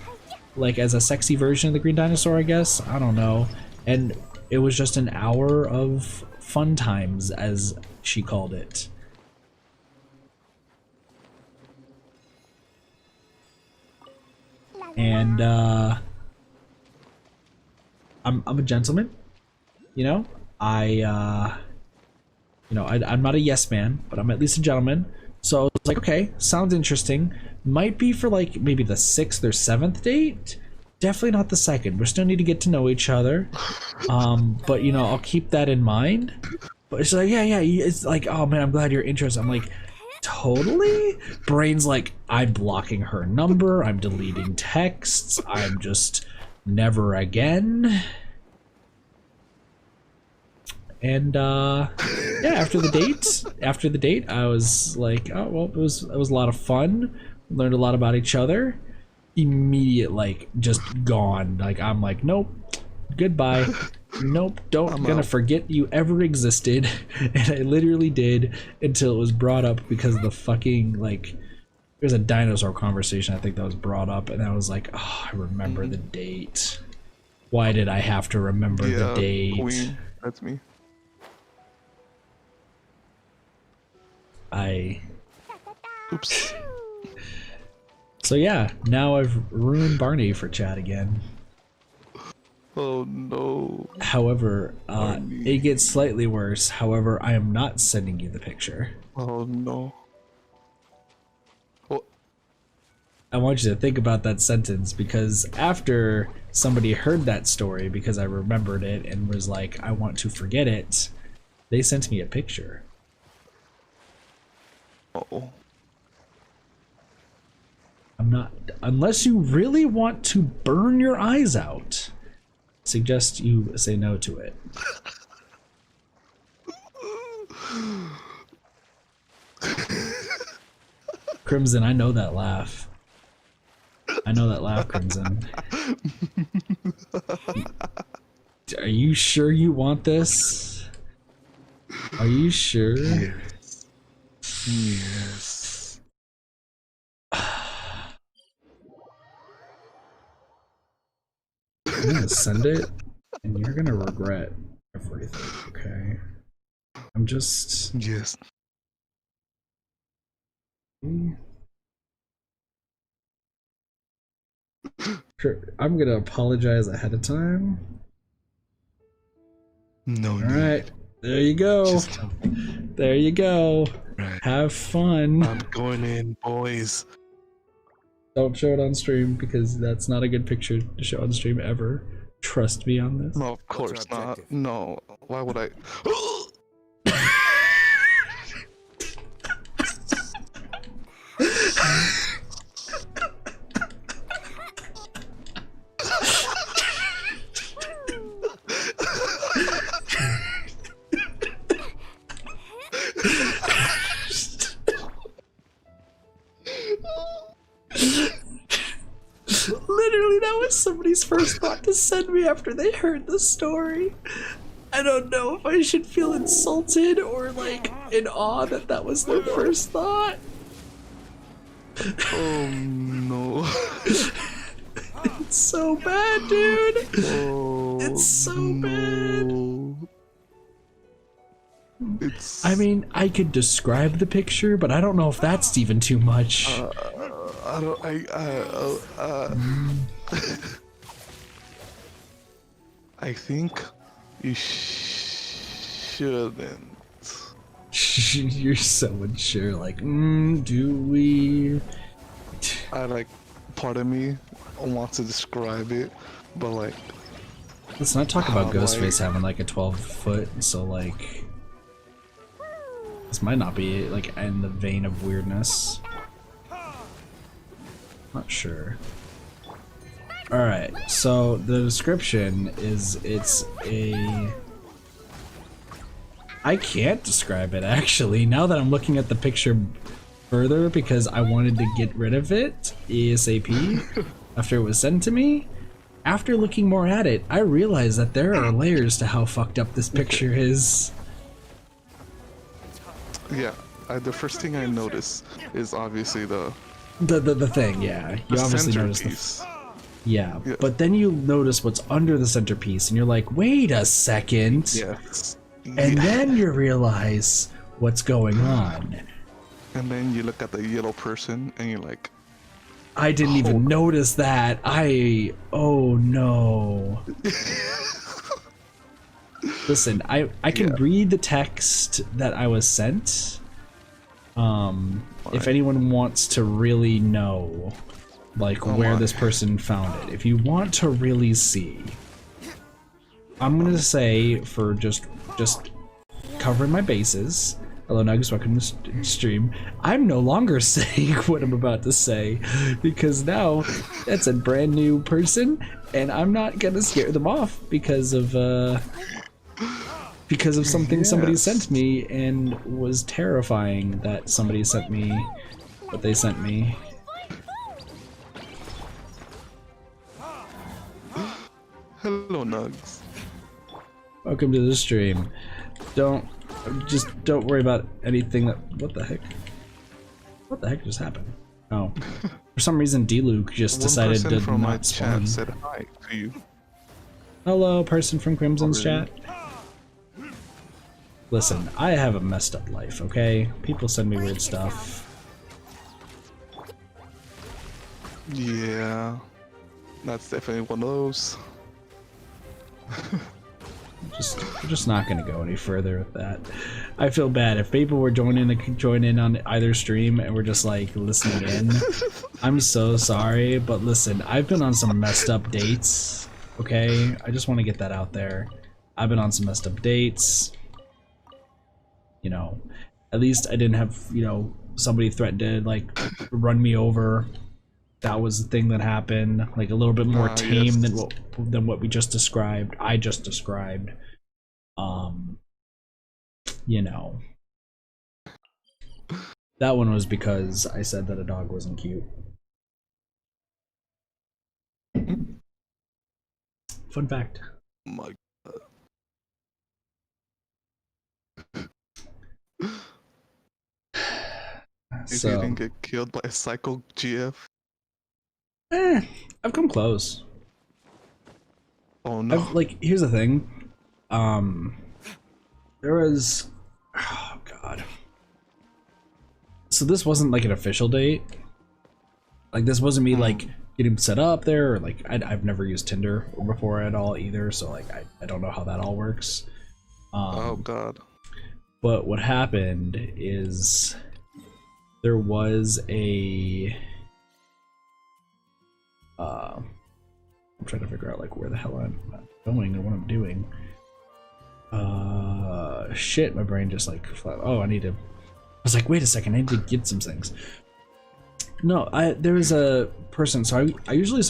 like as a sexy version of the green dinosaur, I guess. I don't know. And it was just an hour of fun times, as she called it. And I'm a gentleman, you know. I'm not a yes man, but I'm at least a gentleman. So I was like, okay, sounds interesting. Might be for like maybe the 6th or 7th date. Definitely not the 2nd. We still need to get to know each other. But you know, I'll keep that in mind. But it's like, yeah. It's like, oh man, I'm glad you're interested. I'm like, totally. Brain's like, I'm blocking her number. I'm deleting texts. I'm just never again. And yeah, after the date, I was like, oh well, it was a lot of fun. Learned a lot about each other. Immediate, like, just gone. Like, I'm like, nope, goodbye. Nope, gonna forget you ever existed. And I literally did until it was brought up because of the fucking, like, there's a dinosaur conversation I think that was brought up, and I was like, oh, I remember the date. Why did I have to remember the date? Queen. That's me. Oops. So yeah, now I've ruined Barney for Chad again. Oh no. However, it gets slightly worse. However, I am not sending you the picture. Oh no. What? I want you to think about that sentence, because after somebody heard that story, because I remembered it and was like, I want to forget it, they sent me a picture. Uh-oh. I'm not, unless you really want to burn your eyes out, suggest you say no to it. Crimson, I know that laugh. I know that laugh, Crimson. Are you sure you want this? Are you sure? Yes. Yes. I'm gonna send it, and you're gonna regret everything, okay? I'm just... Yes. Sure, I'm gonna apologize ahead of time. No need. Alright, there you go. There you go. Right. Have fun. I'm going in, boys. Don't show it on stream, because that's not a good picture to show on stream ever. Trust me on this. No, of course not. No. Why would I? Literally, that was somebody's first thought to send me after they heard the story. I don't know if I should feel insulted or, like, in awe that that was their first thought. Oh no. It's so bad, dude. Oh, it's so bad. It's... I mean, I could describe the picture, but I don't know if that's even too much. I don't. I think you shouldn't. You're so unsure. Like, do we? I like. Part of me wants to describe it, but like. Let's not talk about Ghostface having like a 12-foot. So like, this might not be like in the vein of weirdness. Not sure. Alright, so the description is it's a... I can't describe it actually, now that I'm looking at the picture further, because I wanted to get rid of it ASAP after it was sent to me. After looking more at it, I realized that there are layers to how fucked up this picture is. Yeah, the first thing I noticed is obviously the thing, yeah. You obviously notice the... Yeah, but then you notice what's under the centerpiece, and you're like, wait a second. Yes. And then you realize what's going on. And then you look at the yellow person, and you're like... I didn't even notice that. Oh no. Listen, I can read the text that I was sent. If anyone wants to really know, like, where this person found it, if you want to really see, I'm gonna say, for just covering my bases, hello Nugs, welcome to stream, I'm no longer saying what I'm about to say, because now that's a brand new person, and I'm not gonna scare them off because of because of something somebody sent me and was terrifying that somebody sent me what they sent me. Hello, Nugs. Welcome to the stream. Don't worry about anything that. What the heck? What the heck just happened? Oh, for some reason, D-Luke just decided to from my not spawn. chat said hi to you. Hello, person from Crimson's chat. Listen, I have a messed up life, okay? People send me weird stuff. Yeah, that's definitely one of those. We're just not gonna go any further with that. I feel bad if people were join in on either stream and we're just like listening in. I'm so sorry, but listen, I've been on some messed up dates. Okay, I just want to get that out there. I've been on some messed up dates. You know, at least I didn't have, you know, somebody threaten to like run me over. That was the thing that happened. Like a little bit more tame than what we just described. I just described. You know. That one was because I said that a dog wasn't cute. Fun fact. Oh my god. If you didn't get killed by a psycho GF. I've come close. Oh no. Like, here's the thing. There was... Oh god. So this wasn't like an official date. Like, this wasn't me like getting set up there, or like I've never used Tinder before at all either, so like I don't know how that all works. Oh god. But what happened is there was a I'm trying to figure out like where the hell I'm going and what I'm doing. Shit, my brain just like flat. Oh, I was like, wait a second, I need to get some things. No, there was a person, so I usually,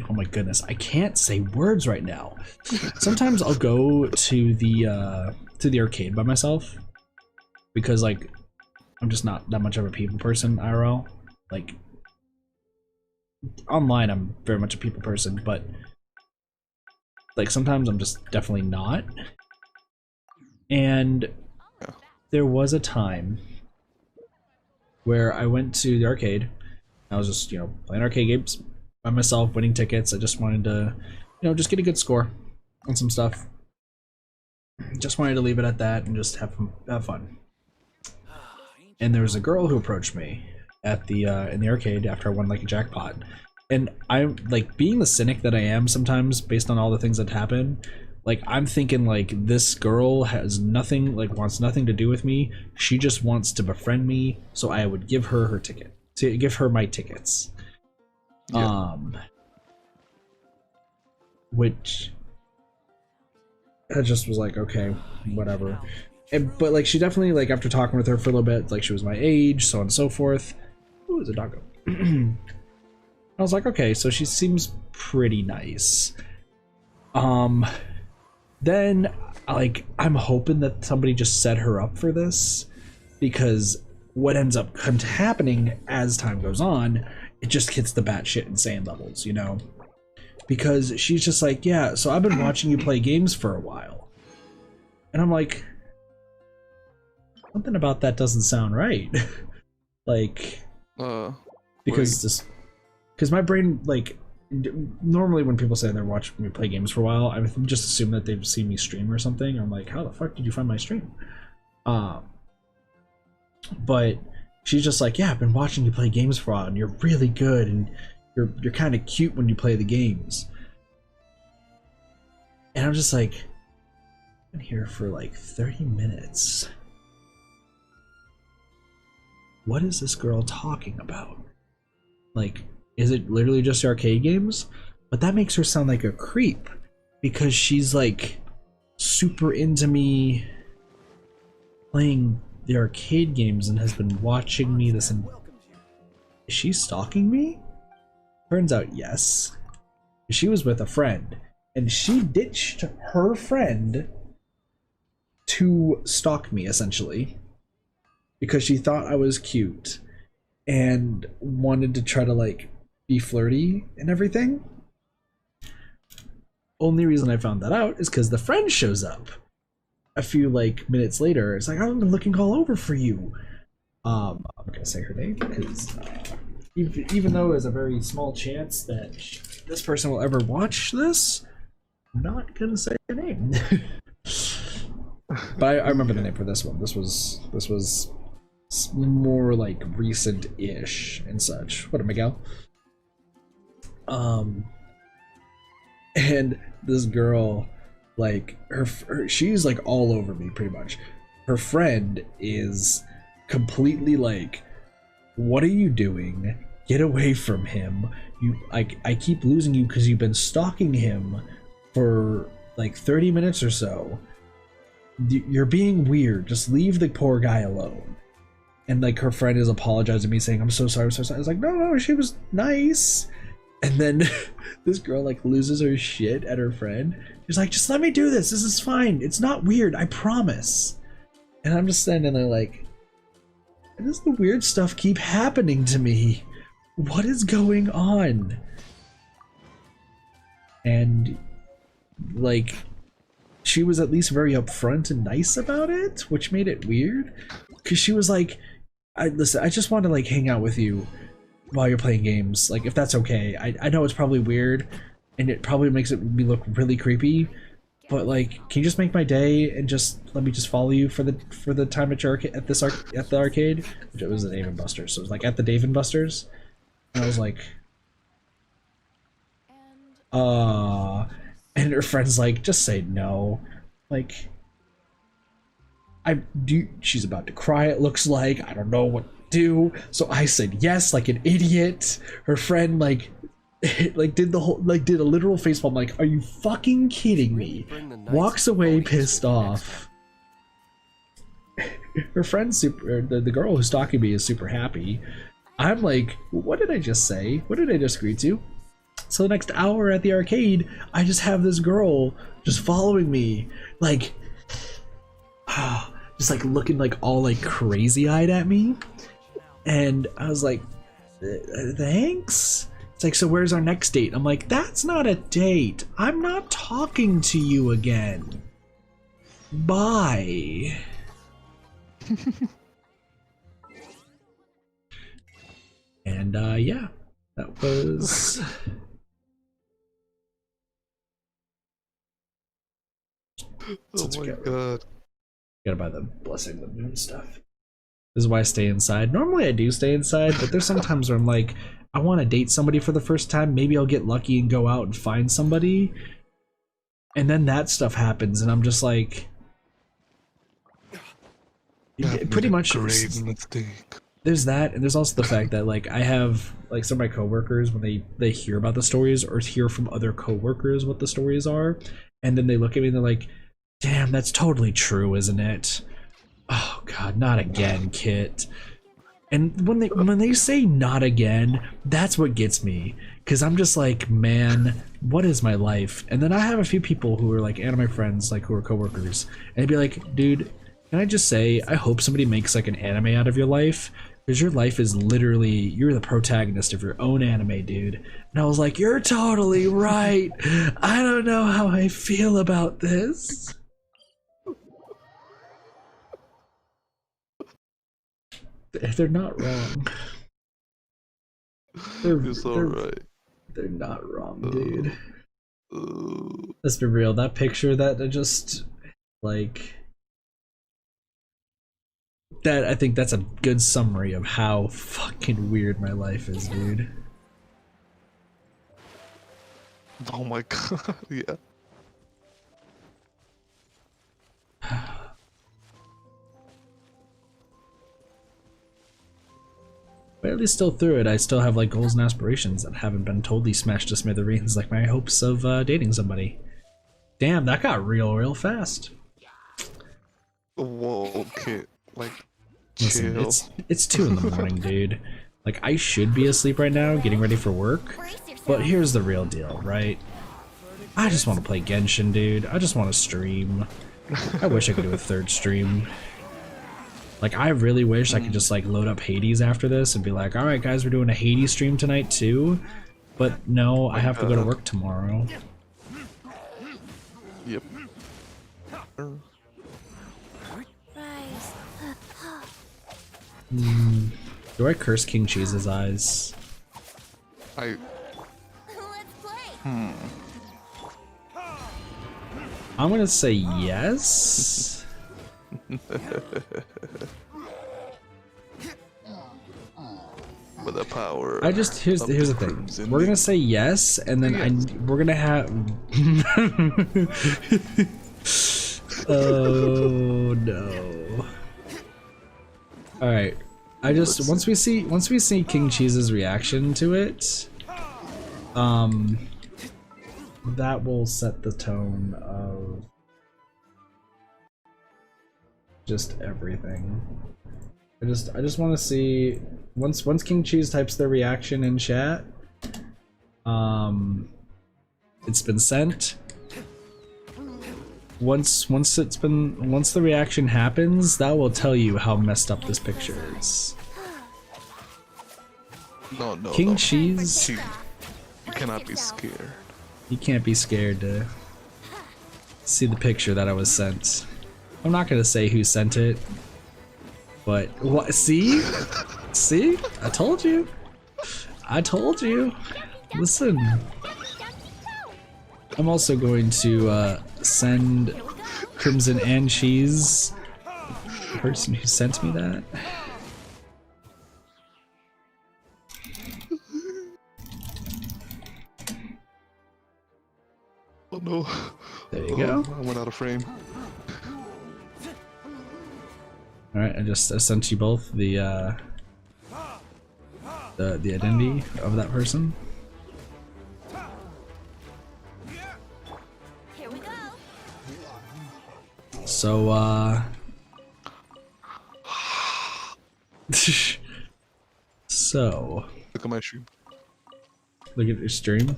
oh my goodness, I can't say words right now. Sometimes I'll go to the arcade by myself because like I'm just not that much of a people person IRL. Like online I'm very much a people person, but like sometimes I'm just definitely not. And there was a time where I went to the arcade. I was just, you know, playing arcade games by myself, winning tickets. I just wanted to, you know, just get a good score on some stuff. Just wanted to leave it at that and just have fun. And there was a girl who approached me at the in the arcade after I won like a jackpot. And I'm like, being the cynic that I am sometimes based on all the things that happen, like I'm thinking like this girl has nothing, like wants nothing to do with me. She just wants to befriend me, so I would give her her ticket. To give her my tickets. Yeah. Which I just was like, okay, whatever. But like she definitely, like after talking with her for a little bit, like she was my age, so on and so forth. Ooh, it's a doggo. I was like, okay, so she seems pretty nice. Then like I'm hoping that somebody just set her up for this, because what ends up happening as time goes on, it just hits the batshit insane levels, you know? Because she's just like, yeah, so I've been watching you play games for a while. And I'm like, something about that doesn't sound right. Like, because my brain, like, normally when people say they're watching me play games for a while, I just assume that they've seen me stream or something. I'm like, how the fuck did you find my stream? But she's just like, yeah, I've been watching you play games for a while, and you're really good, and you're kind of cute when you play the games. And I'm just like, I've been here for like 30 minutes. What is this girl talking about? Like, is it literally just arcade games? But that makes her sound like a creep, because she's like super into me playing the arcade games and has been watching me this. And is she stalking me? Turns out yes. She was with a friend, and she ditched her friend to stalk me, essentially, because she thought I was cute and wanted to try to like be flirty and everything. Only reason I found that out is because the friend shows up a few like minutes later. It's like, I've been looking all over for you. I'm gonna say her name because even though there's a very small chance that this person will ever watch this, I'm not gonna say her name. But I remember the name for this one. This was more like recent-ish and such. What up, Miguel? And this girl, like she's like all over me pretty much. Her friend is completely like, what are you doing? Get away from him. I keep losing you because you've been stalking him for like 30 minutes or so. You're being weird. Just leave the poor guy alone. And like her friend is apologizing to me saying, I'm so sorry, I'm so sorry. I was like, no, she was nice. And then this girl like loses her shit at her friend. She's like, just let me do this. This is fine. It's not weird. I promise. And I'm just standing there like, why does the weird stuff keep happening to me? What is going on? And like, she was at least very upfront and nice about it, which made it weird. Cause she was like, listen, I just want to like hang out with you while you're playing games. Like, if that's okay. I know it's probably weird and it probably makes me look really creepy, but like, can you just make my day and just let me just follow you for the time at your at the arcade? Which it was the Dave & Buster's. So it was like at the Dave & Buster's. And I was like, and her friend's like, just say no. Like, she's about to cry, it looks like. I don't know what to do. So I said yes, like an idiot. Her friend like did a literal facepalm, like, are you fucking kidding me? Walks away pissed off. Her friend's the girl who's stalking me is super happy. I'm like, what did I just say? What did I just agree to? So the next hour at the arcade, I just have this girl just following me, like, just like looking like all like crazy-eyed at me. And I was like, thanks? It's like, so where's our next date? I'm like, that's not a date. I'm not talking to you again. Bye. And yeah, that was... Oh my god. Gotta buy the Blessing of the Moon stuff. This is why I stay inside. Normally I do stay inside, but there's some times where I'm like, I want to date somebody for the first time. Maybe I'll get lucky and go out and find somebody. And then that stuff happens, and I'm just like... pretty much... Great mistake. There's that, and there's also the fact that like I have like some of my coworkers, when they hear about the stories or hear from other coworkers what the stories are, and then they look at me and they're like, damn, that's totally true, isn't it? Oh god, not again, Kit. And when they say not again, that's what gets me, because I'm just like, man, what is my life? And then I have a few people who are like anime friends, like who are coworkers, and they'd be like, dude, can I just say, I hope somebody makes like an anime out of your life, because your life is literally, you're the protagonist of your own anime, dude. And I was like, you're totally right. I don't know how I feel about this. They're not wrong. They're right. They're not wrong, dude. Let's be real. That picture that I just like, that I think that's a good summary of how fucking weird my life is, dude. Oh my god, yeah. But at least still through it, I still have like goals and aspirations that haven't been totally smashed to smithereens, like my hopes of dating somebody. Damn, that got real fast. Whoa, okay, like, listen, chill. it's 2 in the morning, dude. Like, I should be asleep right now, getting ready for work. But here's the real deal, right? I just want to play Genshin, dude. I just want to stream. I wish I could do a third stream. Like, I really wish I could just like load up Hades after this and be like, all right, guys, we're doing a Hades stream tonight too. But no, I have to go to work tomorrow. Yep. Do I curse King Cheese's eyes? Let's play. I'm gonna say yes. With the power. I just here's the thing. We're gonna say yes, and then we're gonna have. Oh no! All right. I just once we see King Cheese's reaction to it, that will set the tone of just everything. I just want to see once King Cheese types their reaction in chat. It's been sent. Once the reaction happens, that will tell you how messed up this picture is. No, King Cheese. You cannot be scared. You can't be scared to see the picture that I was sent. I'm not gonna say who sent it, but what? See? See? I told you. I told you. Listen. I'm also going to send Crimson and Cheese, the person who sent me that. Oh no. There you go. I went out of frame. Alright, I sent you both the identity of that person. Here we go. So so Look at my stream. look at your stream.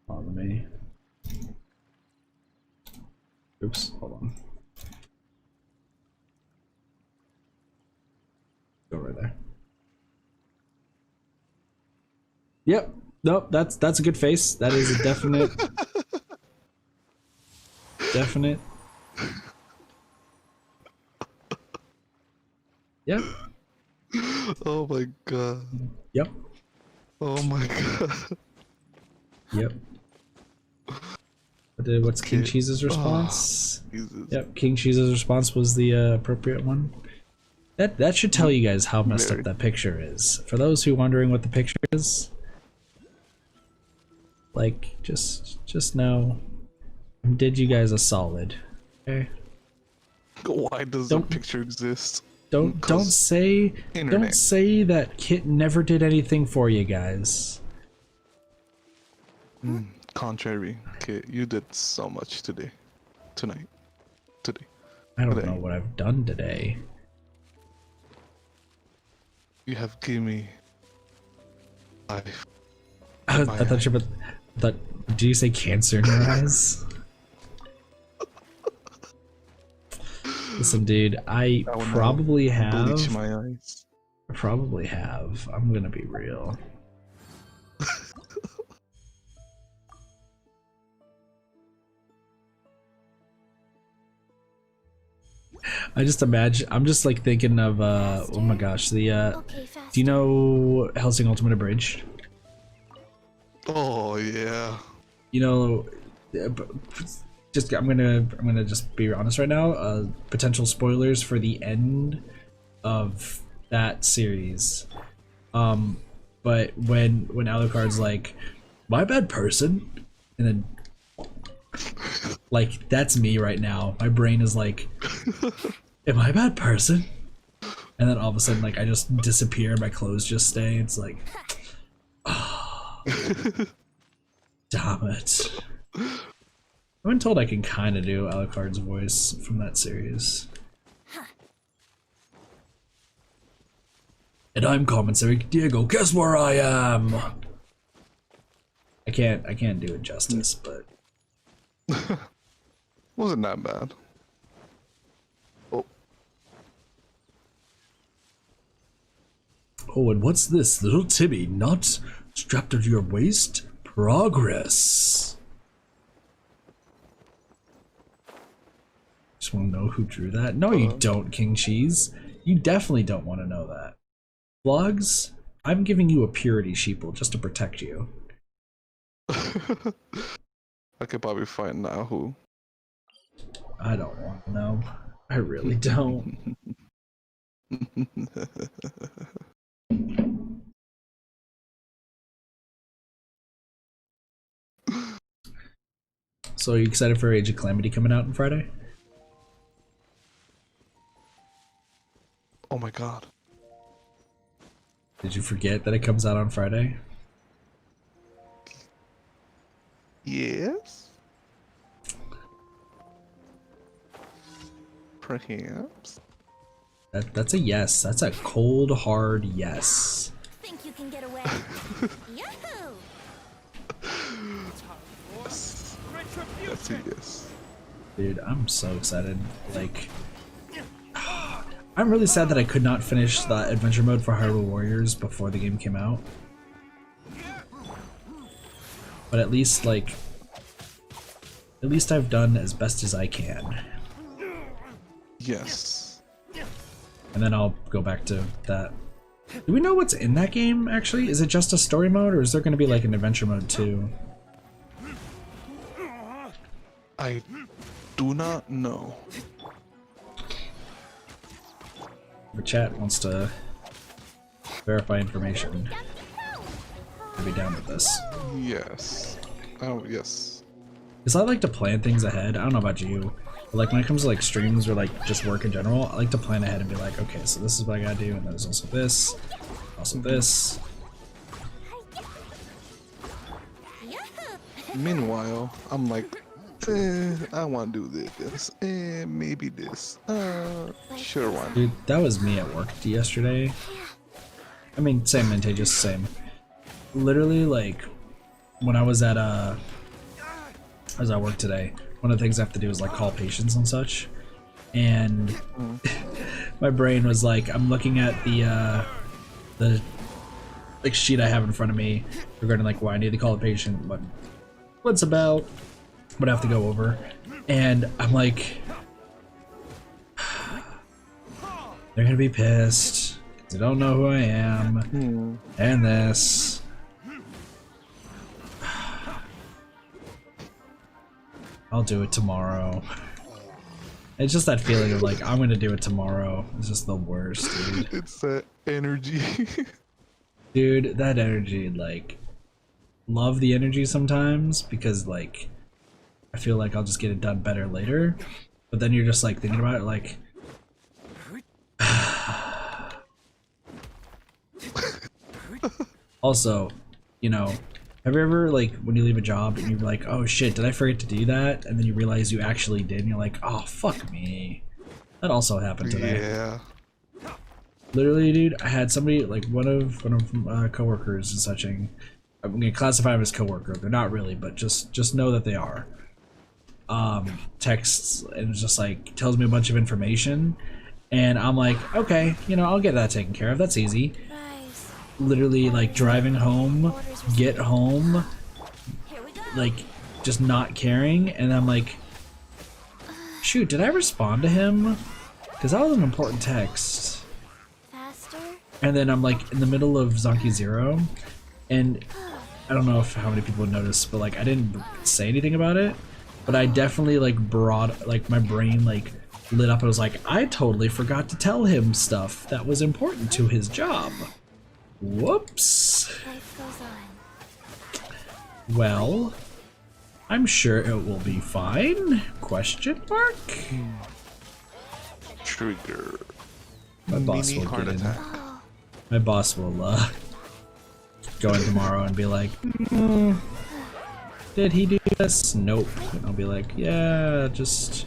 On me. Oops, hold on. Go right there. Yep. Nope, that's a good face. That is a definite definite. Yep. Oh my god. Yep. Oh my god. Yep. What's King Cheese's response? Jesus. Yep, King Cheese's response was the appropriate one. That should tell you guys how messed up that picture is. For those who are wondering what the picture is, like just know, I did you guys a solid. Okay. Why does the picture exist? Don't say that Kit never did anything for you guys. Contrary, Kit, you did so much today. Today. I don't know what I've done today. You have given me life. I thought you were. Did you say cancer in your eyes? Listen, dude, I probably have. Bleach my eyes. I probably have. I'm gonna be real. I just imagine. I'm just like thinking of. Oh my gosh, the. Do you know Hellsing Ultimate Abridged? Oh yeah. You know, just I'm gonna just be honest right now. Potential spoilers for the end of that series. But when Alucard's like, "My bad person," and then like that's me right now. My brain is like, "Am I a bad person?" And then all of a sudden, like I just disappear. My clothes just stay. It's like, oh, damn it. I've been told I can kind of do Alucard's voice from that series. And I'm Commissary Diego. Guess where I am? I can't do it justice, but Wasn't that bad. Oh. Oh, and what's this? Little Timmy, not strapped to your waist? Progress. Just want to know who drew that? No, you don't, King Cheese. You definitely don't want to know that. Vlogs, I'm giving you a purity sheeple just to protect you. I could probably find out who. I don't want to know. I really don't. So are you excited for Age of Calamity coming out on Friday? Oh my god. Did you forget that it comes out on Friday? Yes? Perhaps? That's a yes. That's a cold, hard yes. Think you can get away? Yahoo! That's a yes. Dude, I'm so excited. Like, I'm really sad that I could not finish the adventure mode for Hyrule Warriors before the game came out. But at least, like, I've done as best as I can. Yes. And then I'll go back to that. Do we know what's in that game, actually? Is it just a story mode, or is there going to be, like, an adventure mode, too? I do not know. The chat wants to verify information. I'd be down with this. Yes. Oh, yes. Because I like to plan things ahead. I don't know about you. But like when it comes to like streams or like just work in general, I like to plan ahead and be like, okay, so this is what I gotta do, and there's also this, also this. Meanwhile, I'm like, I want to do this, maybe this. Sure one. Dude, that was me at work yesterday. I mean, same, Mintageous, same. Literally, like, when I was at work today, one of the things I have to do is like call patients and such, and my brain was like, I'm looking at the like sheet I have in front of me regarding like why I need to call a patient, what's about, what I have to go over, and I'm like, they're gonna be pissed because they don't know who I am, and this. I'll do it tomorrow. It's just that feeling of like, I'm gonna do it tomorrow. It's just the worst, dude. It's that energy. Dude, that energy, like, love the energy sometimes because like, I feel like I'll just get it done better later. But then you're just like thinking about it like, also, you know, have you ever, like, when you leave a job and you're like, oh shit, did I forget to do that? And then you realize you actually did, and you're like, oh, fuck me. That also happened today. Yeah. Literally, dude, I had somebody, like, one of coworkers and such, I'm gonna classify them as coworker. They're not really, but just know that they are. Texts, and it's just, like, tells me a bunch of information, and I'm like, okay, you know, I'll get that taken care of. That's easy. Literally, like, driving home, get home, like, just not caring, and I'm like, shoot, did I respond to him? Because that was an important text. And then I'm like in the middle of Zonky Zero, and I don't know if how many people noticed, but like I didn't say anything about it, but I definitely like brought, like my brain like lit up and was like, I totally forgot to tell him stuff that was important to his job. Whoops. Well, I'm sure it will be fine. Question mark? Trigger. My boss Mini will heart get in. attack. My boss will go in tomorrow and be like, did he do this? Nope. And I'll be like, yeah, just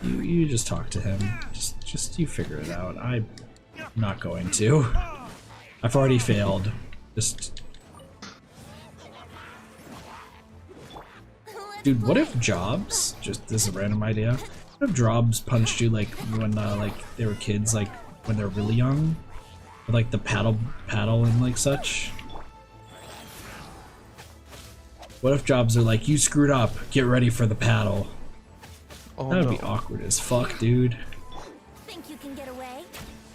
you just talk to him. Just you figure it out. I'm not going to. I've already failed. Just Dude, what if Jobs, just this is a random idea, what if Jobs punched you like when like they were kids, like when they're really young? With, like the paddle and like such? What if Jobs are like, you screwed up, get ready for the paddle? Oh, That would no. be awkward as fuck, dude. Think you can get away?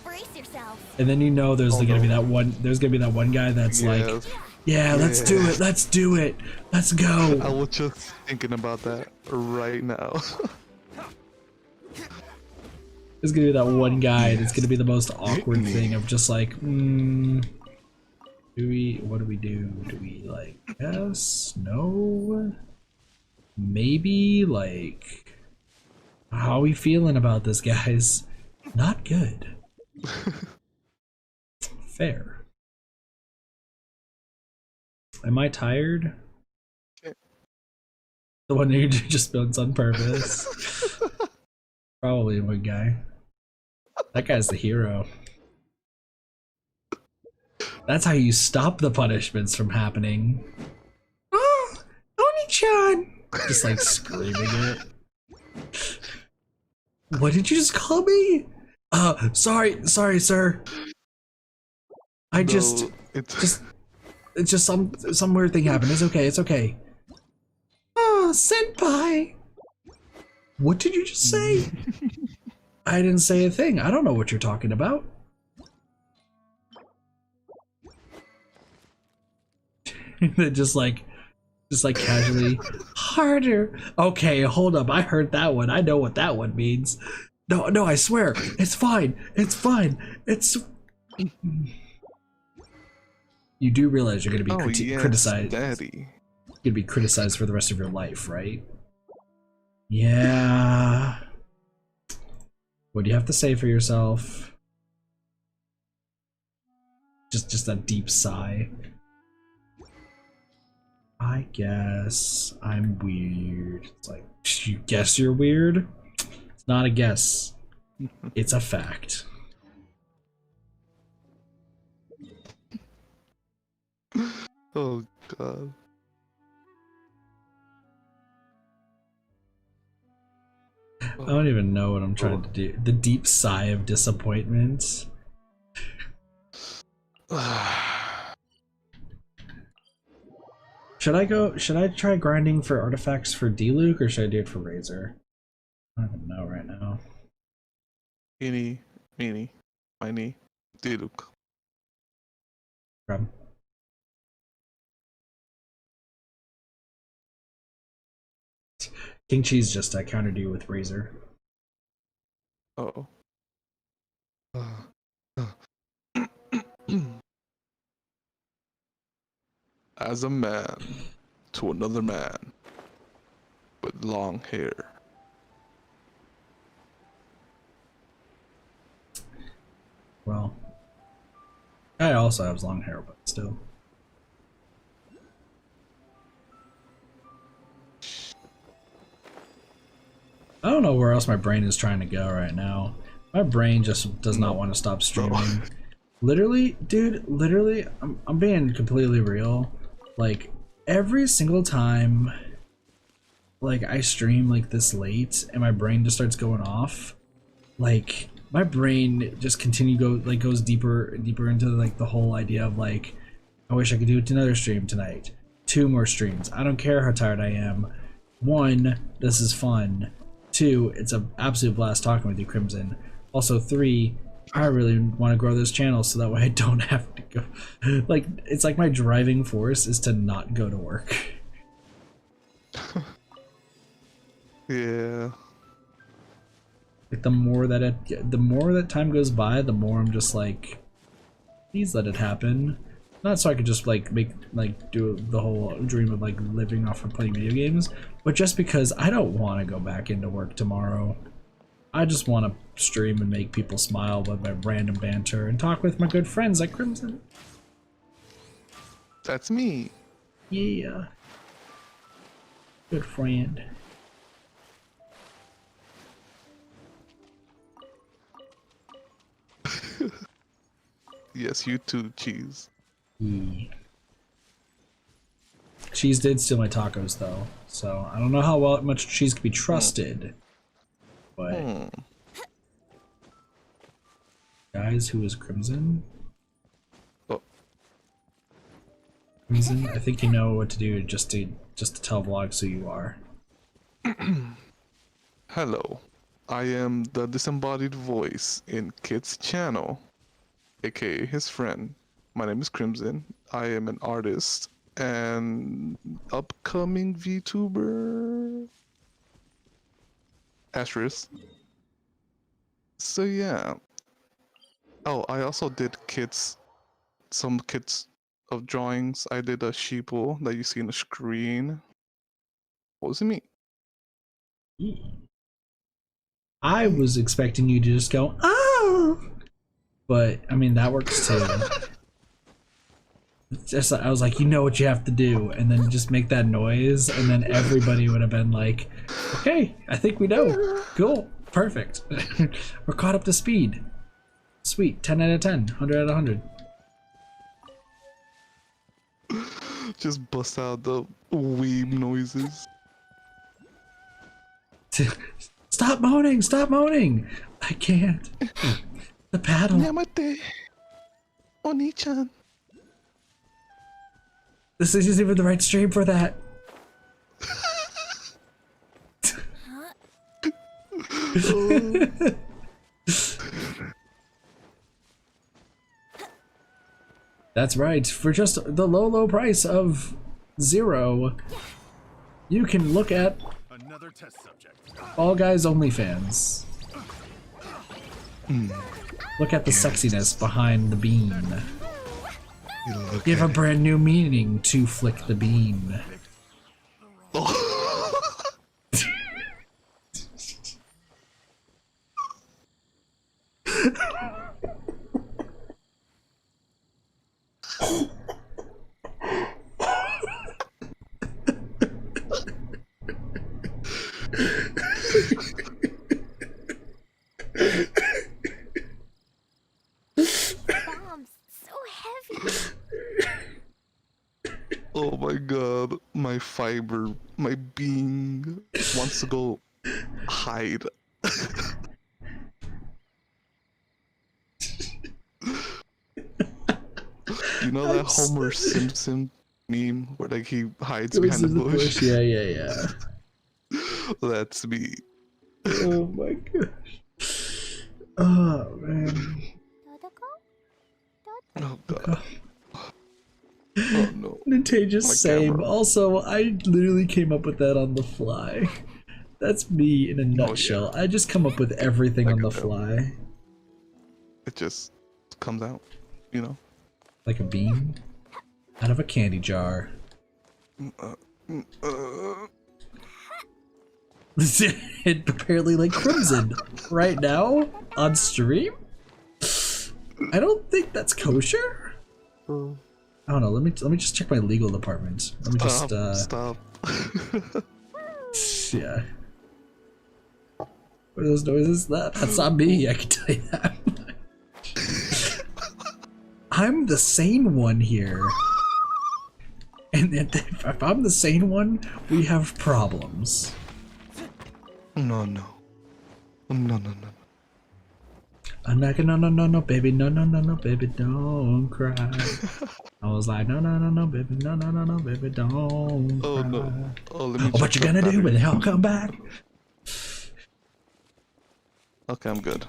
Brace yourself. And then you know there's Oh, gonna be no. there's gonna be that one guy that's like, Yes. yeah, let's do it, let's do it, let's go. I was just thinking about that right now. There's gonna be that one guy that's gonna be the most awkward thing of just like, what do we do? Do we like, yes, no, maybe, like, how are we feeling about this, guys? Not good. Fair. Am I tired? The one who just builds on purpose. Probably a one guy. That guy's the hero. That's how you stop the punishments from happening. Oh, Oni-chan! Just like screaming it. What did you just call me? Sorry, sir. I No, it's just some weird thing happened. It's okay. Oh, senpai! What did you just say? I didn't say a thing. I don't know what you're talking about. just like casually, harder. Okay, hold up. I heard that one. I know what that one means. No, I swear. It's fine. It's You do realize you're going to be criticized. Daddy. You're going to be criticized for the rest of your life, right? Yeah. What do you have to say for yourself? Just a deep sigh. I guess I'm weird. It's like, you guess you're weird? It's not a guess. It's a fact. Oh god. I don't even know what I'm trying to do. The deep sigh of disappointment. Should I try grinding for artifacts for D-Luke or should I do it for Razor? I don't even know right now. Eeny, meeny, miny, Diluc. Grab. King Cheese just countered you with Razor. Uh-oh. As a man to another man with long hair. Well, I also have long hair, but still. I don't know where else my brain is trying to go right now. My brain just does not want to stop streaming. Literally, dude, I'm being completely real. Like, every single time, like, I stream, like, this late, and my brain just starts going off, like, my brain just goes deeper and deeper into, like, the whole idea of, like, I wish I could do another stream tonight. 2 more streams. I don't care how tired I am. 1, this is fun. 2, it's an absolute blast talking with you, Crimson. Also, 3, I really want to grow this channel so that way I don't have to go. Like, it's like my driving force is to not go to work. Yeah. Like, the more that time goes by, the more I'm just like, please let it happen. Not so I could just like do the whole dream of like living off of playing video games, but just because I don't want to go back into work tomorrow. I just want to stream and make people smile with my random banter and talk with my good friends like Crimson. That's me. Yeah. Good friend. Yes, you too, Cheese. Yeah. Cheese did steal my tacos though, so I don't know how much Cheese can be trusted. But guys, who is Crimson? Oh. Crimson, I think you know what to do just to tell vlogs who you are. Hello, I am the disembodied voice in Kit's channel, aka his friend. My name is Crimson. I am an artist and upcoming VTuber. Asterisk. So yeah. Oh, I also did some kits of drawings. I did a sheeple that you see on the screen. What was it me? I was expecting you to just go, oh! But, I mean, that works too. Just, I was like, you know what you have to do, and then just make that noise, and then everybody would have been like, okay, I think we know. Cool, perfect. We're caught up to speed. Sweet, 10 out of 10, 100 out of 100. Just bust out the weeb noises. Stop moaning! Stop moaning! I can't. The paddle. Yamate. Oni-chan. This isn't even the right stream for that. That's right. For just the low price of 0, you can look at another test subject. All Guys OnlyFans. Look at the sexiness behind the bean. Give a brand new meaning to flick the bean. Oh my god, my fiber, my being wants to go hide. You know that Homer Simpson meme where like he hides behind the bush? Yeah. That's me. Oh my gosh. Oh man. Oh god. Oh no. Nintendo's My same. camera. Also, I literally came up with that on the fly. That's me in a nutshell. I just come up with everything on the fly. It just comes out, you know? Like a bean out of a candy jar. Apparently like Crimson right now on stream. I don't think that's kosher. I don't know. Let me just check my legal department. Let me just stop. Yeah. What are those noises? That's not me. I can tell you that. I'm the sane one here. And if I'm the sane one, we have problems. No. I'm like, no, baby, no, baby, don't cry. I was like, no, baby, no, baby, don't cry. Oh no. Oh, let me What you gonna do when they all come back? Okay, I'm good.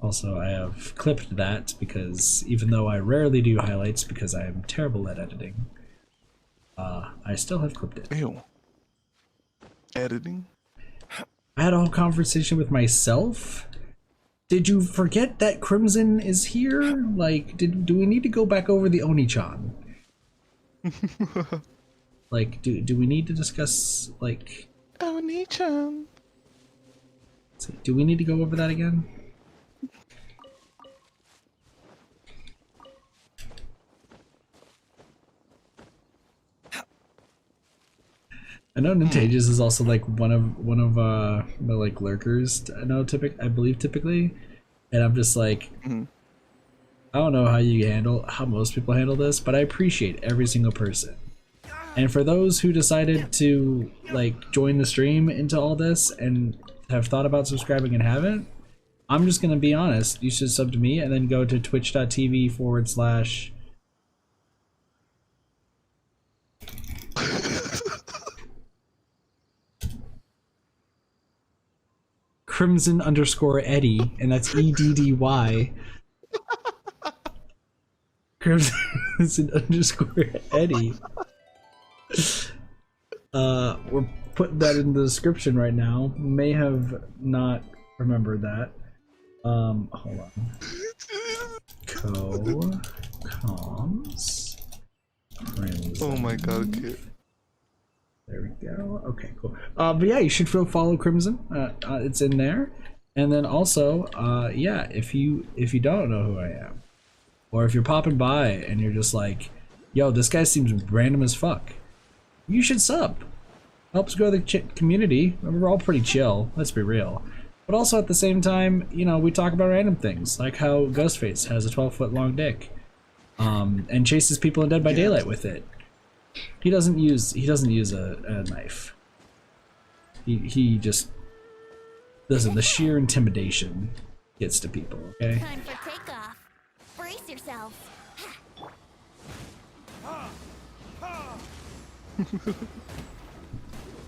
Also, I have clipped that because even though I rarely do highlights because I am terrible at editing, I still have clipped it. Ew. Editing? I had a whole conversation with myself. Did you forget that Crimson is here? Like, do we need to go back over the Oni-chan? Like, do we need to discuss, like... Oni-chan. Do we need to go over that again? I know Nintendo's is also like one of the like lurkers. I believe typically, and I'm just like, I don't know how most people handle this, but I appreciate every single person, And for those who decided to like join the stream into all this and have thought about subscribing and haven't, I'm just gonna be honest. You should sub to me and then go to twitch.tv/ Crimson_Eddie, and that's EDDY. Crimson_Eddie. We're putting that in the description right now. May have not remembered that. Hold on. Comms. Oh my god, kid. There we go. Okay, cool. But yeah, you should follow Crimson. It's in there. And then also, yeah, if you don't know who I am, or if you're popping by and you're just like, yo, this guy seems random as fuck, you should sub. Helps grow the community. We're all pretty chill, let's be real. But also at the same time, you know, we talk about random things, like how Ghostface has a 12-foot long dick, and chases people in Dead by Daylight with it. He doesn't use a knife. He just doesn't. The sheer intimidation gets to people. Okay. Time for takeoff. Brace yourselves.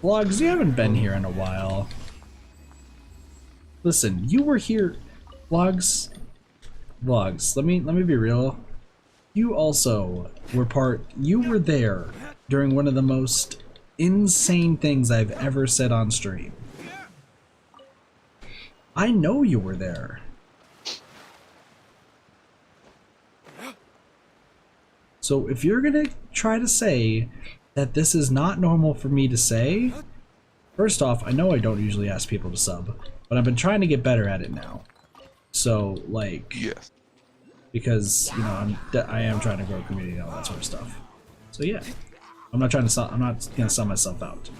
Vlogs, you haven't been here in a while. Listen, you were here. Vlogs. Let me be real. You also were you were there during one of the most insane things I've ever said on stream. I know you were there. So if you're gonna try to say that this is not normal for me to say, first off, I know I don't usually ask people to sub, but I've been trying to get better at it now. So like, yes. Because you know I am trying to grow a community and all that sort of stuff. So yeah, I'm not gonna sell myself out.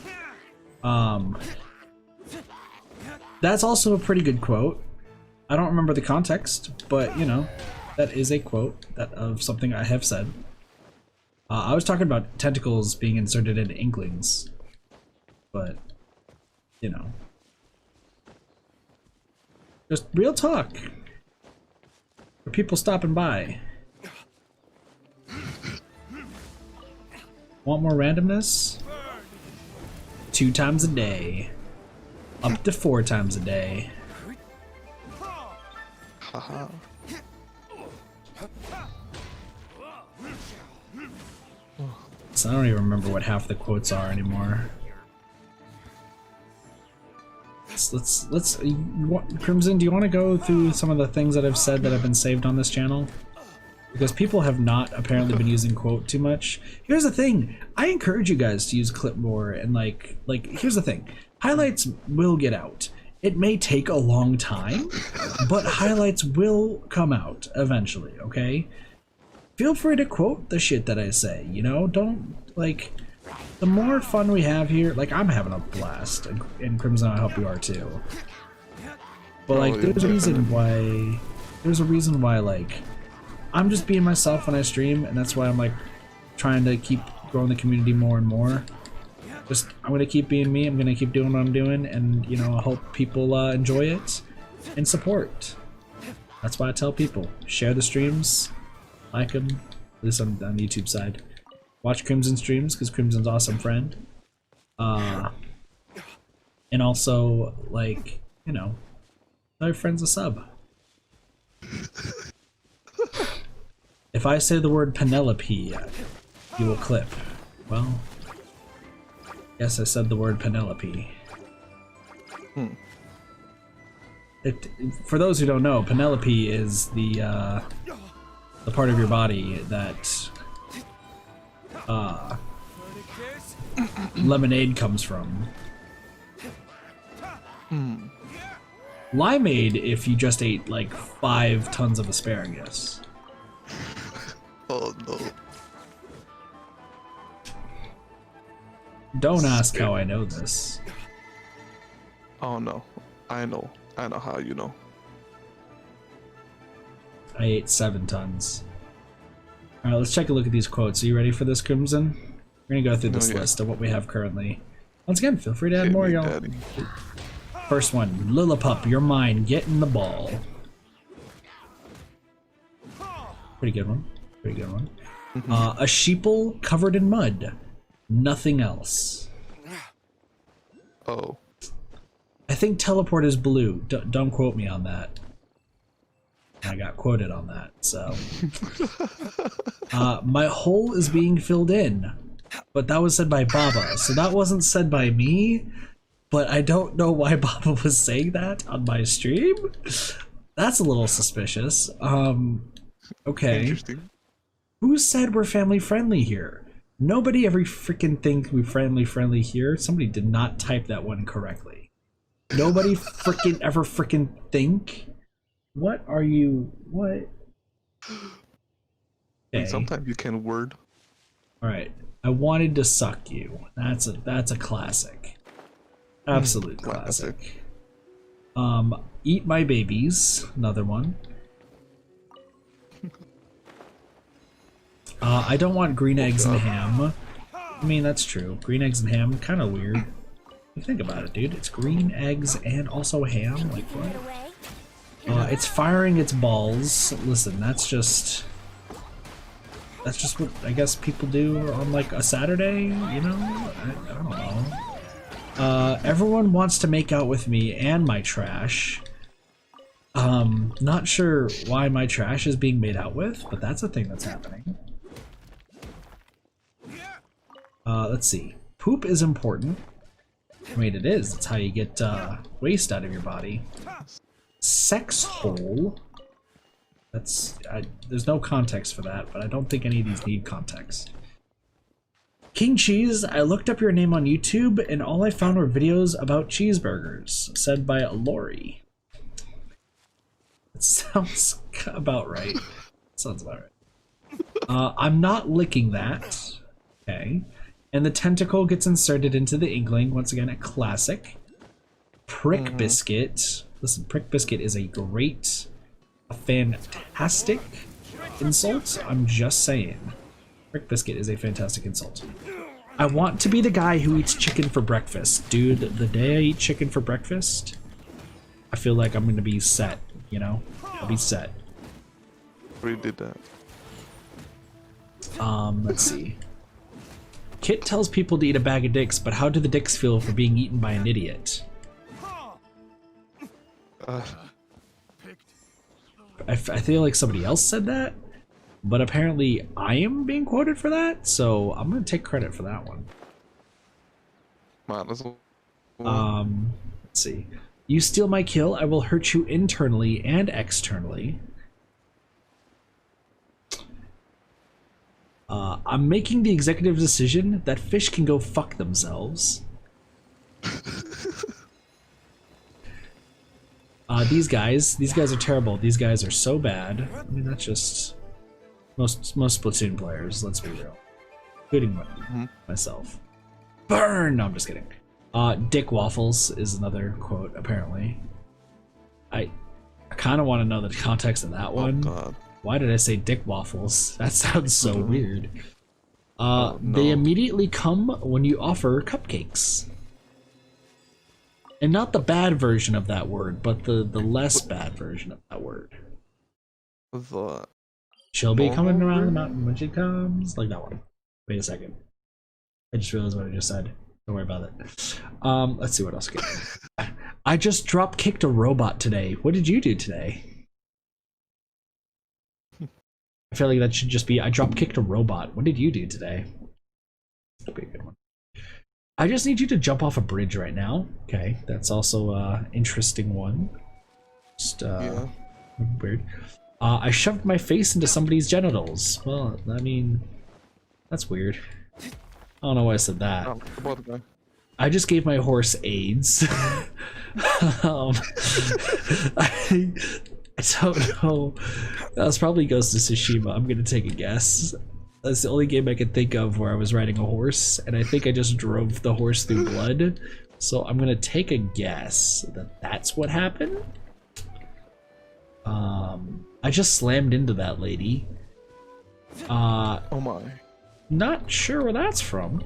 That's also a pretty good quote. I don't remember the context, but you know, that is a quote of something I have said. I was talking about tentacles being inserted into inklings, but you know, just real talk. For people stopping by. Want more randomness? 2 times a day. Up to 4 times a day. Haha. So I don't even remember what half the quotes are anymore. Crimson, do you want to go through some of the things that I've said that have been saved on this channel? Because people have not apparently been using quote too much. Here's the thing, I encourage you guys to use clip more, and like here's the thing, highlights will get out. It may take a long time, but highlights will come out eventually, okay? Feel free to quote the shit that I say, you know? Don't, like, the more fun we have here, like, I'm having a blast, and Crimson, I hope you are too. But like, there's a reason why, like, I'm just being myself when I stream, and that's why I'm like trying to keep growing the community more and more. I'm gonna keep being me, I'm gonna keep doing what I'm doing, and you know, I hope people enjoy it and support. That's why I tell people, share the streams, like them, at least on the YouTube side. Watch Crimson streams, because Crimson's an awesome friend. And also, like, you know, tell your friends to sub. If I say the word Penelope, you will clip. Well, yes, I said the word Penelope. For those who don't know, Penelope is the part of your body that lemonade comes from. Limeade if you just ate like 5 tons of asparagus. Oh no. Don't ask how I know this. Oh no. I know how you know. I ate 7 tons. Alright, let's take a look at these quotes. Are you ready for this, Crimson? We're gonna go through this yeah. list of what we have currently. Once again, feel free to add Hit more, me, y'all. Daddy. First one, Lillipup, you're mine. Get in the ball. Pretty good one. Pretty good one. A sheeple covered in mud. Nothing else. Oh. I think teleport is blue. Don't quote me on that. I got quoted on that, so. My hole is being filled in. But that was said by Baba, so that wasn't said by me. But I don't know why Baba was saying that on my stream. That's a little suspicious. Okay. Interesting. Who said we're family friendly here? Nobody ever freaking think we're family friendly here. Somebody did not type that one correctly. Nobody freaking ever freaking think. What are you? What? Okay. Sometimes you can word. All right. I wanted to suck you. That's a classic. Absolute classic. Eat my babies. Another one. I don't want green eggs and ham. I mean, that's true. Green eggs and ham, kind of weird. Think about it, dude. It's green eggs and also ham. Like what? It's firing its balls. Listen, that's just what I guess people do on like a Saturday. You know, I don't know. Everyone wants to make out with me and my trash. Not sure why my trash is being made out with, but that's a thing that's happening. Let's see. Poop is important. I mean, it is. It's how you get waste out of your body. Sex hole. There's no context for that, but I don't think any of these need context. King Cheese, I looked up your name on YouTube, and all I found were videos about cheeseburgers, said by Lori. It sounds about right. Sounds about right. I'm not licking that. Okay. And the tentacle gets inserted into the inkling. Once again, a classic. Prick Biscuit. Listen, Prick Biscuit is a fantastic insult. I'm just saying. Prick Biscuit is a fantastic insult. I want to be the guy who eats chicken for breakfast. Dude, the day I eat chicken for breakfast, I feel like I'm going to be set, you know? I'll be set. We did that. Let's see. Kit tells people to eat a bag of dicks, but how do the dicks feel for being eaten by an idiot? I feel like somebody else said that, but apparently I am being quoted for that, so I'm gonna take credit for that one. Let's see. You steal my kill, I will hurt you internally and externally. I'm making the executive decision that fish can go fuck themselves. These guys are terrible. These guys are so bad. I mean, that's just most Splatoon players, let's be real. Including myself. Burn! No, I'm just kidding. Dick Waffles is another quote, apparently. I kind of want to know the context of that one. Oh, God. Why did I say Dick Waffles? That sounds so weird. No. They immediately come when you offer cupcakes. And not the bad version of that word, but the less bad version of that word. She'll be coming around the mountain when she comes. Like that one. Wait a second. I just realized what I just said. Don't worry about it. Let's see what else we get. I just drop kicked a robot today. What did you do today? I feel like that should just be I drop kicked a robot. What did you do today? That'd be a good one. I just need you to jump off a bridge right now. Okay, that's also an interesting one. Just yeah. Weird. I shoved my face into somebody's genitals. Well, I mean, that's weird. I don't know why I said that. I just gave my horse AIDS. I don't know. That probably goes to Tsushima. I'm gonna take a guess. That's the only game I could think of where I was riding a horse, and I think I just drove the horse through blood. So I'm gonna take a guess that that's what happened. I just slammed into that lady. Oh my. Not sure where that's from.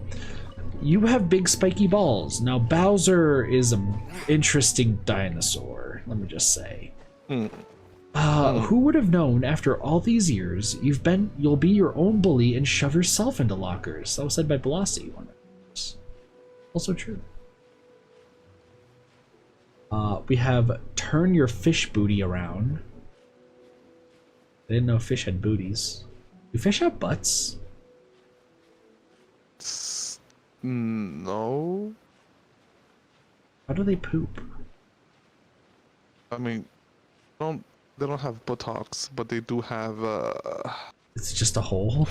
You have big spiky balls. Now Bowser is an interesting dinosaur, let me just say. Who would have known after all these years you'll be your own bully and shove yourself into lockers? That was said by Blasi. Also true. We have turn your fish booty around. I didn't know fish had booties. Do fish have butts? No. How do they poop? I mean, they don't have buttocks, but they do have. It's just a hole.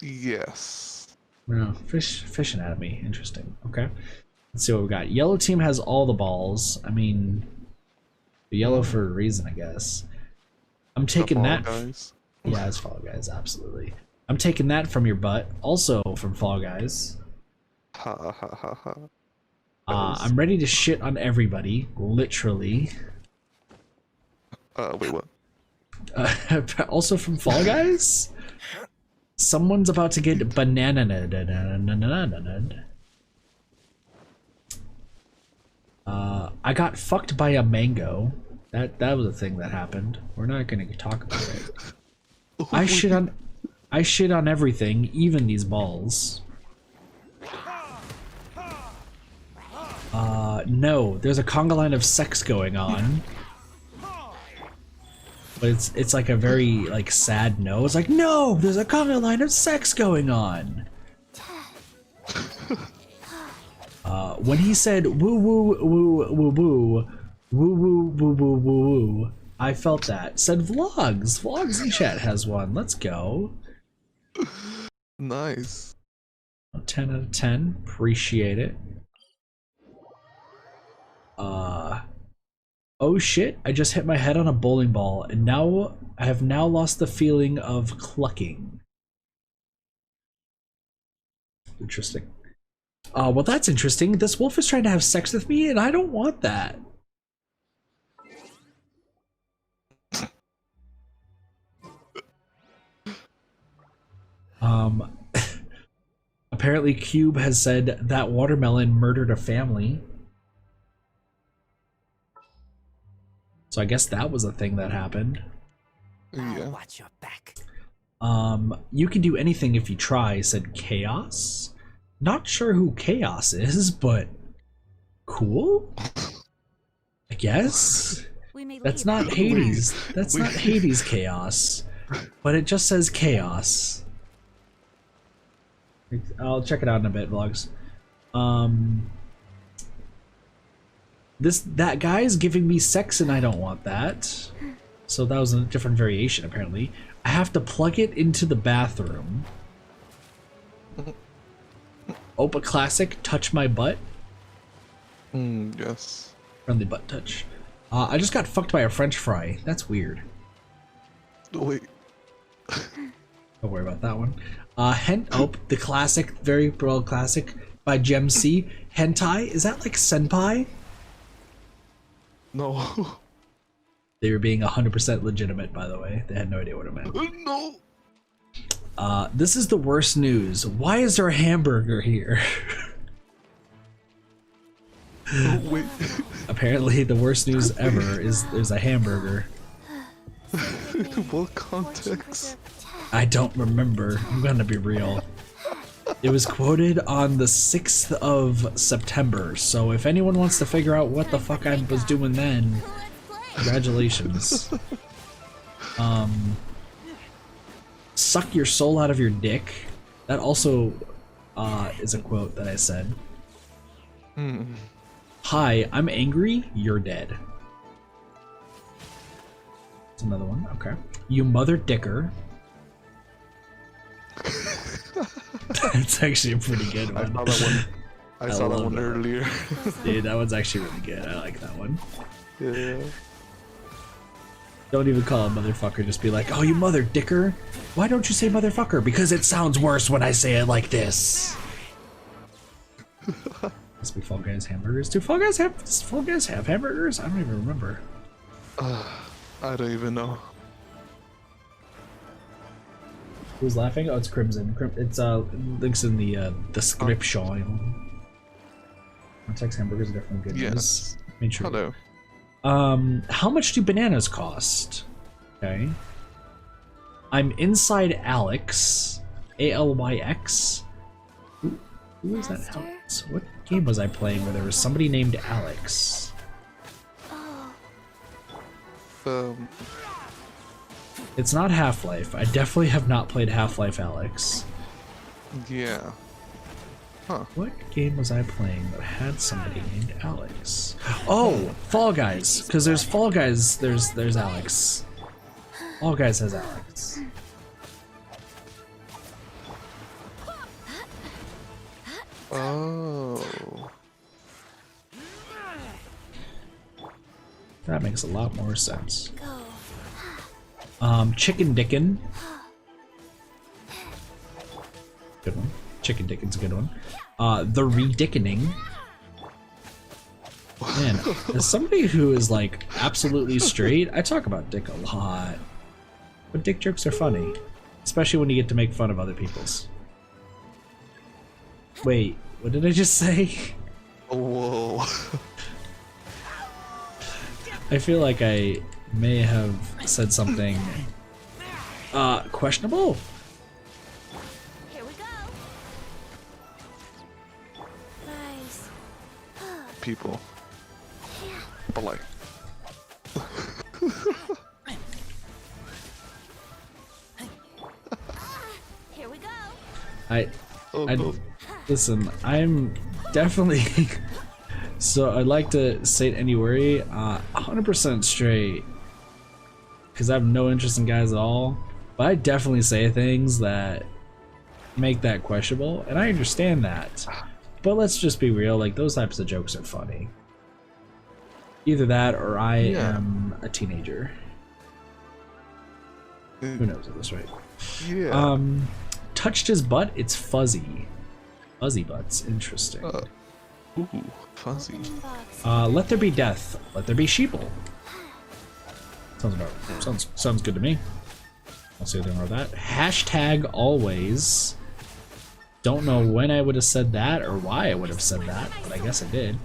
Yes. No, fish anatomy. Interesting. Okay. Let's see what we got. Yellow team has all the balls. I mean, yellow for a reason, I guess. I'm taking that. Guys. Yeah, it's Fall Guys, absolutely. I'm taking that from your butt, also from Fall Guys. Ha ha ha ha. I'm ready to shit on everybody, literally. Wait, what? Also from Fall Guys? Someone's about to get banana. I got fucked by a mango. That was a thing that happened. We're not gonna talk about it. I shit on everything, even these balls. No, there's a conga line of sex going on. But it's like a very like sad no. It's like, no, there's a conga line of sex going on. When he said woo woo woo woo woo woo woo woo woo woo, I felt that. Said vlogs. Vlogs in chat has one. Let's go. Nice. 10 out of 10. Appreciate it. Oh shit, I just hit my head on a bowling ball and now I have now lost the feeling of clucking. Interesting. Well, that's interesting. This wolf is trying to have sex with me and I don't want that. Apparently Cube has said that watermelon murdered a family. So I guess that was a thing that happened. Yeah. Watch your back. You can do anything if you try, said Chaos. Not sure who Chaos is, but cool? I guess? That's not Hades. That's not Hades Chaos. But it just says Chaos. I'll check it out in a bit, vlogs. That guy is giving me sex and I don't want that. So that was a different variation apparently. I have to plug it into the bathroom. Opa Classic, touch my butt. Yes. Friendly butt touch. I just got fucked by a French fry. That's weird. Wait. Don't worry about that one. The classic, very broad classic by Gem C. Hentai, is that like senpai? No. They were being 100% legitimate, by the way. They had no idea what it meant. No. This is the worst news. Why is there a hamburger here? Wait. Apparently, the worst news ever is there's a hamburger. What context? I don't remember. I'm gonna be real. It was quoted on the 6th of September, so if anyone wants to figure out what the fuck I was doing then, congratulations. Suck your soul out of your dick. That also is a quote that I said. Hi, I'm angry, you're dead. That's another one, okay. You mother dicker. That's actually a pretty good one. I saw that one earlier. Dude, that one's actually really good. I like that one. Yeah. Don't even call a motherfucker, just be like, oh, you mother dicker. Why don't you say motherfucker? Because it sounds worse when I say it like this. Must be Fall Guys hamburgers. Do Fall Guys have hamburgers? I don't even remember. I don't even know. Who's laughing? Oh, it's Crimson. It's links in the description. Context hamburgers are definitely good news. Yes. Hello. How much do bananas cost? Okay. I'm inside Alex. Alyx. Who is that Alex? What game was I playing where there was somebody named Alex? It's not Half-Life. I definitely have not played Half-Life Alex. Yeah. Huh. What game was I playing that had somebody named Alex? Oh, Fall Guys. Because there's Fall Guys, there's Alex. Fall Guys has Alex. Oh. That makes a lot more sense. Chicken Dickin. Good one. Chicken Dickin's a good one. The Redickening. Man, as somebody who is like absolutely straight, I talk about dick a lot. But dick jokes are funny. Especially when you get to make fun of other people's. Wait, what did I just say? Whoa. I feel like I may have said something questionable. Here we go. Nice. People. Polite. Here we go. I listen, I'm definitely so I'd like to say it anyway, 100% straight, because I have no interest in guys at all, but I definitely say things that make that questionable, and I understand that, but let's just be real, like those types of jokes are funny. Either that or I am a teenager. Who knows at this rate? Yeah. Touched his butt, it's fuzzy. Fuzzy butts, interesting. Ooh, fuzzy. Let there be death. Let there be sheeple. Sounds good to me. I'll say anything about that. Hashtag always. Don't know when I would have said that or why I would have said that, but I guess I did.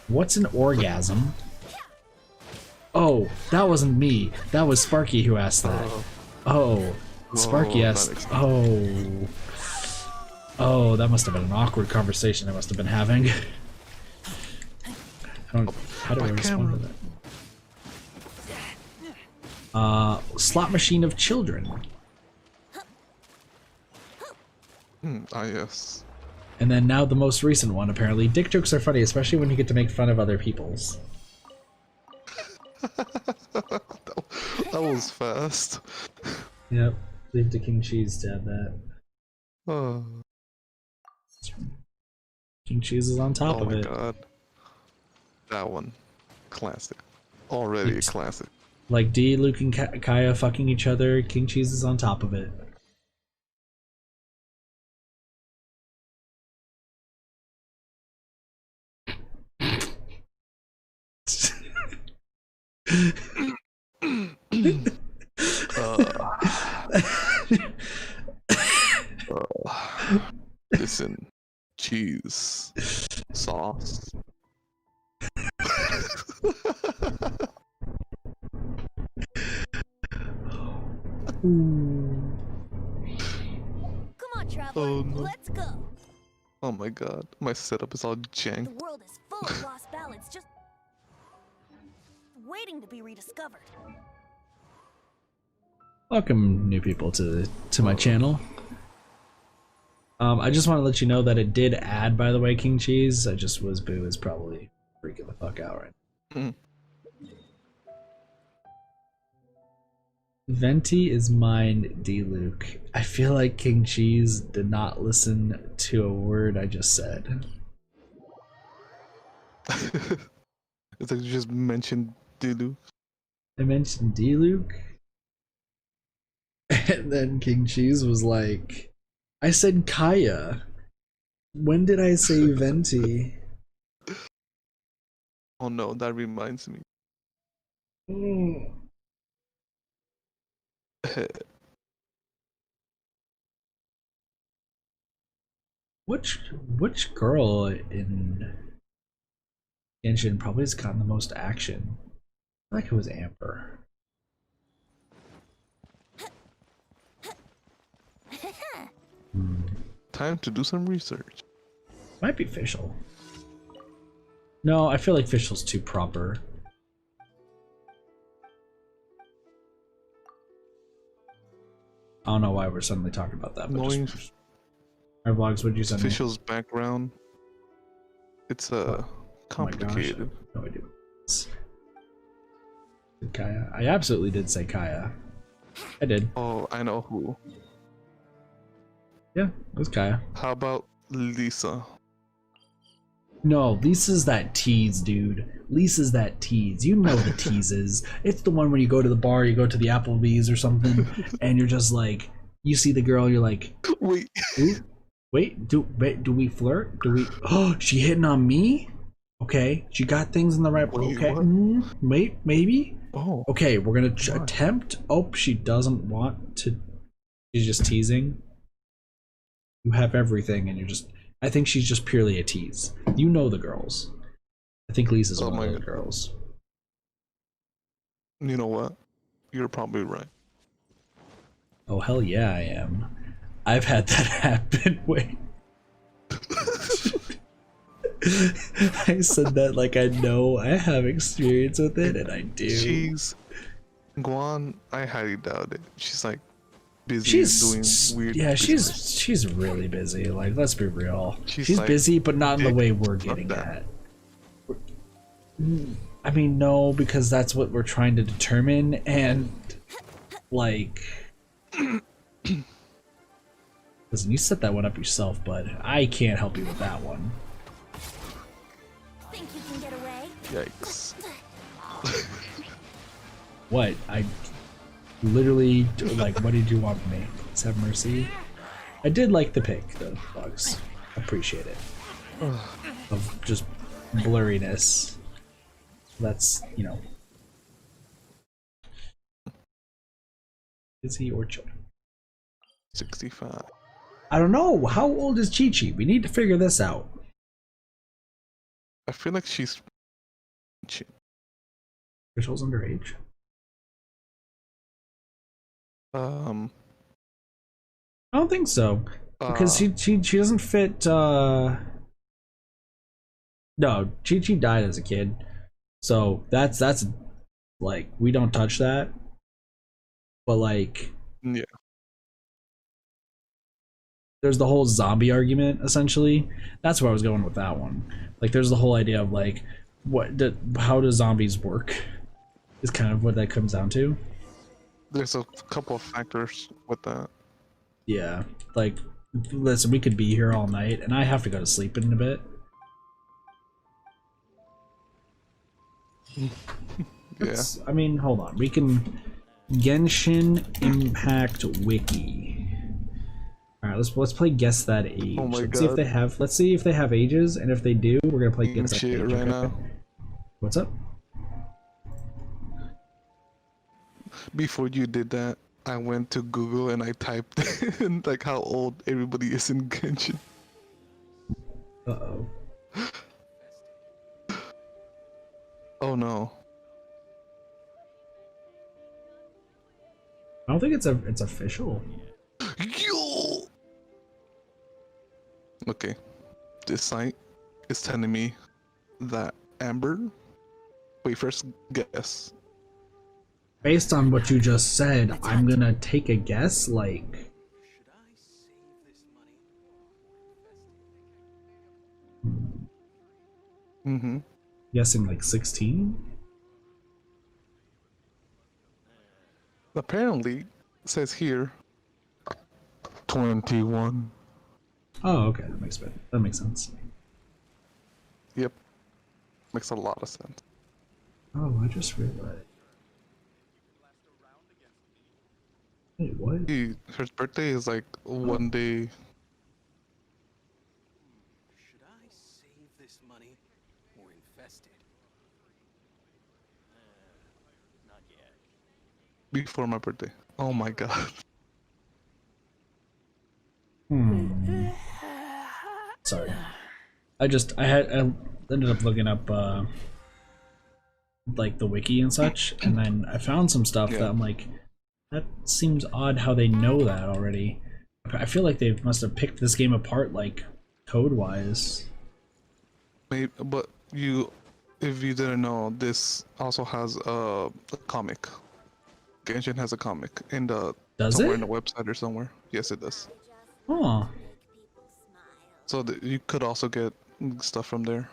What's an orgasm? Oh, that wasn't me. That was Sparky who asked that. Oh, Sparky asked. Oh, that must have been an awkward conversation I must have been having. How do I respond to that? Slot machine of children. Yes. And then now the most recent one, apparently. Dick jokes are funny, especially when you get to make fun of other people's. That was fast. Yep. Leave to King Cheese to add that. Oh. King Cheese is on top of it. Oh my god. That one. Classic. Already a classic. Like D, Luke, and Kaya fucking each other, King Cheese is on top of it. Listen, cheese, sauce. Come on, traveler. Oh, no. Let's go. Oh my god, my setup is all jank. The world is full of lost ballads just waiting to be rediscovered. Welcome, new people, to my channel. I just want to let you know that it did add, by the way, King Cheese. I just was Boo is probably freaking the fuck out right now. Venti is mine, D Luke. I feel like King Cheese did not listen to a word I just said. It's like you just mentioned Dilu. I mentioned D Luke, and then King Cheese was like, I said Kaya. When did I say Venti? Oh no, that reminds me. Which girl in Genshin probably has gotten the most action? I feel like it was Amber. Time to do some research. Might be Fischl. No, I feel like Fischl's too proper. I don't know why we're suddenly talking about that, but Knowing just our vlogs, would you send me? Fischl's background, it's complicated. Oh my gosh, no idea. Kaya. I absolutely did say Kaya. I did. Oh, I know who. Yeah, it was Kaya. How about Lisa? No, Lisa's that tease, dude. Lisa's that tease. You know the teases. It's the one when you go to the bar, you go to the Applebee's or something, and you're just like, you see the girl, you're like, wait, do we flirt? Do we? Oh, she hitting on me? Okay, she got things in the right. Wait, okay, wait, maybe. Oh, okay, we're gonna attempt. Oh, she doesn't want to. She's just teasing. You have everything, and you're just. I think she's just purely a tease. You know the girls. I think Lisa's one of those girls. You know what? You're probably right. Oh hell yeah, I am. I've had that happen. Wait. I said that like I know I have experience with it, and I do. She's Guan. I highly doubt it. She's like busy doing weird. Yeah, she's really busy. Like, let's be real. She's like, busy, but not in the way we're getting at. I mean, no, because that's what we're trying to determine, and like, listen, you set that one up yourself, bud. I can't help you with that one. Think you can get away? Yikes. What? I literally, like, what did you want from me? Let's have mercy. I did like the pick, though, Bugs. Appreciate it. Of just blurriness. That's, you know. Is he or chill? 65. I don't know. How old is Chi-Chi? We need to figure this out. I feel like she's. Fischl's underage. I don't think so, because she doesn't fit. No, Chi-Chi died as a kid, so that's like, we don't touch that. But like, yeah, there's the whole zombie argument. Essentially, that's where I was going with that one. Like, there's the whole idea of like, how do zombies work? Is kind of what that comes down to. There's a couple of factors with that. Yeah, like, listen, we could be here all night, and I have to go to sleep in a bit. Yeah. I mean, hold on. We can Genshin Impact Wiki. All right, let's play Guess That Age. Oh my let's God. see if they have. Let's see if they have ages, and if they do, we're gonna play Guess That Age. Right now. What's up? Before you did that, I went to Google and I typed in like how old everybody is in Genshin. Uh-oh. Oh no. I don't think it's official. Yo! Okay. This site is telling me that Amber. Wait, first guess. Based on what you just said, I'm gonna take a guess, like... Mm-hmm. Guessing like 16? Apparently, it says here 21. Oh, okay, that makes sense. Yep. Makes a lot of sense. Oh, I just realized. Wait, what? Her birthday is like one day. Should I save this money or invest it? Not yet. Before my birthday. Oh my god. I ended up looking up like the wiki and such, and then I found some stuff that I'm like, that seems odd how they know that already. I feel like they must have picked this game apart like code-wise. Maybe, but if you didn't know, this also has a comic. Genshin has a comic in the somewhere in the website or somewhere. Yes, it does. Oh. So you could also get stuff from there.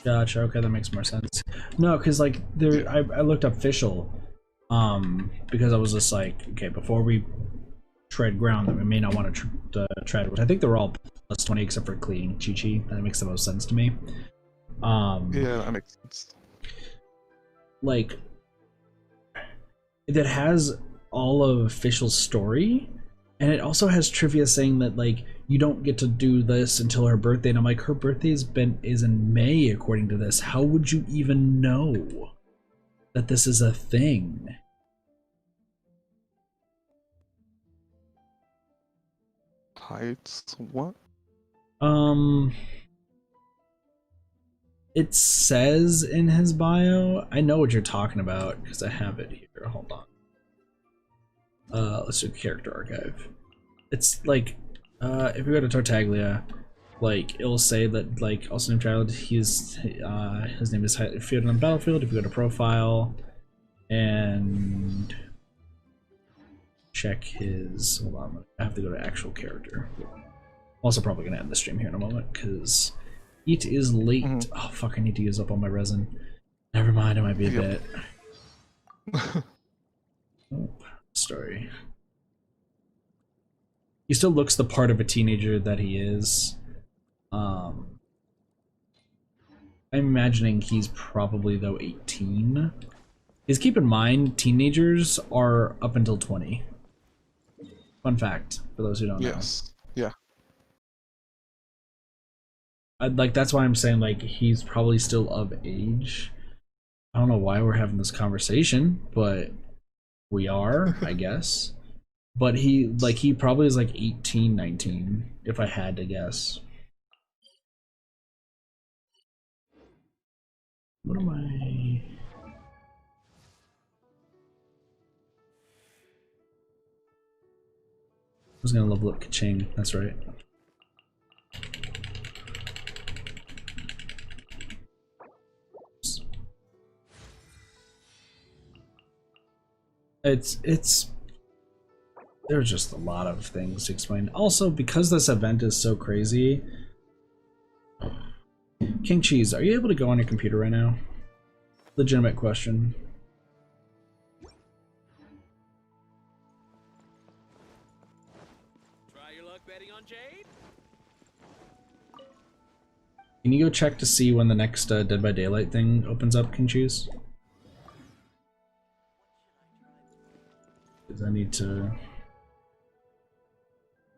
Gotcha. Okay, that makes more sense. No, because like I looked up Fischl, because I was just like, okay, before we tread ground that we may not want to tread, which I think they're all plus 20 except for Klee and Chi-Chi. That makes the most sense to me. Yeah, that makes sense. Like, that has all of Fischl's story, and it also has trivia saying that like you don't get to do this until her birthday, and I'm like, her birthday is in May according to this. How would you even know that this is a thing? Heights? What? It says in his bio. I know what you're talking about because I have it here. Hold on. Let's do character archive. It's like, if we go to Tartaglia, like it'll say that like also named child. His name is feared on the battlefield. If you go to profile and check his, hold on, I have to go to actual character. Also probably gonna end the stream here in a moment because it is late. Oh fuck, I need to use up all my resin. Never mind, it might be a bit. Oh, story. He still looks the part of a teenager that he is. I'm imagining he's probably though 18. Because keep in mind, teenagers are up until 20. Fun fact for those who don't know. Yes. Yeah. Like that's why I'm saying like he's probably still of age. I don't know why we're having this conversation, but we are, I guess. But he probably is like 18, 19, if I had to guess. What am I? I was gonna level up Kaching, that's right. There's just a lot of things to explain. Also, because this event is so crazy, King Cheese, are you able to go on your computer right now? Legitimate question. Try your luck betting on Jade? Can you go check to see when the next Dead by Daylight thing opens up, King Cheese? Because I need to...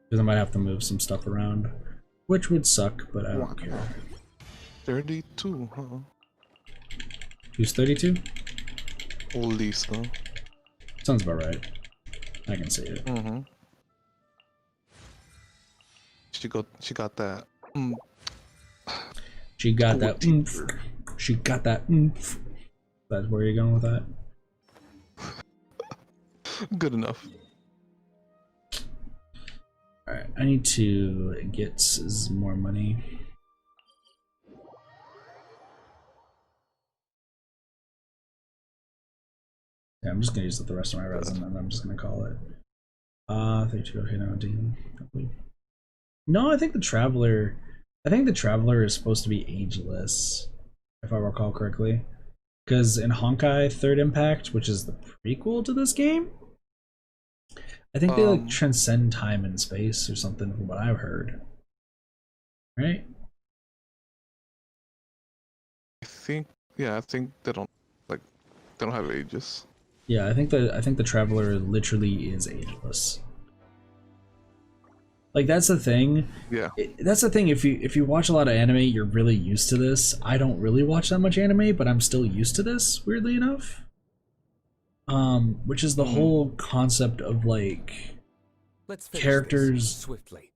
Because I might have to move some stuff around. Which would suck, but I don't care. 32, huh? Who's 32? Lisa. Sounds about right. I can see it. She got that. She got that oomph. She got that oomph. That's where you're going with that? Good enough. Alright, I need to get more money. Yeah, I'm just gonna use up the rest of my resin and I'm just gonna call it. 32, okay, now Dean. No, I think the Traveler is supposed to be ageless, if I recall correctly. Because in Honkai 3rd Impact, which is the prequel to this game, I think they like transcend time and space or something from what I've heard. Right? I think they don't have ages. Yeah, I think the Traveler literally is ageless. Like that's the thing. Yeah. That's the thing. If you watch a lot of anime, you're really used to this. I don't really watch that much anime, but I'm still used to this, weirdly enough. Which is the whole concept of like characters. Swiftly.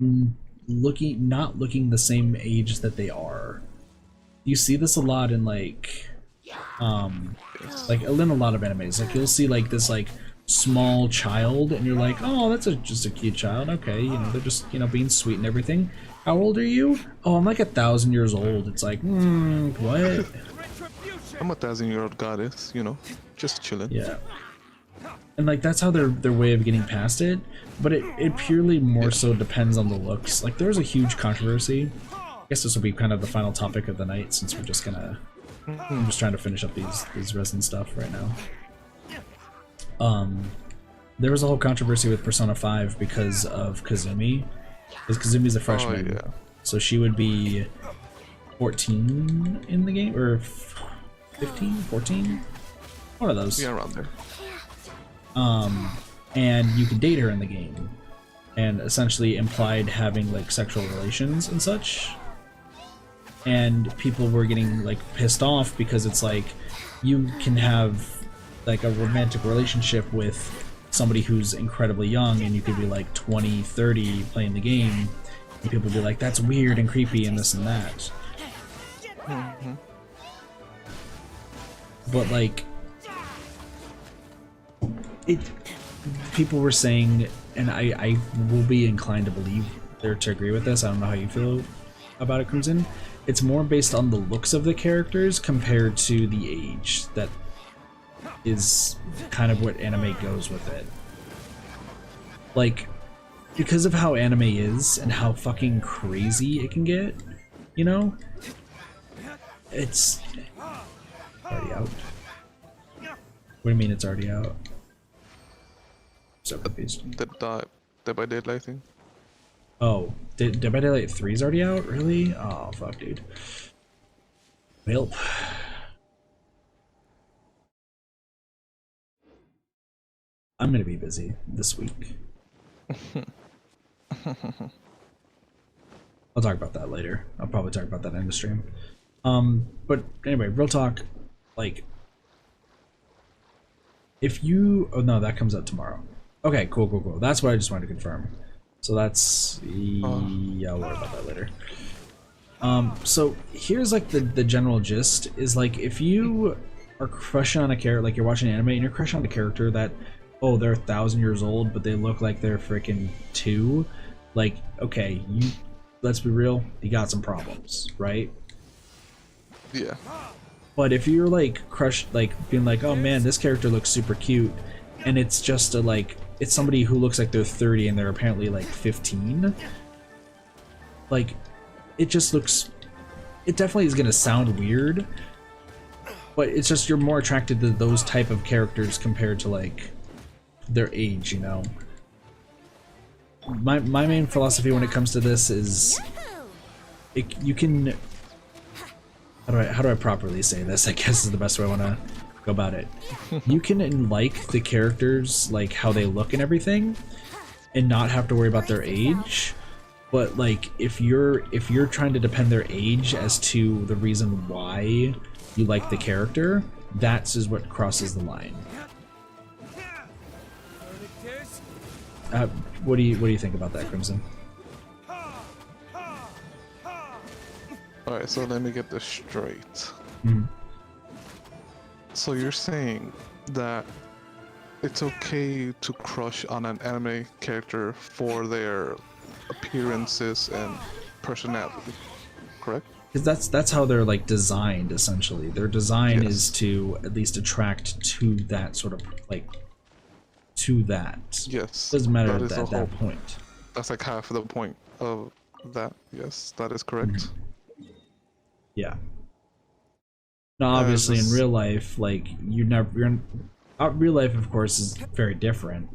not looking the same age that they are. You see this a lot in like in a lot of animes. Like you'll see like this like small child and you're like, oh, that's just a cute child. Okay, you know, they're just, you know, being sweet and everything. How old are you? Oh, I'm like 1,000 years old. It's like, what? I'm a 1,000-year-old goddess, you know, just chilling. Yeah. And like that's how their way of getting past it, but it purely more so depends on the looks. Like there's a huge controversy. I guess this will be kind of the final topic of the night since we're just gonna I'm just trying to finish up these resin stuff right now. There was a whole controversy with Persona 5 because of Kazumi. Because Kazumi's a freshman. Oh, yeah. So she would be 14 in the game, or 15, 14? One of those. Yeah, around there. And you could date her in the game, and essentially implied having like sexual relations and such. And people were getting like pissed off because it's like you can have like a romantic relationship with somebody who's incredibly young, and you could be like 20, 30 playing the game, and people would be like, that's weird and creepy and this and that. But like people were saying, and I will be inclined to believe to agree with this, I don't know how you feel about it, Crimson, it's more based on the looks of the characters compared to the age. That is kind of what anime goes with it. Like, because of how anime is and how fucking crazy it can get, you know? It's already out. What do you mean it's already out? So confused. Dead by Daylight thing. Oh, Dead by Daylight 3 is already out? Really? Oh, fuck, dude. Well, I'm gonna be busy this week. I'll talk about that later. I'll probably talk about that in the stream. But anyway, real talk, like, if you... Oh, no, that comes out tomorrow. Okay, cool. That's what I just wanted to confirm. So that's... Yeah, I'll worry about that later. So here's, like, the general gist, is, like, if you are crushing on a character, like, you're watching anime and you're crushing on a character that, oh, they're 1,000 years old, but they look like they're freaking 2, like, okay, let's be real, you got some problems, right? Yeah. But if you're like crushed, like being like, oh man, this character looks super cute, and it's just a like, it's somebody who looks like they're 30 and they're apparently like 15, like, it just looks, it definitely is gonna sound weird, but it's just you're more attracted to those type of characters compared to like their age, you know? My main philosophy when it comes to this is, you can... How do I properly say this? I guess is the best way I want to go about it. You can like the characters, like how they look and everything, and not have to worry about their age. But like if you're trying to depend their age as to the reason why you like the character, that's is what crosses the line. What do you think about that, Crimson? Alright, so let me get this straight. Mm-hmm. So you're saying that it's okay to crush on an anime character for their appearances and personality, correct? Because that's how they're like designed, essentially. Their design is to at least attract to that sort of like to that. Yes. Doesn't matter that at that point. That's like half of the point of that. Yes, that is correct. Mm-hmm. Yeah. Now, obviously, in real life, like real life, of course, is very different.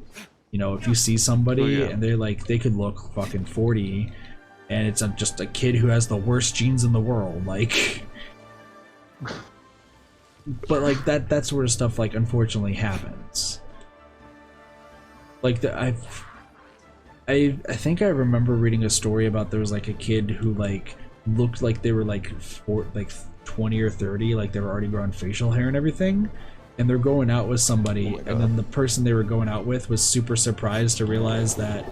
You know, if you see somebody and they're like, they could look fucking 40, and it's just a kid who has the worst genes in the world, like. But like that sort of stuff, like, unfortunately happens. Like I think I remember reading a story about there was like a kid who like looked like they were like 20 or 30, like they were already growing facial hair and everything, and they're going out with somebody, and then the person they were going out with was super surprised to realize that,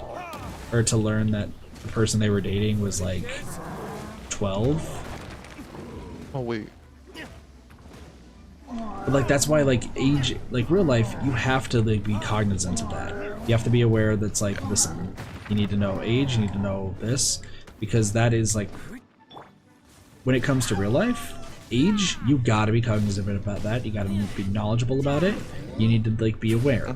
or to learn that the person they were dating was like 12. Oh wait. But like that's why like age, like real life, you have to like be cognizant of that. You have to be aware that's like, listen, you need to know age, you need to know this, because that is like, when it comes to real life, age, you gotta be cognizant about that. You gotta be knowledgeable about it. You need to like be aware.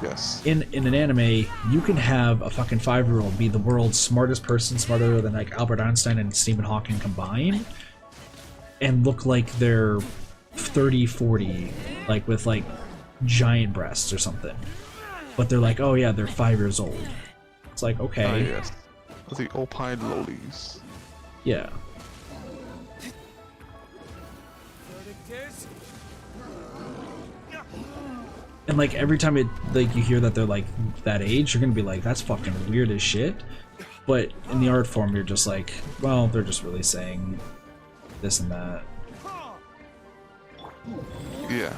Yes. In an anime, you can have a fucking 5-year-old be the world's smartest person, smarter than like Albert Einstein and Stephen Hawking combined, and look like they're 30, 40, like with like giant breasts or something. But they're like, oh yeah, they're 5 years old. It's like, okay. Yes. The opine lolies. Yeah. And like every time it like you hear that they're like that age, you're gonna be like, that's fucking weird as shit. But in the art form, you're just like, well, they're just really saying this and that. Yeah.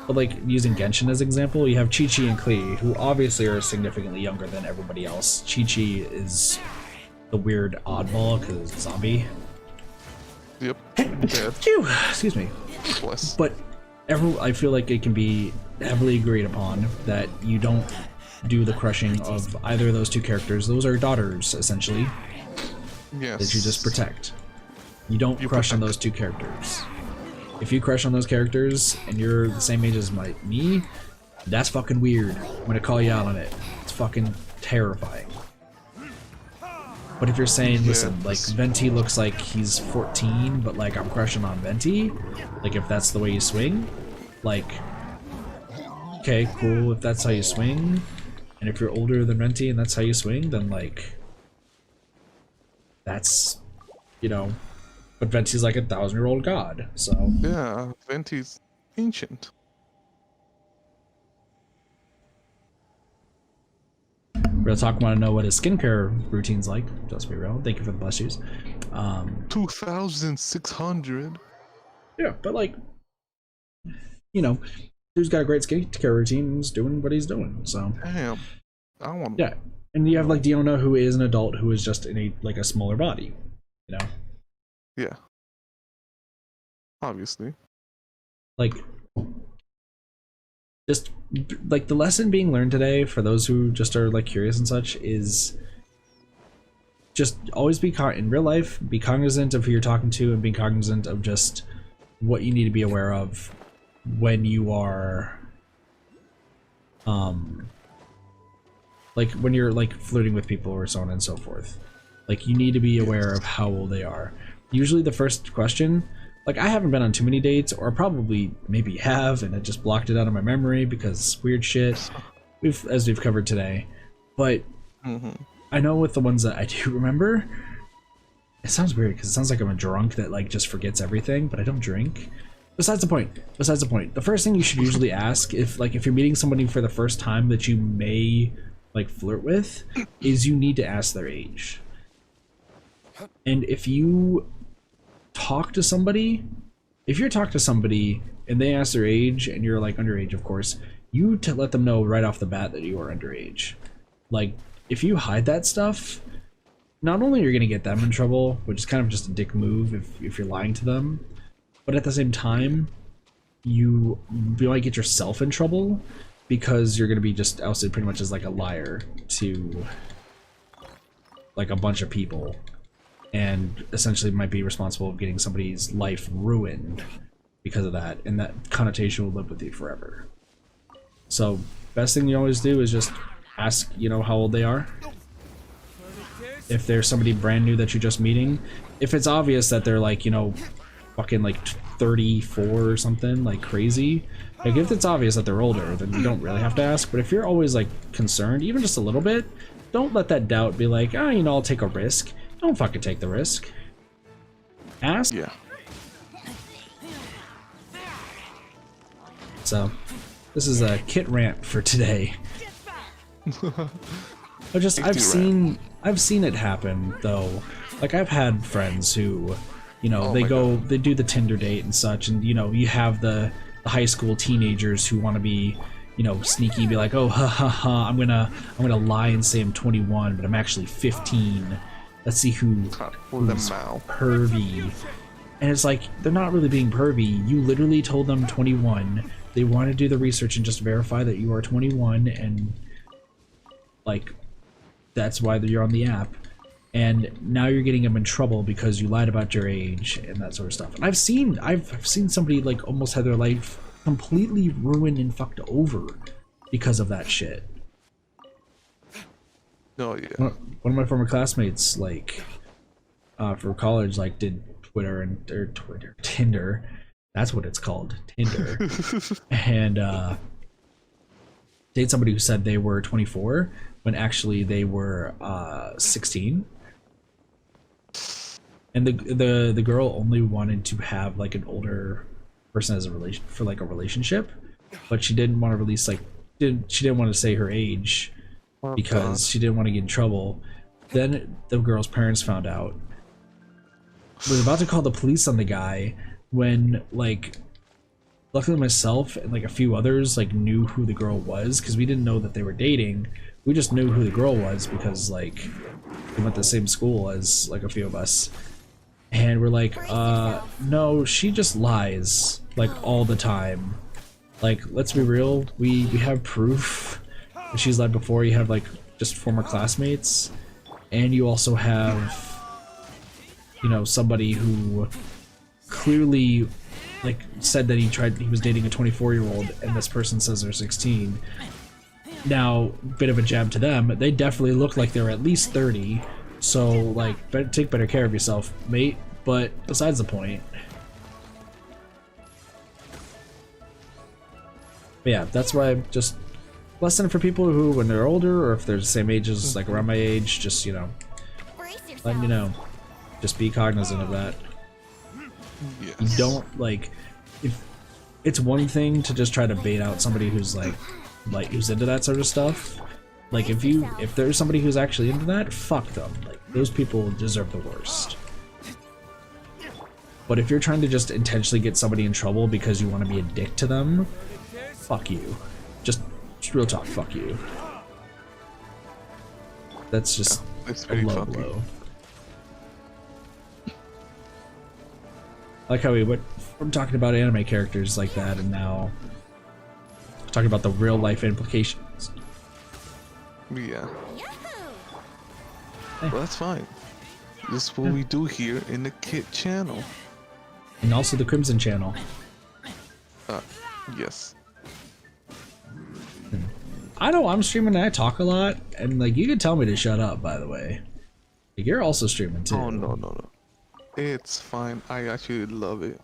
But like using Genshin as example, you have Chi-Chi and Klee, who obviously are significantly younger than everybody else. Chi-Chi is the weird oddball because it's a zombie. Yep. Phew, excuse me. Bless. But I feel like it can be heavily agreed upon that you don't do the crushing of either of those two characters. Those are daughters, essentially. Yes. That you just protect. You don't crush on those two characters. If you crush on those characters and you're the same age as me, that's fucking weird. I'm gonna call you out on it. It's fucking terrifying. But if you're saying, listen, like Venti looks like he's 14, but like I'm crushing on Venti, like if that's the way you swing, like, okay, cool, if that's how you swing, and if you're older than Venti and that's how you swing, then like, that's, you know, but Venti's like a 1,000-year-old god, so. Yeah, Venti's ancient. Real talk, want to know what his skincare routine's like. Just be real. Thank you for the bless yous. 2,600. Yeah, but like, you know, dude's got a great skincare routine. He's doing what he's doing. So. Damn. I want. Yeah, and you have like Diona, who is an adult who is just in a smaller body. You know. Yeah. Obviously. Like, just like the lesson being learned today for those who just are like curious and such is just always be in real life, be cognizant of who you're talking to and be cognizant of just what you need to be aware of when you are like when you're like flirting with people or so on and so forth. Like, you need to be aware of how old they are. Usually the first question, like, I haven't been on too many dates, or probably maybe have, and I just blocked it out of my memory because weird shit, as we've covered today. But I know with the ones that I do remember, it sounds weird because it sounds like I'm a drunk that like just forgets everything, but I don't drink. Besides the point. The first thing you should usually ask if you're meeting somebody for the first time that you may like flirt with is you need to ask their age. And if you talk to somebody, and they ask their age and you're like underage, of course, you let them know right off the bat that you are underage. Like, if you hide that stuff, not only are you gonna get them in trouble, which is kind of just a dick move if you're lying to them, but at the same time, you might get yourself in trouble because you're gonna be just ousted pretty much as like a liar to like a bunch of people, and essentially might be responsible for getting somebody's life ruined because of that, and that connotation will live with you forever. So best thing you always do is just ask, you know, how old they are. If there's somebody brand new that you're just meeting, if it's obvious that they're like, you know, fucking like 34 or something, like crazy, like if it's obvious that they're older, then you don't really have to ask. But if you're always like concerned, even just a little bit, don't let that doubt be like, oh, you know, I'll take a risk. Don't fucking take the risk. Ask. Yeah. So, this is a kit rant for today. I've seen it happen though. Like, I've had friends who, you know, they do the Tinder date and such, and you know, you have the high school teenagers who want to be, you know, sneaky, be like, oh, ha ha ha, I'm gonna lie and say I'm 21, but I'm actually 15. Let's see who's pervy. And it's like, they're not really being pervy. You literally told them 21. They want to do the research and just verify that you are 21, and like, that's why you're on the app. And now you're getting them in trouble because you lied about your age and that sort of stuff. And I've seen somebody like almost had their life completely ruined and fucked over because of that shit. Oh yeah. One of my former classmates, like, for college, like, did Tinder. That's what it's called, Tinder. And date somebody who said they were 24 when actually they were 16. And the girl only wanted to have like an older person as a relationship, but she didn't want to release she didn't want to say her age because she didn't want to get in trouble. Then the girl's parents found out. Was about to call the police on the guy when, like, luckily myself and like a few others like knew who the girl was, because we didn't know that they were dating. We just knew who the girl was because like we went to the same school as like a few of us. And we're like, no, she just lies like all the time. Like, let's be real, we have proof that she's lied before. You have like just former classmates, and you also have, you know, somebody who clearly like said that he was dating a 24-year-old, and this person says they're 16. Now, bit of a jab to them, they definitely look like they're at least 30. So, like, take better care of yourself, mate. But besides the point. But yeah, that's why I'm just lesson for people who, when they're older, or if they're the same ages, like around my age, just, you know, letting you know. Just be cognizant of that. Yes. You don't, like, if it's one thing to just try to bait out somebody who's like who's into that sort of stuff. Like, if there's somebody who's actually into that, fuck them. Like, those people deserve the worst. But if you're trying to just intentionally get somebody in trouble because you want to be a dick to them, fuck you. Just real talk, fuck you. That's just a low blow. Like how we went from talking about anime characters like that, and now talking about the real life implications. Yeah. Well, that's fine. This is what we do here in the Kit channel. And also the Crimson channel. Yes. I know I'm streaming and I talk a lot, and like you can tell me to shut up, by the way. Like, you're also streaming too. Oh no. It's fine. I actually love it.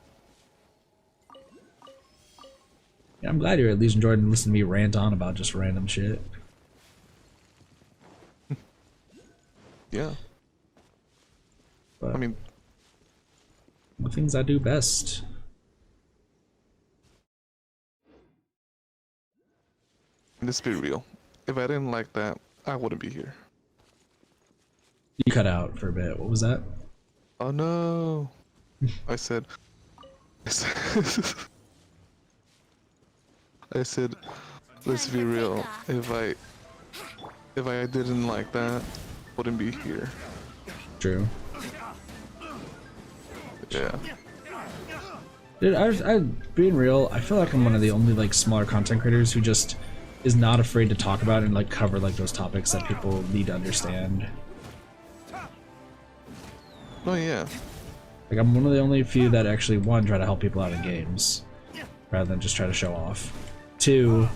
Yeah, I'm glad you're at least enjoying listening to me rant on about just random shit. Yeah. But I mean, the things I do best. let's be real. If I didn't like that, I wouldn't be here. You cut out for a bit. What was that? Oh no. I said, let's be real. If I didn't like that, wouldn't be here. True. Yeah. Dude, I being real, I feel like I'm one of the only like smaller content creators who just is not afraid to talk about and like cover like those topics that people need to understand. Oh yeah. Like, I'm one of the only few that actually, one, try to help people out in games rather than just try to show off. Two,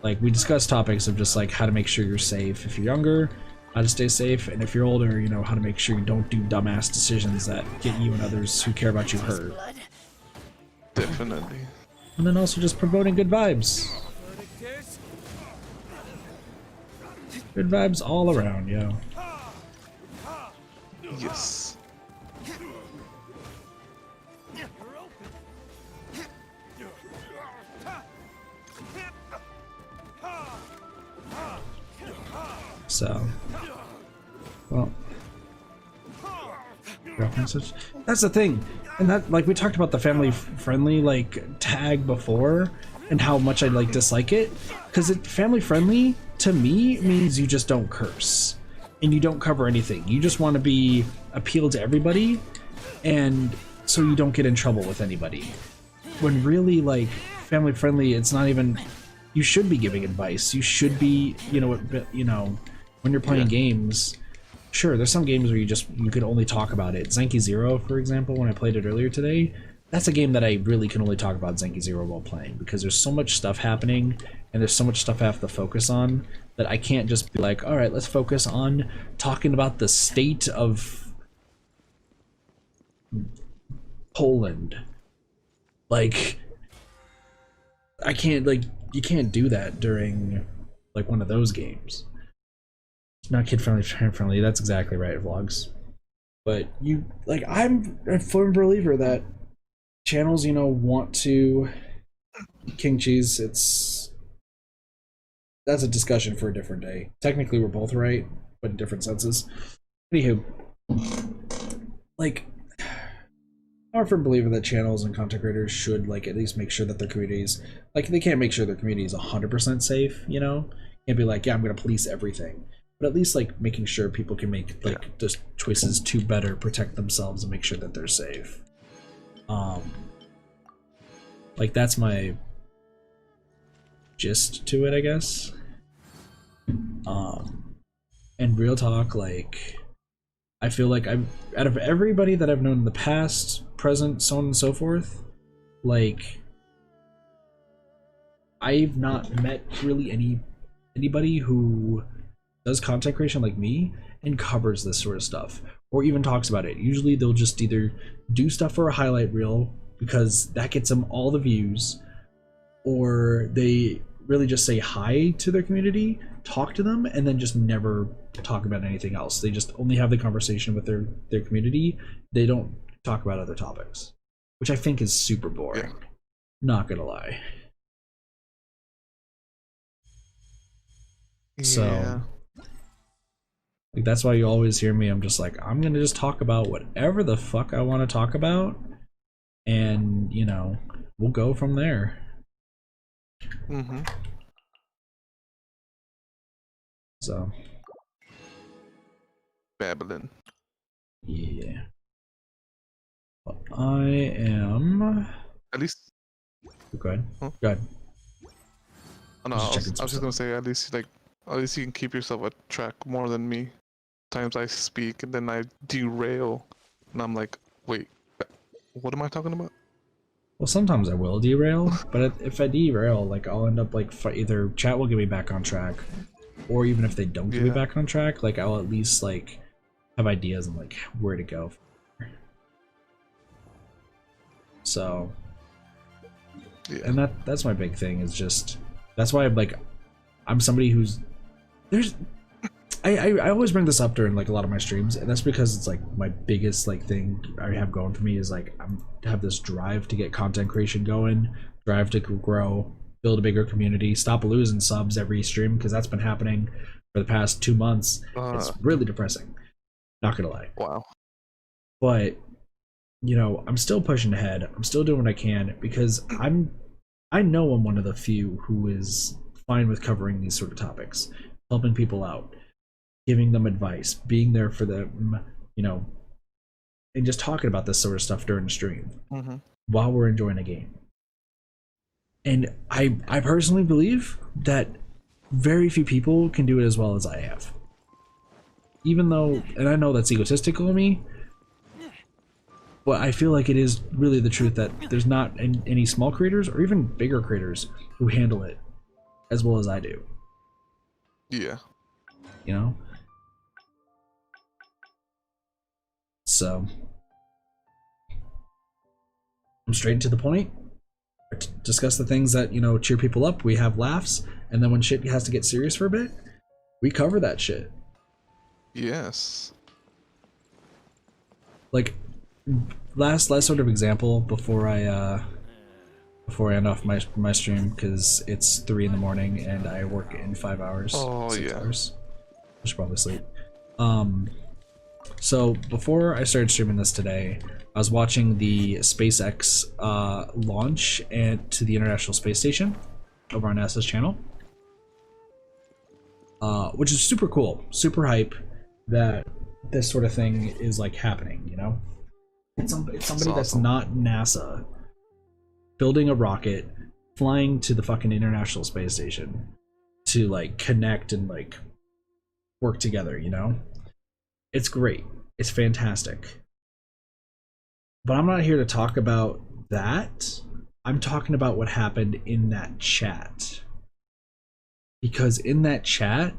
like, we discuss topics of just like how to make sure you're safe if you're younger, how to stay safe, and if you're older, you know, how to make sure you don't do dumbass decisions that get you and others who care about you hurt. Definitely. And then also just promoting good vibes. Good vibes all around, yo. Yes. So, well, that's the thing, and that, like, we talked about the family friendly like tag before. and how much I like dislike it, because family friendly to me means you just don't curse and you don't cover anything. You just want to be appeal to everybody, and so you don't get in trouble with anybody. When really, like, family friendly, it's not even. You should be giving advice. You should be, when you're playing games. Sure, there's some games where you could only talk about it. Zenki Zero, for example, when I played it earlier today, that's a game that I really can only talk about Zenki Zero while playing, because there's so much stuff happening and there's so much stuff I have to focus on that I can't just be like, all right, let's focus on talking about the state of Poland. Like, I can't, like, you can't do that during, like, one of those games. It's not kid-friendly, parent-friendly, that's exactly right, Vlogs. But you, like, I'm a firm believer that channels, want to King Cheese, that's a discussion for a different day. Technically, we're both right, but in different senses. Anywho, like, I'm a firm believer that channels and content creators should, like, at least make sure that their communities, like, they can't make sure their community is 100% safe, Can't be like, yeah, I'm gonna police everything. But at least, like, making sure people can make, like, just choices to better protect themselves and make sure that they're safe. Like, that's my gist to it, I guess. And real talk, like, I feel like out of everybody that I've known in the past, present, so on and so forth, like, I've not met really anybody who does content creation like me and covers this sort of stuff, or even talks about it. Usually they'll just either do stuff for a highlight reel because that gets them all the views, or they really just say hi to their community, talk to them, and then just never talk about anything else. They just only have the conversation with their community. They don't talk about other topics, which I think is super boring. Not gonna lie. So, like, that's why you always hear me. I'm just like, I'm gonna just talk about whatever the fuck I want to talk about, and we'll go from there. So, Babylon. Yeah. But I am. At least. Go ahead. Huh? Go ahead. Oh, no, I was just gonna say, at least you can keep yourself on track more than me. Times I speak and then I derail, and I'm like, wait, what am I talking about? Well, sometimes I will derail, but if I derail, like, I'll end up like either chat will get me back on track, or even if they don't get me back on track, like, I'll at least like have ideas and like where to go. So, and that's my big thing, is just that's why I'm somebody who's I always bring this up during like a lot of my streams, and that's because it's like my biggest like thing I have going for me is like I have this drive to get content creation going, drive to grow, build a bigger community, stop losing subs every stream, because that's been happening for the past 2 months. It's really depressing, not gonna lie. Wow. But I'm still pushing ahead. I'm still doing what I can, because I know I'm one of the few who is fine with covering these sort of topics, helping people out, giving them advice, being there for them, and just talking about this sort of stuff during the stream while we're enjoying a game. And I personally believe that very few people can do it as well as I have. Even though, and I know that's egotistical of me, but I feel like it is really the truth that there's not any small creators or even bigger creators who handle it as well as I do. Yeah. So, I'm straight to the point. Discuss the things that, cheer people up. We have laughs, and then when shit has to get serious for a bit, we cover that shit. Yes. Like, last sort of example before I end off my stream, because it's 3 in the morning and I work in 5 hours. 6 hours. I should probably sleep. So before I started streaming this today, I was watching the SpaceX launch to the International Space Station over on NASA's channel, which is super cool, super hype that this sort of thing is like happening. You know, it's somebody that's not NASA building a rocket, flying to the fucking International Space Station to like connect and like work together. You know, it's great. It's fantastic. But I'm not here to talk about that. I'm talking about what happened in that chat. Because in that chat,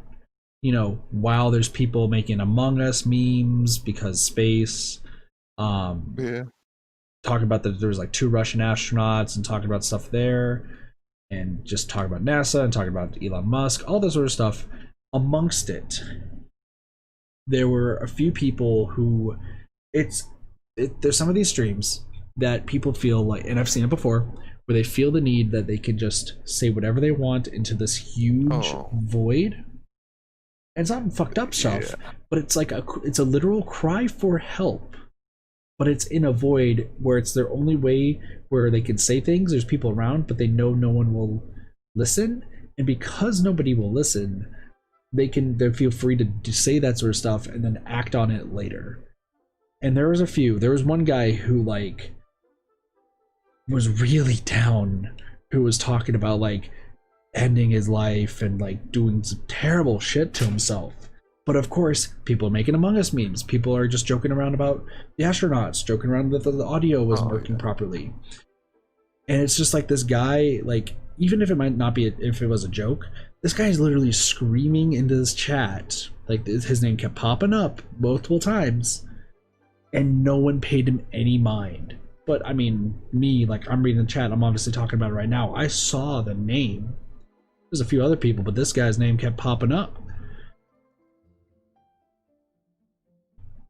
you know, while there's people making Among Us memes because space, Yeah. talking about that there was like 2 Russian astronauts and talking about stuff there, and just talking about NASA and talking about Elon Musk, all this sort of stuff. Amongst it, there were a few people who there's some of these streams that people feel like, and I've seen it before, where they feel the need that they can just say whatever they want into this huge void. And it's not fucked up stuff, but it's like it's a literal cry for help. But it's in a void where it's their only way where they can say things. There's people around, but they know no one will listen. And because nobody will listen, they feel free to say that sort of stuff and then act on it later. And there was one guy who like was really down, who was talking about like ending his life and like doing some terrible shit to himself. But of course, people are making Among Us memes. People are just joking around about the astronauts, joking around that the audio wasn't working properly. And it's just like this guy, like, even if it might not be, if it was a joke, this guy is literally screaming into this chat. Like, his name kept popping up multiple times, and no one paid him any mind. But I mean, me, like, I'm reading the chat, I'm obviously talking about it right now. I saw the name. There's a few other people, but this guy's name kept popping up.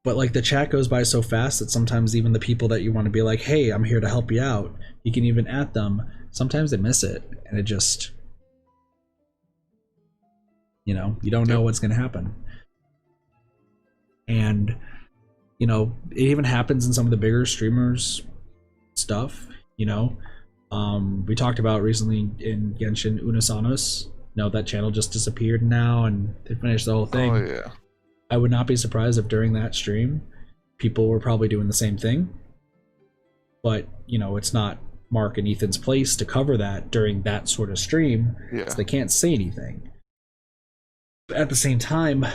But like, the chat goes by so fast that sometimes even the people that you want to be like, hey, I'm here to help you out, you can even at them, sometimes they miss it, and it just, you know, you don't know what's going to happen. And, you know, it even happens in some of the bigger streamers stuff, you know. We talked about recently in Genshin Unasanos, you know, that channel just disappeared now, and they finished the whole thing. Oh yeah. I would not be surprised if during that stream people were probably doing the same thing. But, you know, it's not Mark and Ethan's place to cover that during that sort of stream, so they can't say anything. But at the same time,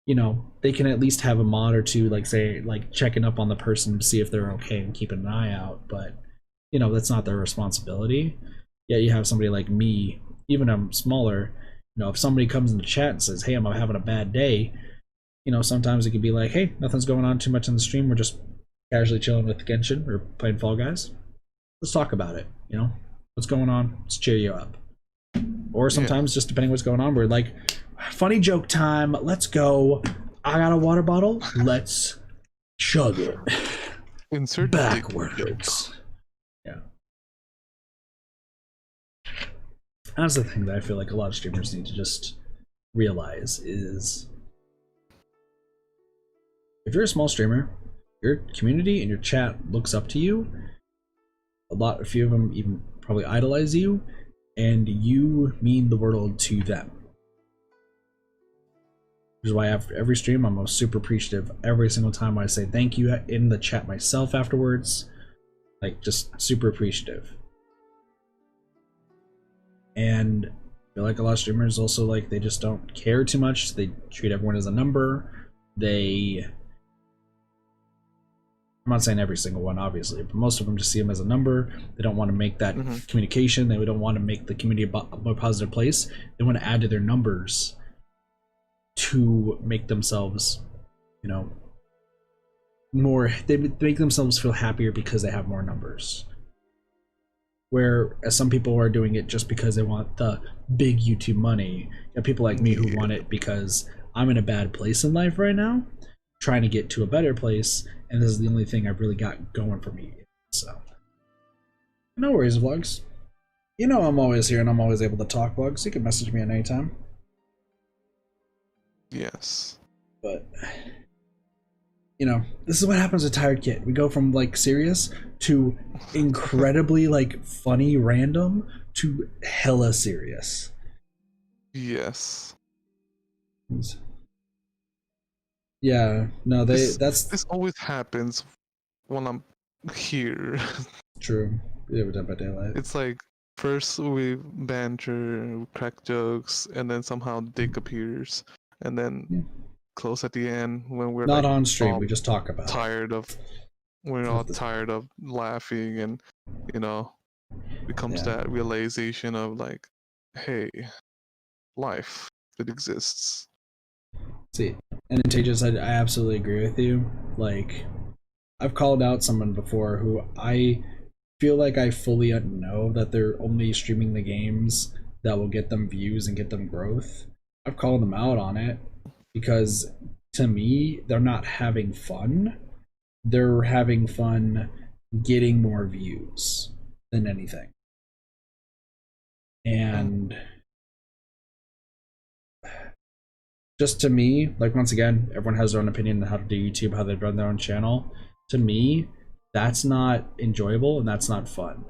you know, they can at least have a mod or two, like, say, like, checking up on the person to see if they're okay and keeping an eye out. But, you know, that's not their responsibility. Yet you have somebody like me, even I'm smaller, you know, if somebody comes in the chat and says, hey, I'm having a bad day, you know, sometimes it could be like, hey, nothing's going on too much on the stream, we're just casually chilling with Genshin or playing Fall Guys. Let's talk about it, you know? What's going on? Let's cheer you up. Or sometimes, just depending what's going on, we're like, funny joke time, let's go. I got a water bottle, let's chug it. Insert backwards. Yeah. That's the thing that I feel like a lot of streamers need to just realize is, if you're a small streamer, your community and your chat looks up to you. A few of them even probably idolize you, and you mean the world to them. Which is why after every stream, I'm super appreciative every single time I say thank you in the chat myself afterwards. Like, just super appreciative. And I feel like a lot of streamers also, like, they just don't care too much. They treat everyone as a number. I'm not saying every single one, obviously, but most of them just see them as a number. They don't want to make that communication. They don't want to make the community a more positive place. They want to add to their numbers to make themselves, you know, more. They make themselves feel happier because they have more numbers. Whereas some people are doing it just because they want the big YouTube money. You have people like me who want it because I'm in a bad place in life right now, trying to get to a better place, and this is the only thing I've really got going for me. So, no worries, vlogs. You know I'm always here and I'm always able to talk, vlogs. You can message me at any time. Yes. But you know, this is what happens with Tired Kid. We go from like serious to incredibly like funny random to hella serious. Yes. Yeah, no, this always happens when I'm here. True. Yeah, we're Dead by Daylight. It's like first we banter, we crack jokes, and then somehow Dick appears, and then close at the end when we're not like on stream. all We just talk about we're all tired of laughing, and you know, becomes that realization of like, hey, life that exists. See, and in Tejas, I absolutely agree with you. Like, I've called out someone before who I feel like I fully know that they're only streaming the games that will get them views and get them growth. I've called them out on it because to me, they're not having fun. They're having fun getting more views than anything. And just to me, like once again, everyone has their own opinion on how to do YouTube, how they run their own channel. To me, that's not enjoyable and that's not fun.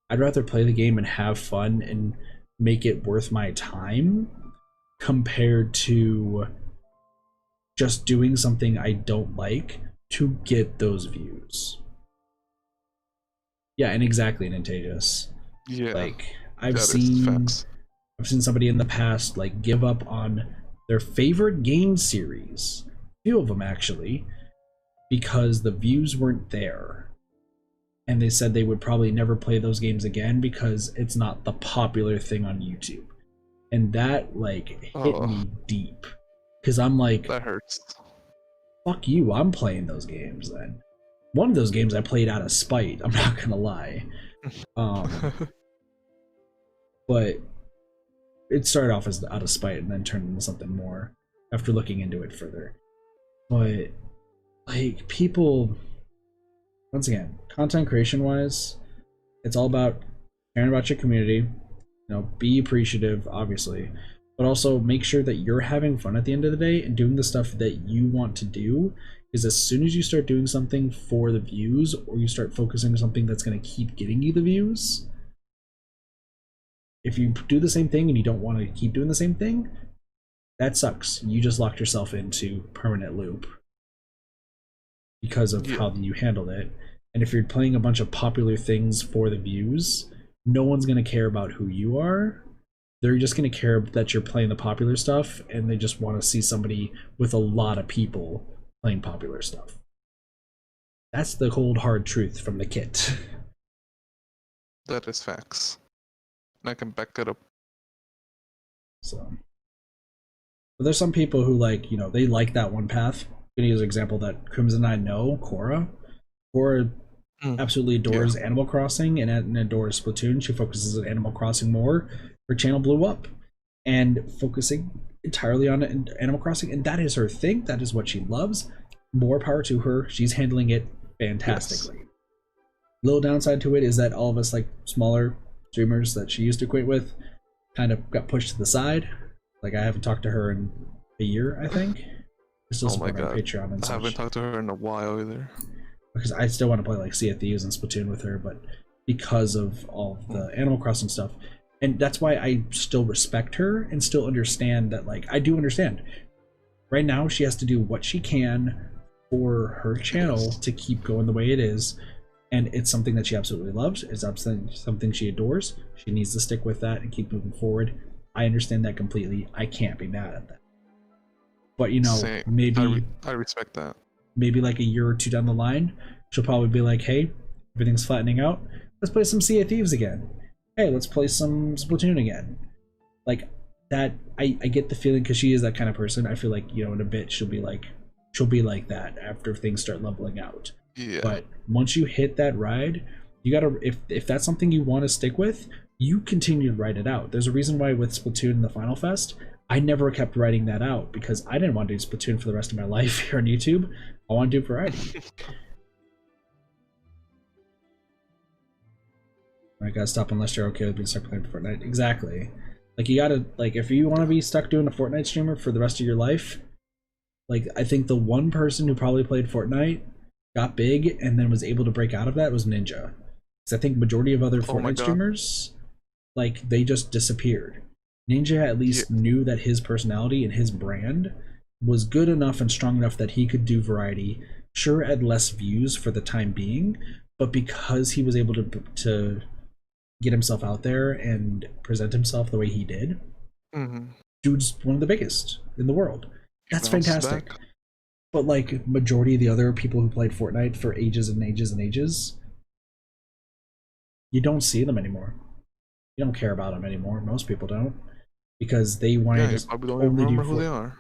I'd rather play the game and have fun and make it worth my time compared to just doing something I don't like to get those views. Yeah, and exactly, Nintagious. Yeah, like I've seen somebody in the past like give up on their favorite game series, a few of them actually, because the views weren't there. And they said they would probably never play those games again because it's not the popular thing on YouTube. And that like hit me deep. Because I'm like, that hurts. Fuck you, I'm playing those games then. One of those games I played out of spite, I'm not gonna lie. But it started off as out of spite and then turned into something more after looking into it further. But like people, once again, content creation wise, it's all about caring about your community. You know, be appreciative, obviously, but also make sure that you're having fun at the end of the day and doing the stuff that you want to do. Because as soon as you start doing something for the views, or you start focusing on something that's going to keep getting you the views, if you do the same thing and you don't want to keep doing the same thing, that sucks. You just locked yourself into permanent loop because of how you handled it. And if you're playing a bunch of popular things for the views, no one's going to care about who you are. They're just going to care that you're playing the popular stuff, and they just want to see somebody with a lot of people playing popular stuff. That's the cold hard truth from the kit. That is facts. I can back it up. So, but there's some people who like, you know, they like that one path. I'm gonna use an example that Crimson and I know, Cora. Cora absolutely adores Animal Crossing and adores Splatoon. She focuses on Animal Crossing more. Her channel blew up, and focusing entirely on Animal Crossing, and that is her thing. That is what she loves. More power to her. She's handling it fantastically. Little downside to it is that all of us like smaller streamers that she used to equate with kind of got pushed to the side. Like I haven't talked to her in a year, I think. I still support her on Patreon and such. I haven't talked to her in a while either. Because I still want to play like Sea of Thieves and Splatoon with her, but because of all the Animal Crossing stuff. And that's why I still respect her and still understand that, like, I do understand. Right now, she has to do what she can for her channel to keep going the way it is. And it's something that she absolutely loves. It's something she adores. She needs to stick with that and keep moving forward. I understand that completely. I can't be mad at that. But, you know, maybe... I respect that. Maybe like a year or two down the line, she'll probably be like, hey, everything's flattening out. Let's play some Sea of Thieves again. Hey, let's play some Splatoon again. Like, that, I get the feeling, because she is that kind of person. I feel like, you know, in a bit, she'll be like that after things start leveling out. Yeah. But once you hit that ride, you gotta, if that's something you want to stick with, you continue to ride it out. There's a reason why with Splatoon and the Final Fest, I never kept writing that out, because I didn't want to do Splatoon for the rest of my life here on YouTube. I want to do variety. I gotta stop unless you're okay with being stuck playing Fortnite. Exactly. Like, you gotta, like, if you want to be stuck doing a Fortnite streamer for the rest of your life, Like, I think the one person who probably played Fortnite, got big, and then was able to break out of that was Ninja. Because I think majority of other Oh my Fortnite God. streamers, like, they just disappeared. Ninja at least knew that his personality and his brand was good enough and strong enough that he could do variety, sure at less views for the time being, but because he was able to get himself out there and present himself the way he did, dude's one of the biggest in the world. That's fantastic. But like majority of the other people who played Fortnite for ages and ages and ages, you don't see them anymore. You don't care about them anymore. Most people don't, because they want to just probably don't only remember do who they are.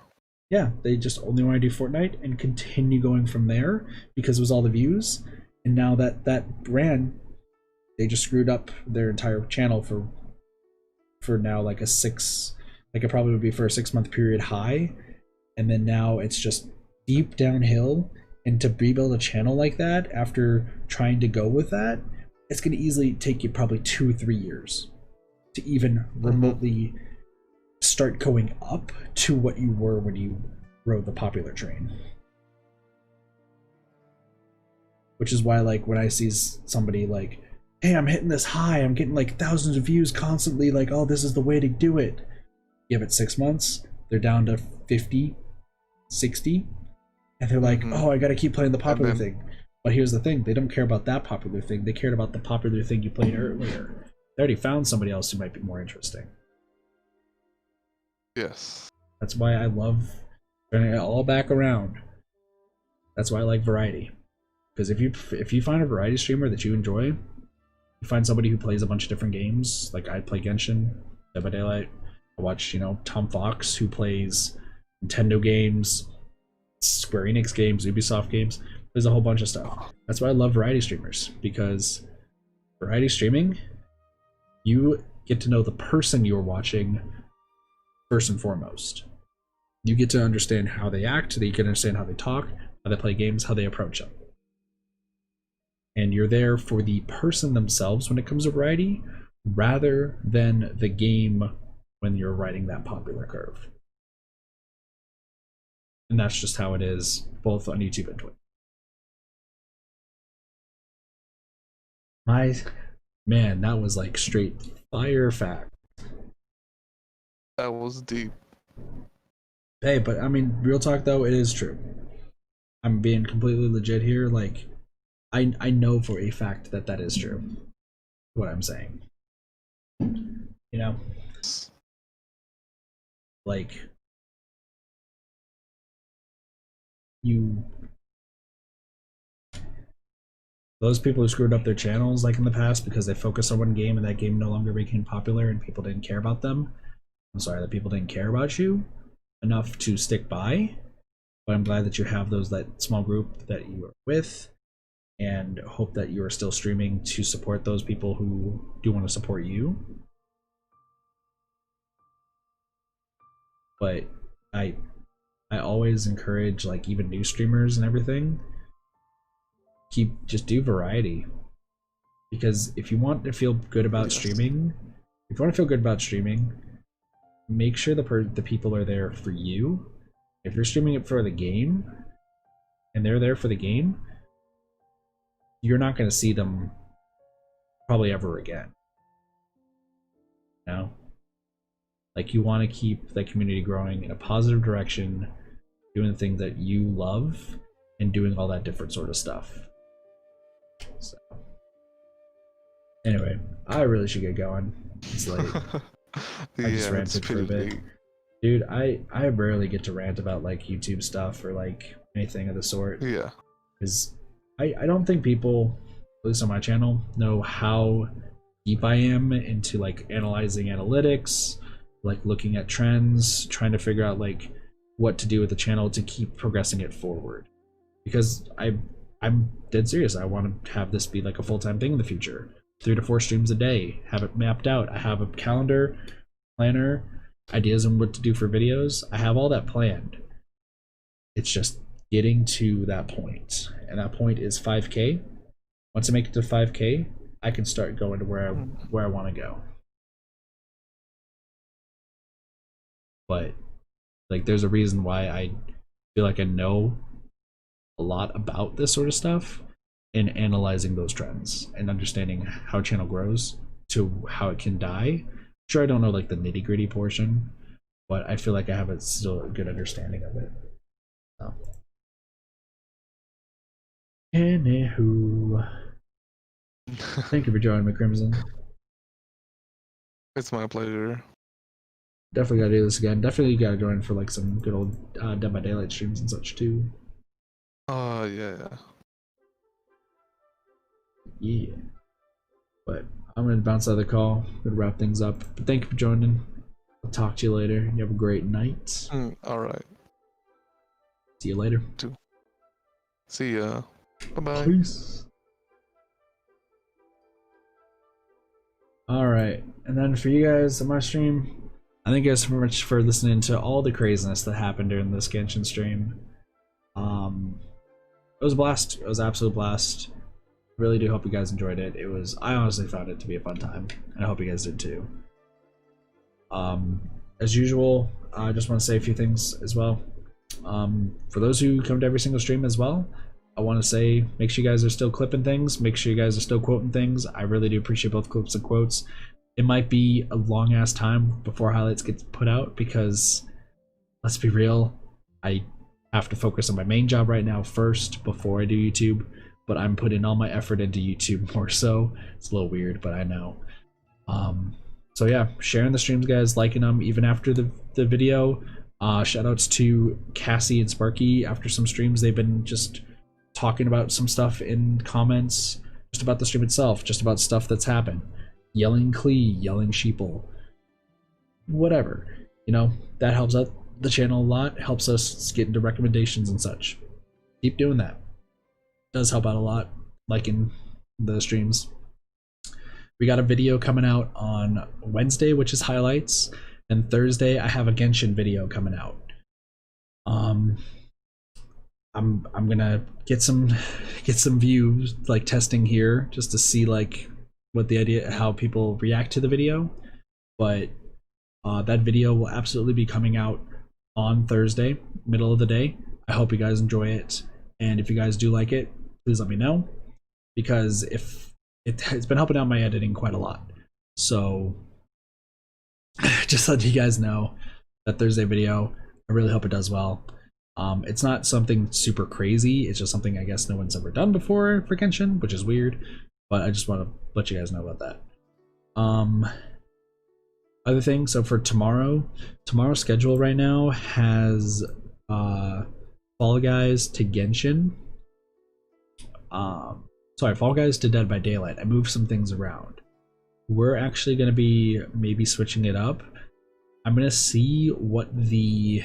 Yeah, they just only want to do Fortnite and continue going from there because it was all the views. And now that brand, they just screwed up their entire channel for now like it probably would be for a 6-month period high, and then now it's just deep downhill. And to rebuild a channel like that after trying to go with that, it's going to easily take you probably 2-3 years to even remotely start going up to what you were when you rode the popular train. Which is why, like, when I see somebody like, hey, I'm hitting this high, I'm getting like thousands of views constantly, like, oh, this is the way to do it. Give it 6 months, they're down to 50, 60, and they're like, oh, I gotta keep playing the popular thing. But here's the thing, they don't care about that popular thing, they cared about the popular thing you played earlier. They already found somebody else who might be more interesting. Yes. That's why I love turning it all back around. That's why I like variety. Because if you find a variety streamer that you enjoy, you find somebody who plays a bunch of different games. Like I play Genshin, Dead by Daylight. I watch, Tom Fox, who plays Nintendo games, Square Enix games, Ubisoft games. There's a whole bunch of stuff. That's why I love variety streamers, because variety streaming, you get to know the person you're watching first and foremost. You get to understand how they act, you can understand how they talk, how they play games, how they approach them. And you're there for the person themselves when it comes to variety, rather than the game when you're riding that popular curve. And that's just how it is, both on YouTube and Twitch. Man, that was like straight fire fact. That was deep. Hey, but I mean, real talk though, it is true. I'm being completely legit here. Like, I know for a fact that is true. What I'm saying. Like, those people who screwed up their channels like in the past because they focused on one game and that game no longer became popular and people didn't care about them. I'm sorry that people didn't care about you enough to stick by, but I'm glad that you have that small group that you are with, and hope that you are still streaming to support those people who do want to support you. But I always encourage, like, even new streamers and everything, just do variety, because if you want to feel good about streaming, make sure the people are there for you. If you're streaming it for the game and they're there for the game, you're not going to see them probably ever again. Like, you want to keep that community growing in a positive direction, doing the things that you love and doing all that different sort of stuff. So anyway, I really should get going. It's late. I just ranted for a bit. Late. Dude, I rarely get to rant about like YouTube stuff or like anything of the sort. Yeah. Because I don't think people, at least on my channel, know how deep I am into like analyzing analytics, like looking at trends, trying to figure out like what to do with the channel to keep progressing it forward. Because I'm dead serious. I want to have this be like a full-time thing in the future. 3 to 4 streams a day, have it mapped out. I have a calendar, planner, ideas on what to do for videos. I have all that planned. It's just getting to that point, and that point is 5K. Once I make it to 5K, I can start going to where I want to go. But like, there's a reason why I feel like I know a lot about this sort of stuff, and analyzing those trends and understanding how a channel grows to how it can die. Sure, I don't know like the nitty-gritty portion, but I feel like I have still a good understanding of it. So. Anywho, thank you for joining me, Crimson. It's my pleasure. Definitely gotta do this again. Definitely gotta join for like some good old Dead by Daylight streams and such too. Yeah. Yeah. But I'm gonna bounce out of the call. Gonna wrap things up. But thank you for joining. I'll talk to you later. You have a great night. Alright. See you later. See ya. Bye-bye. Peace. Alright. And then for you guys on my stream, I thank you guys so much for listening to all the craziness that happened during this Genshin stream. It was a blast. It was an absolute blast. Really do hope you guys enjoyed it. I honestly found it to be a fun time, and I hope you guys did too. As usual, I just want to say a few things as well. For those who come to every single stream as well, I want to say make sure you guys are still clipping things, make sure you guys are still quoting things. I really do appreciate both clips and quotes. It might be a long ass time before highlights get put out because, let's be real, I have to focus on my main job right now first before I do YouTube, but I'm putting all my effort into YouTube more so. It's a little weird, but I know. So yeah, sharing the streams, guys, liking them even after the video. Shoutouts to Cassie and Sparky. After some streams, they've been just talking about some stuff in comments, just about the stream itself, just about stuff that's happened. Yelling Klee, yelling Sheeple, whatever. You know, that helps out the channel a lot, helps us get into recommendations and such. Keep doing that. It does help out a lot, liking the streams. We got a video coming out on Wednesday, which is highlights, and Thursday I have a Genshin video coming out. I'm gonna get some views, like testing here, just to see like what the idea, how people react to the video. But that video will absolutely be coming out on Thursday, middle of the day. I hope you guys enjoy it, and if you guys do like it, please let me know, because if it's been helping out my editing quite a lot. So just let you guys know that Thursday video, I really hope it does well. It's not something super crazy, it's just something I guess no one's ever done before for Genshin, which is weird, but I just want to let you guys know about that. Other thing, so for tomorrow's schedule right now has Fall Guys to Genshin. Sorry, Fall Guys to Dead by Daylight. I moved some things around. We're actually going to be maybe switching it up. I'm going to see what the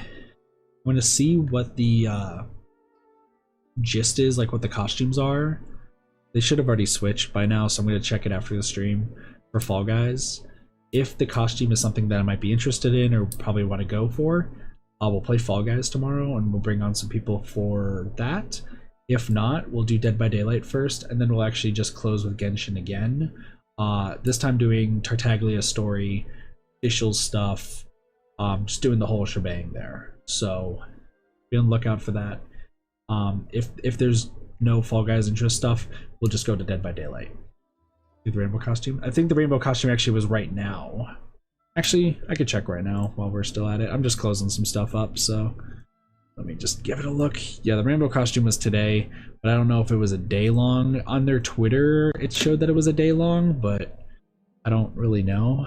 gist is, like what the costumes are. They should have already switched by now, so I'm going to check it after the stream for Fall Guys. If the costume is something that I might be interested in or probably want to go for, we'll play Fall Guys tomorrow and we'll bring on some people for that. If not, we'll do Dead by Daylight first, and then we'll actually just close with Genshin again. This time doing Tartaglia story, Fischl stuff, just doing the whole shebang there. So be on the lookout for that. If there's no Fall Guys interest stuff, we'll just go to Dead by Daylight. Do the rainbow costume. I think the rainbow costume actually was right now. Actually, I could check right now while we're still at it. I'm just closing some stuff up, so let me just give it a look. Yeah, the rainbow costume was today, but I don't know if it was a day long. On their Twitter, it showed that it was a day long, but I don't really know.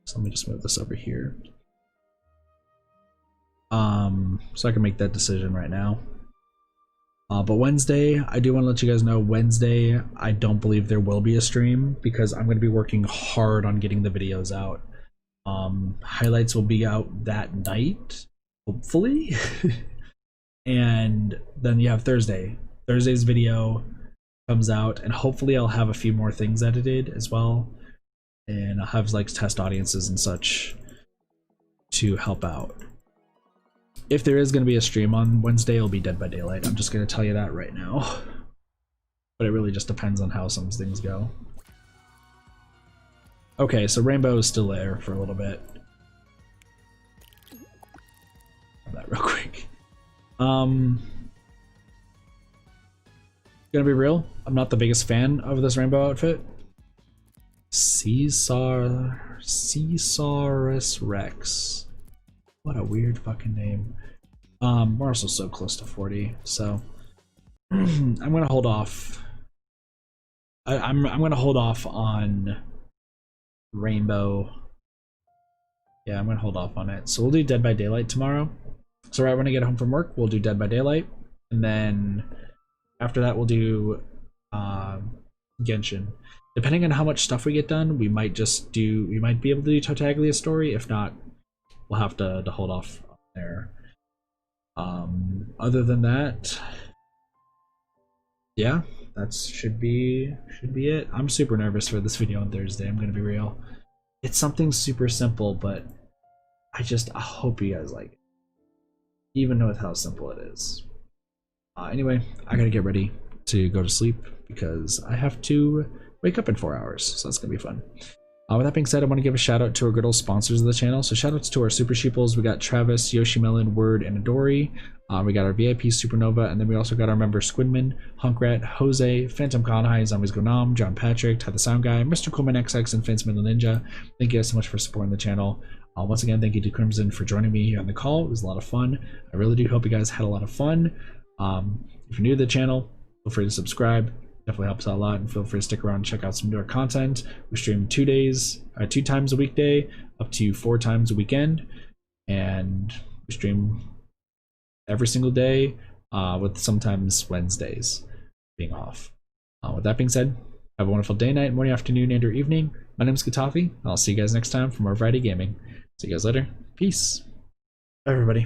So let me just move this over here. So I can make that decision right now. But Wednesday, I do want to let you guys know, Wednesday, I don't believe there will be a stream because I'm going to be working hard on getting the videos out. Highlights will be out that night, hopefully. And then you have Thursday. Thursday's video comes out, and hopefully I'll have a few more things edited as well. And I'll have like test audiences and such to help out. If there is going to be a stream on Wednesday, it'll be Dead by Daylight. I'm just going to tell you that right now. But it really just depends on how some things go. Okay, so Rainbow is still there for a little bit. Grab that real quick. Gonna be real, I'm not the biggest fan of this rainbow outfit. Caesarus Rex. What a weird fucking name. We're also so close to 40, so I'm gonna hold off. I'm gonna hold off on rainbow. Yeah, I'm gonna hold off on it. So we'll do Dead by Daylight tomorrow. So right when I get home from work, we'll do Dead by Daylight, and then after that we'll do Genshin. Depending on how much stuff we get done, we might be able to do Tartaglia's story. If not, we'll have to hold off there. Other than that, yeah, that should be it. I'm super nervous for this video on Thursday. I'm gonna be real. It's something super simple, but I hope you guys like it, even with how simple it is. Anyway, I gotta get ready to go to sleep because I have to wake up in 4 hours, so that's gonna be fun. With that being said, I want to give a shout out to our good old sponsors of the channel. So shout outs to our super sheeples. We got Travis, Yoshimelon, Word, and Adori. We got our VIP Supernova, and then we also got our member Squidman, Hunkrat, Jose, Phantom Kanhai, Zombies Go Nom, John Patrick, Ty the Sound Guy, Mr. Coolman XX, and Fence Middle Ninja. Thank you guys so much for supporting the channel. Once again, thank you to Crimson for joining me here on the call. It was a lot of fun. I really do hope you guys had a lot of fun. If you're new to the channel, feel free to subscribe. Definitely helps out a lot, and feel free to stick around and check out some newer content. We stream 2 times a weekday, up to 4 times a weekend, and we stream every single day, with sometimes Wednesdays being off. With that being said, have a wonderful day, night, morning, afternoon, and or evening. My name is Katafi, and I'll see you guys next time for more Variety Gaming. See you guys later. Peace. Bye, everybody.